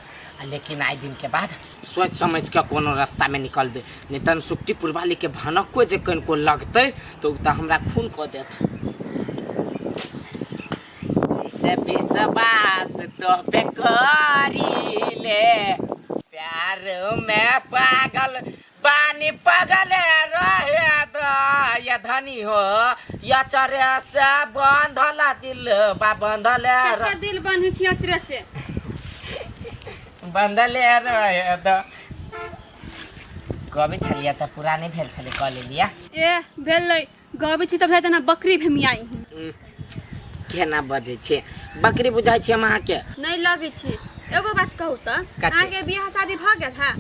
लेकिन आई दिन के बाद सोच समझ के कोनो रास्ता में निकलबे, नहीं तन सुक्तिपुर वाली के भनक को जे कन को लगते तो उता हमरा खून को देत। से विश्वास तो पे करी ले प्यार में पागल पानी पगले रहे तो ये धनी हो या चरे से बंधल दिल बा बंधल दिल बंधी छी अचरे से बंधल रहे तो कभी छलिया त पुरानी भेल छले क लेलिया ए भेलै गबै छी त भेत ना बकरी भेमियाई केना बजे छे बकरी बुझाई छे हम के नहीं लगे छी एगो बात कहू त कथी? अहाँ के बियाह शादी भ गेल है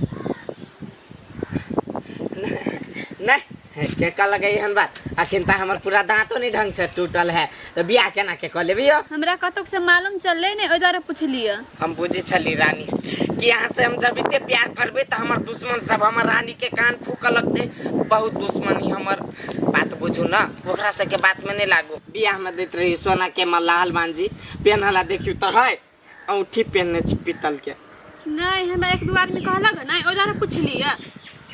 नहीं के का लगे हन बात अखिन ता हमर पूरा दांतो नहीं ढंग से टूटल है तो बियाह केना के क लेबियो हमरा कतक से मालूम चलले ने ओइ द्वारा पुछलिए हम बुझी छली रानी कि यहाँ से हम जब इतने प्यार करबे तो हमार दुश्मन सब हमार रानी के कान फूक लगते बहुत दुश्मनी हमर बात बुझू ना ओकरा से के बात में नहीं लागू बियाह में देत रही सोना के मल्ला हलमान जी पेनहला देखियो तो है औठी पेनने पीतल के नहीं हमरा एक दो आदमी कहलक ना ओइ द्वारा पुछलिए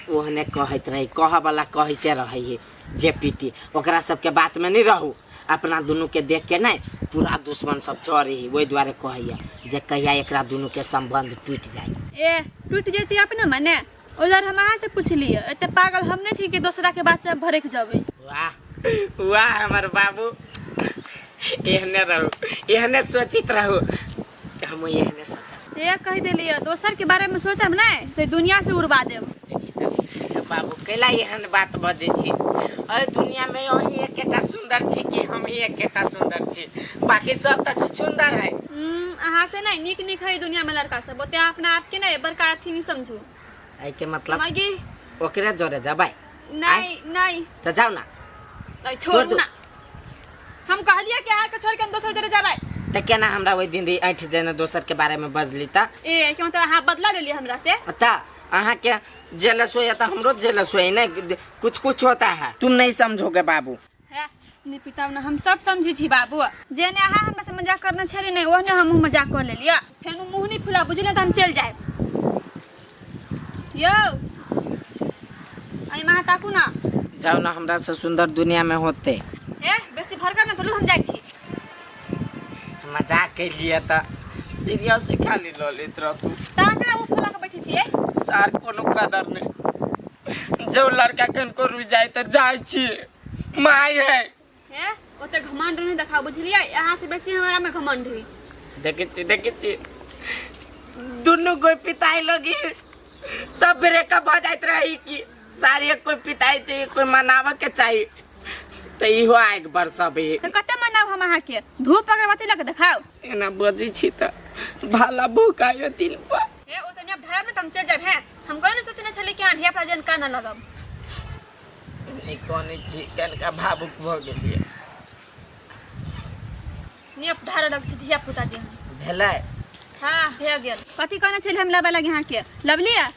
ओहने कहत रही कह वाला कहते रही जे पीटी ओकरा सबके बात में नहीं रहू अपना दोनों के देख के नहीं पूरा दुश्मन सब चढ़ी वही द्वारे कहैया जे कहिया एकरा दोनों के संबंध टूट जाए ए टूट जेती अपने मने ओइ द्वारा हम अहाँ से पुछलिए एते पागल हम नहीं छी कि दूसरा के बात से भरक जाबे वाह वाह हमर बाबू एहने रहू एहने सोचित रहू हम एहने सोचा से कह देलिए दोसर के बारे में सोचब नहीं तो दुनिया से उड़वा देब बाबू कैला एहन बात बजे छी अरे दुनिया में यही एकेटा सुंदर छी कि हम ही एकेटा सुंदर छी बाकी सब तो सुंदर है अहाँ से नहीं निक निक है दुनिया में लड़का सब ओते अपना आप के नहीं बड़का अथी नहीं समझू आई के मतलब समझी ओकरे जोरे जबाई नहीं नहीं तो जाओ ना नहीं छोड़ ना हम कहलिए कि अहाँ के छोड़ के हम दोसर जगह जाबै त केना हमरा ओइ दिन ऐठ देने दोसर के बारे में बजली त ए क्यों तो अहाँ बदला ले लिए हमरा से त अहाँ के जेलस हो या त हमरो जेलस हो ना कुछ कुछ होता है तुम नहीं समझोगे बाबू है नहीं पिता ना हम सब समझी छी बाबू जेने अहाँ हमरा से मजाक करना छले नहीं ओने हम मजाक कर लेलिए फेन मुंह नहीं फुला बुझले त हम चल जाए यो आई मां ताकू ना जाओ ना हमरा से सुंदर दुनिया में होते ए बेसी भरकर ना तो हम जाई छी मजाक के लिए त सीरियस खाली ल लेत रह तू ताकरा वो फुला के बैठी छी सार कोनो कदर नहीं जो लड़का कन को रुई जाए तो जाए छी माई है ओते घमंड नहीं देखा बुझलिए यहाँ से बेसी हमारा में घमंड हुई देखे छी दोनों कोई पिताई लगी तब ब्रेकअप हो जात रही कि सारे कोई पिताई ते कोई मनावे के चाहिए तो इहो आग बरसबे तो कते मनाव हम अहाँ के धूप अगरबत्ती लग देखाओ एना बजी छी त भाला भोकायो दिन पर ए ओ तने ढार में तम चल जाब है हम कोई नहीं सोचने छले कि आंधिया प्रजन का ना लगब नहीं कोनी छी कन का भावुक भ गेलिए नियप ढार लग छी धिया पुता जे भेलै हां भे गेल कथि कहने छले हम लबे लगे यहाँ के लबलिया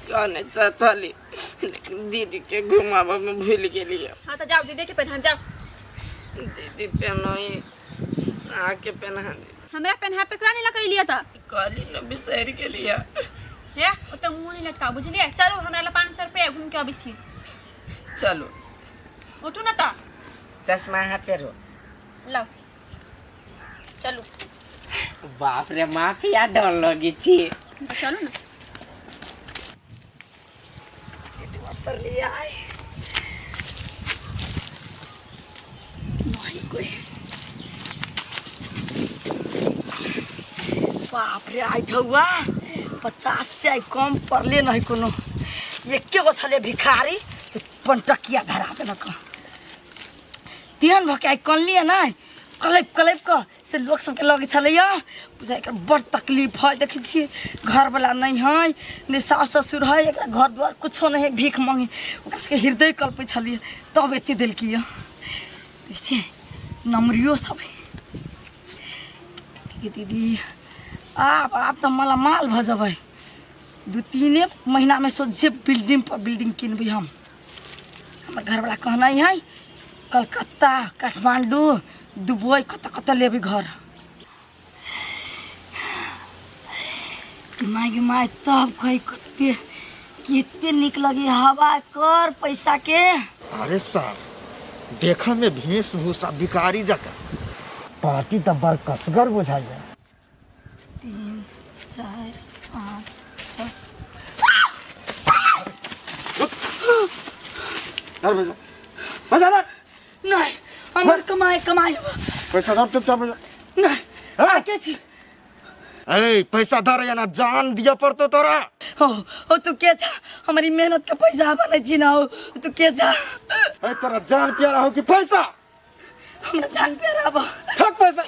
कने त चली दीदी के घुमावा में भूल गेलिए हां तो जाओ दीदी के पहन जाओ दीदी पहनोई आके पहना दे हमरा पहना पे करा नहीं लगैलिए त काली न बिसर के लिया हे ओ त मुंह नहीं लटका बुझलिए चलो हमरा ला 500 रुपया घूम के आबी छी चलो उठू ना त चश्मा है पेरो लो चलो बाप रे माफिया डर लगी छी चलो ना पर ले आए नहीं कोई बाप रे आई ठौआ 50 से आई कम पड़ले नहीं कोनो एके गो छले भिखारी तो पंटकिया धरा पे न तिहन भके आई कनलिए ना कलेप क से लोग सबके लगे छलैया बुझाइ के बड़ तकलीफ है देखै छी घर वाला नहीं है ने सास ससुर है एक घर द्वार कुछो नहीं भीख मांगे ओकरा सबके हृदय कल्पै छलिए तब एते देल किया देखिए नमरियो सब है दीदी आप तो मला माल भ जबै 2-3 महीना में सोचे बिल्डिंग पर बिल्डिंग किनबै हम हमर घर वाला कहना है कलकत्ता काठमांडू दुबई कत लेबे घर कि माय तब कही कितने निक लगी हवा कर पैसा के अरे साहब देखा में वेशभूषा भिखारी जका पार्टी तो बड़ कसगर बुझाइए 3 4 5 6 नहीं हमर कमाई पैसा धर चुपचाप नहीं आके छी ए पैसा धर या ना जान दिया पड़तो तोरा हो तू के छ हमारी मेहनत के पैसा बने छी ना हो तू के छ ए तोरा जान प्यारा हो कि पैसा हमरा जान प्यारा बा ठक पैसा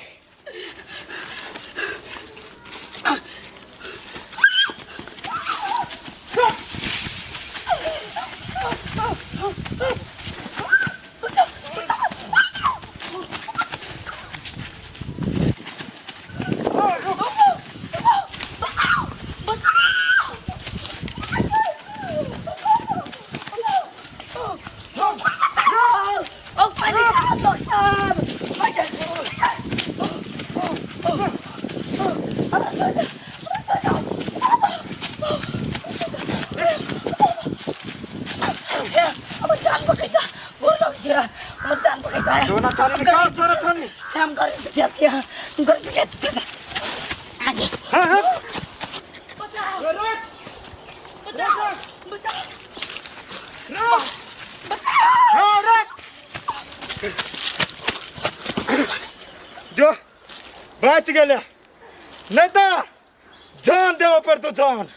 सोना चांदी निकाल सोना चांदी हम कर क्या छी हम कर क्या छी आगे हां हां जो बच गेले नहीं तो जान देव पर तो जान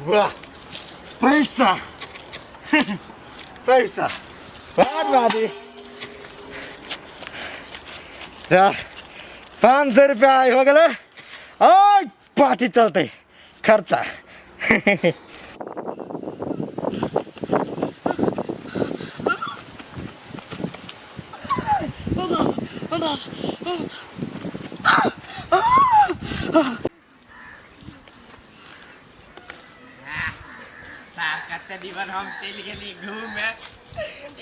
वाह पैसा पैसा बात बादी चल 500 रुपया आई हो गए और पार्टी चलते खर्चा दीवन हम चल गेली घूमे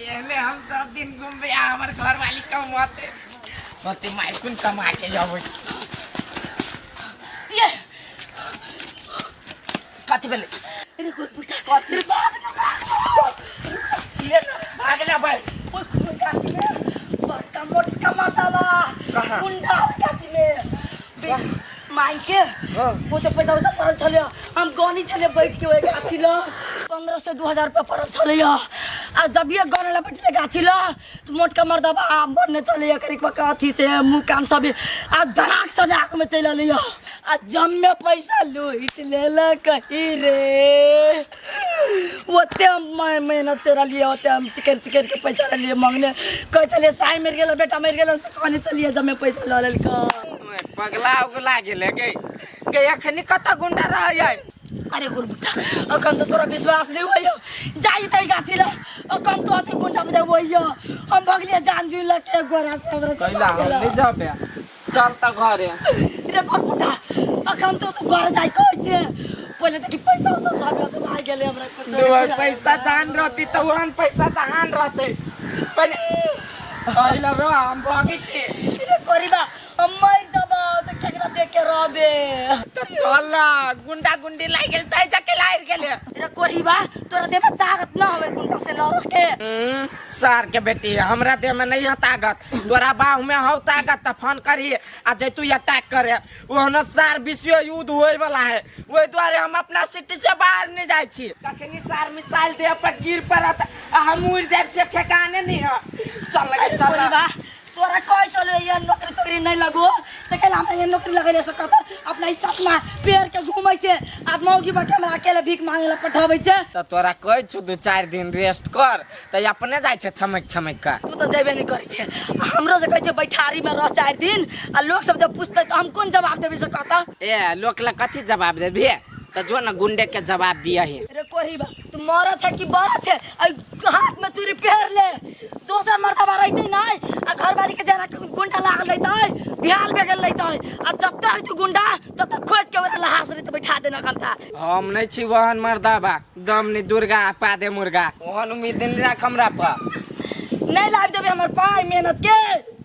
एहने हम सब दिन घूमबे हमर घर वाली कमाते मते माइकुन कमा के जाबे ये कथि बेले अरे कोई पुटा कथि ये भागला भाई ओए कोई काची में बड़का मोटका मातावा गुंडा काची में माई के वो तो पैसा उसा परल छले हम गनी छले बैठ के ओए गाछी ल 15 से 2000 रुपया परल छले आ जब ये गने ला बैठ के गाछी ल तो मोटका मर्दबा आम बनने चले करीब कथी से मुंह कान सब आ धनाक से आंख में चला लिया आ जम में पैसा लूट लेला कही रे ओते मेहनत से रलिए ओते हम चिकर के पैसा लिए मांगने कह चले साई मेर गेल बेटा मेर गेल से कहने चलिए जब मैं पैसा ले का पगला उगला गेले गे अखनी कत गुंडा रह जाय अरे गुरबुटा अखन तो तोरा विश्वास नहीं होइयो जाई तई गाछी ल अखन तो अति गुंडा में होइयो हम भगलिए जान जुल के गोरा से हमरा कैला हम नहीं जाबे चल त घरे रे गुरबुटा अखन तो घर जाई कहै छे पहिले त पैसा उसा सब के भाग गेले हमरा कुछ पैसा जान रहती तो वहन पैसा जान रहते पर कैला रो हम भागी छी रे गरीबा हम मर जब त केकरा देख के रहबे तो चल गुंडा गुंडी लाई गेल तै जके लाइर गेले रे कोरीबा तोरा देह में ताकत न होवे गुंडा से लड़ के सार के बेटी हमरा देह में नहीं है ताकत तोरा बाहु में हो ताकत त फोन करी आ जे तू अटैक करे ओहन सार विश्व युद्ध होय वाला है ओइ द्वारे हम अपना सिटी से बाहर नहीं जाय छी तखनी सार मिसाइल देह पर गिर पड़त हम उड़ जाय से ठिकाने नहीं है चल लगे चल कोरीबा तोरा कह चलो ये नौकरी तोकरी नहीं लगो त कहला हम ये नौकरी लगले से कहत अपना इज्जत में पेड़ के घूमै छे आत्माओगी बा हमरा अकेले भीख मांगे ला पठाबै छे त तोरा कहै छु 2-4 दिन रेस्ट कर त अपने जाय छे छमक का तू तो जेबे नहीं करे छे हमरो से कहै छे बैठारी में रह 4 दिन आ लोग सब जब पूछते तो हम कौन जवाब देबे से कहत ए लोग ला कथि जवाब देबे त जो ना गुंडे के जवाब दिया है रे कोरीबा तू मरा छे कि बरा छे हाथ में चूड़ी पहन ले दोसर मर्दबा रहते नहीं आ घर वाली के जना गुंडा लागल रहते बिहाल में गेल रहते आ जब तक तू गुंडा तब तक खोज के ओरा लहास रे तो बैठा देना खंता हम नहीं छी वहन मर्दाबा दम नि दुर्गा पादे मुर्गा वहन उम्मीद नहीं राख हमरा पर नहीं लाग देबे हमर पाई मेहनत के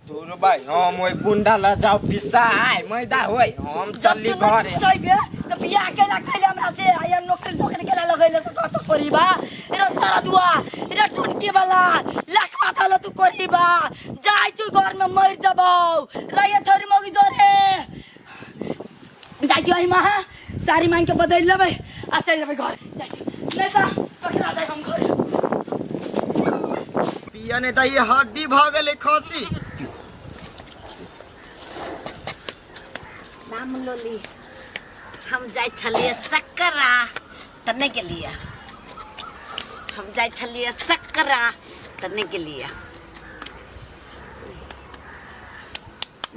दूर भाई हम ओइ गुंडा ला जाओ पिसा आय मैदा होय हम चली घरे सही तो बियाह केला कैले हमरा से आया नौकरी केला लगैले से कहत कोरीबा रे सारा दुआ रे टुनकी वाला लाख माथा ल तू कोरीबा जाय छु घर में मर जबौ रहिए छोरी मौगी जोरे जाय छु मां सारी मांग के बदल लेबै आ चल लेबै घर जाय छु नहीं त पकड़ा जाय हम घर पिया ने त ये हड्डी भ गेले खसी नाम लोली हम जाय छलिए सकरा त नहीं गेलिए हम जाय छलिए सकरा त नहीं गेलिए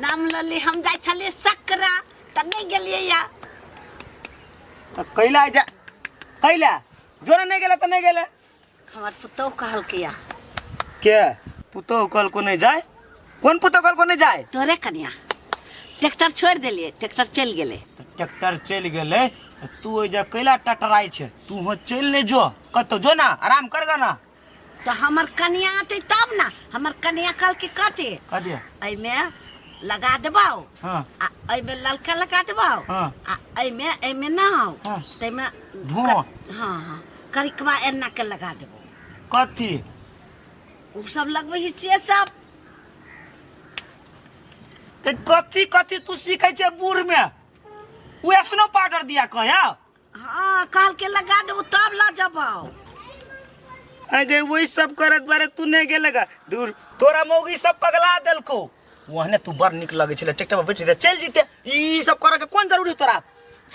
नाम लली हम जाय छलिए सकरा त नहीं गेलिए या कैला जा कैला जोरा नहीं गेला त नहीं गेला हमार पुतौ कहल किया के पुतो कल को नहीं जाए कौन पुतो कल को नहीं जाए तोरे कन्या ट्रैक्टर छोड़ देलिए ट्रैक्टर चल गेले ट्रैक्टर चल गेले तू ओइजा कैला टटराई छे तू हो चल ले जो कतो जो ना आराम कर गा ना तो हमर कन्या आते तब ना हमर कन्या कल के कते कदे आई में लगा देबाओ हां आई में ललका लगा देबाओ हां आई में ना हो हां तै में भो हां हां करिकवा एना के लगा देबो कथी उ सब लगबै से सब ते कथी कथी तू सीखै छे बूढ़ में उ एसनो पाउडर दिया कहया हां काल के लगा देबो तब ला जबाओ अगे वही सब करत बारे तू नहीं गेलेगा दूर तोरा मौगी सब पगला देलको वहने तू बड़ निक लगे छले ट्रैक्टर में बैठ दे चल जीते ई सब करे के कौन जरूरी तोरा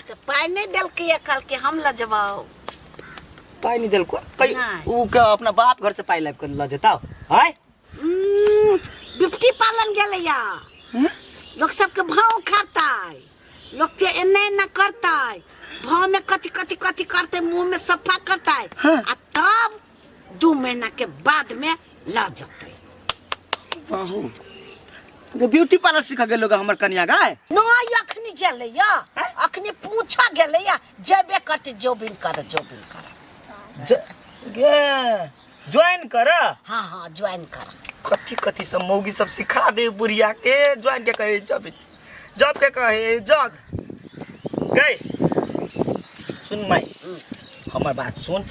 तो पाई नहीं देल के काल के हम ला जबाओ पाई नहीं देलको कई उ के अपना बाप घर से पाई लाइब कर ल जताओ हाय बिपटी पालन गेले या लोग सबके भाव खाता है लोग के एने न करता है भाव में कथी कथी कथी करते मुंह में सफा करता है आ तब 2 महीना के बाद में ला जाते बाहू के ब्यूटी पार्लर सिखा गेल लोग हमर कन्या गाय नहीं अखनी गेले या अखनी पूछा गेले या जेबे करते जोबिन कर गे ज्वाइन कर हां हां ज्वाइन कर कथी कथी सब मौगी सब सिखा दे बुढ़िया के ज्वाइन के कहे जब के कहे जग गई सुन माई हमार बात सुन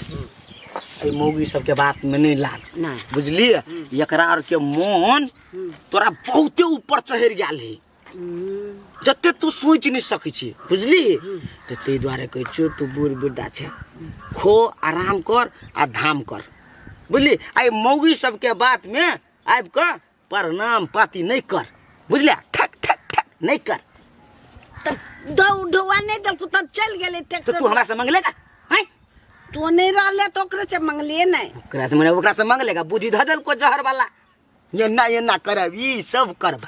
ए मौगी सब के बात में नहीं लाग नहीं बुझली एकरा और के मन तोरा बहुते ऊपर चढ़ गेल है जते तू सोच नहीं सकै छी बुझली तो ते द्वारे कहै छी तू बूढ़ बुढ़ा छे खो आराम कर आ धाम कर बुझली आई मौगी सब के बात में आब के प्रणाम पाती नहीं कर बुझलिया ठक ठक ठक नहीं कर तब दौड़वा नहीं दल तो चल गेले तो ट्रैक्टर तू हमरा से मांगलेगा हैं तो नहीं रहले तो ओकरे से मांगलिए नहीं ओकरा से मांगलेगा बुद्धि धदल को जहर वाला ये ना करब ई सब करब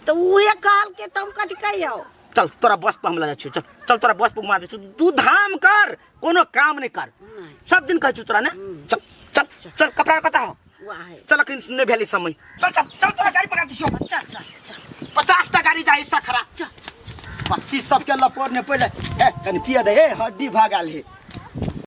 तो उहे कहल के तुम कथी कहियो चल तोरा बस पर हम लगा छु चल चल तोरा बस पर घुमा दे छु तू धाम कर कोनो काम नहीं कर सब दिन कह छु तोरा ना चल चल चल कपड़ा कता हो चल अखन ने भेली समय चल चल चल तोरा गाड़ी पकड़ दियो चल चल चल 50 टा गाड़ी जाई सखरा चल चल पत्ती सब के लपोर ने पड़े ए कनी पिया दे ए हड्डी भागल है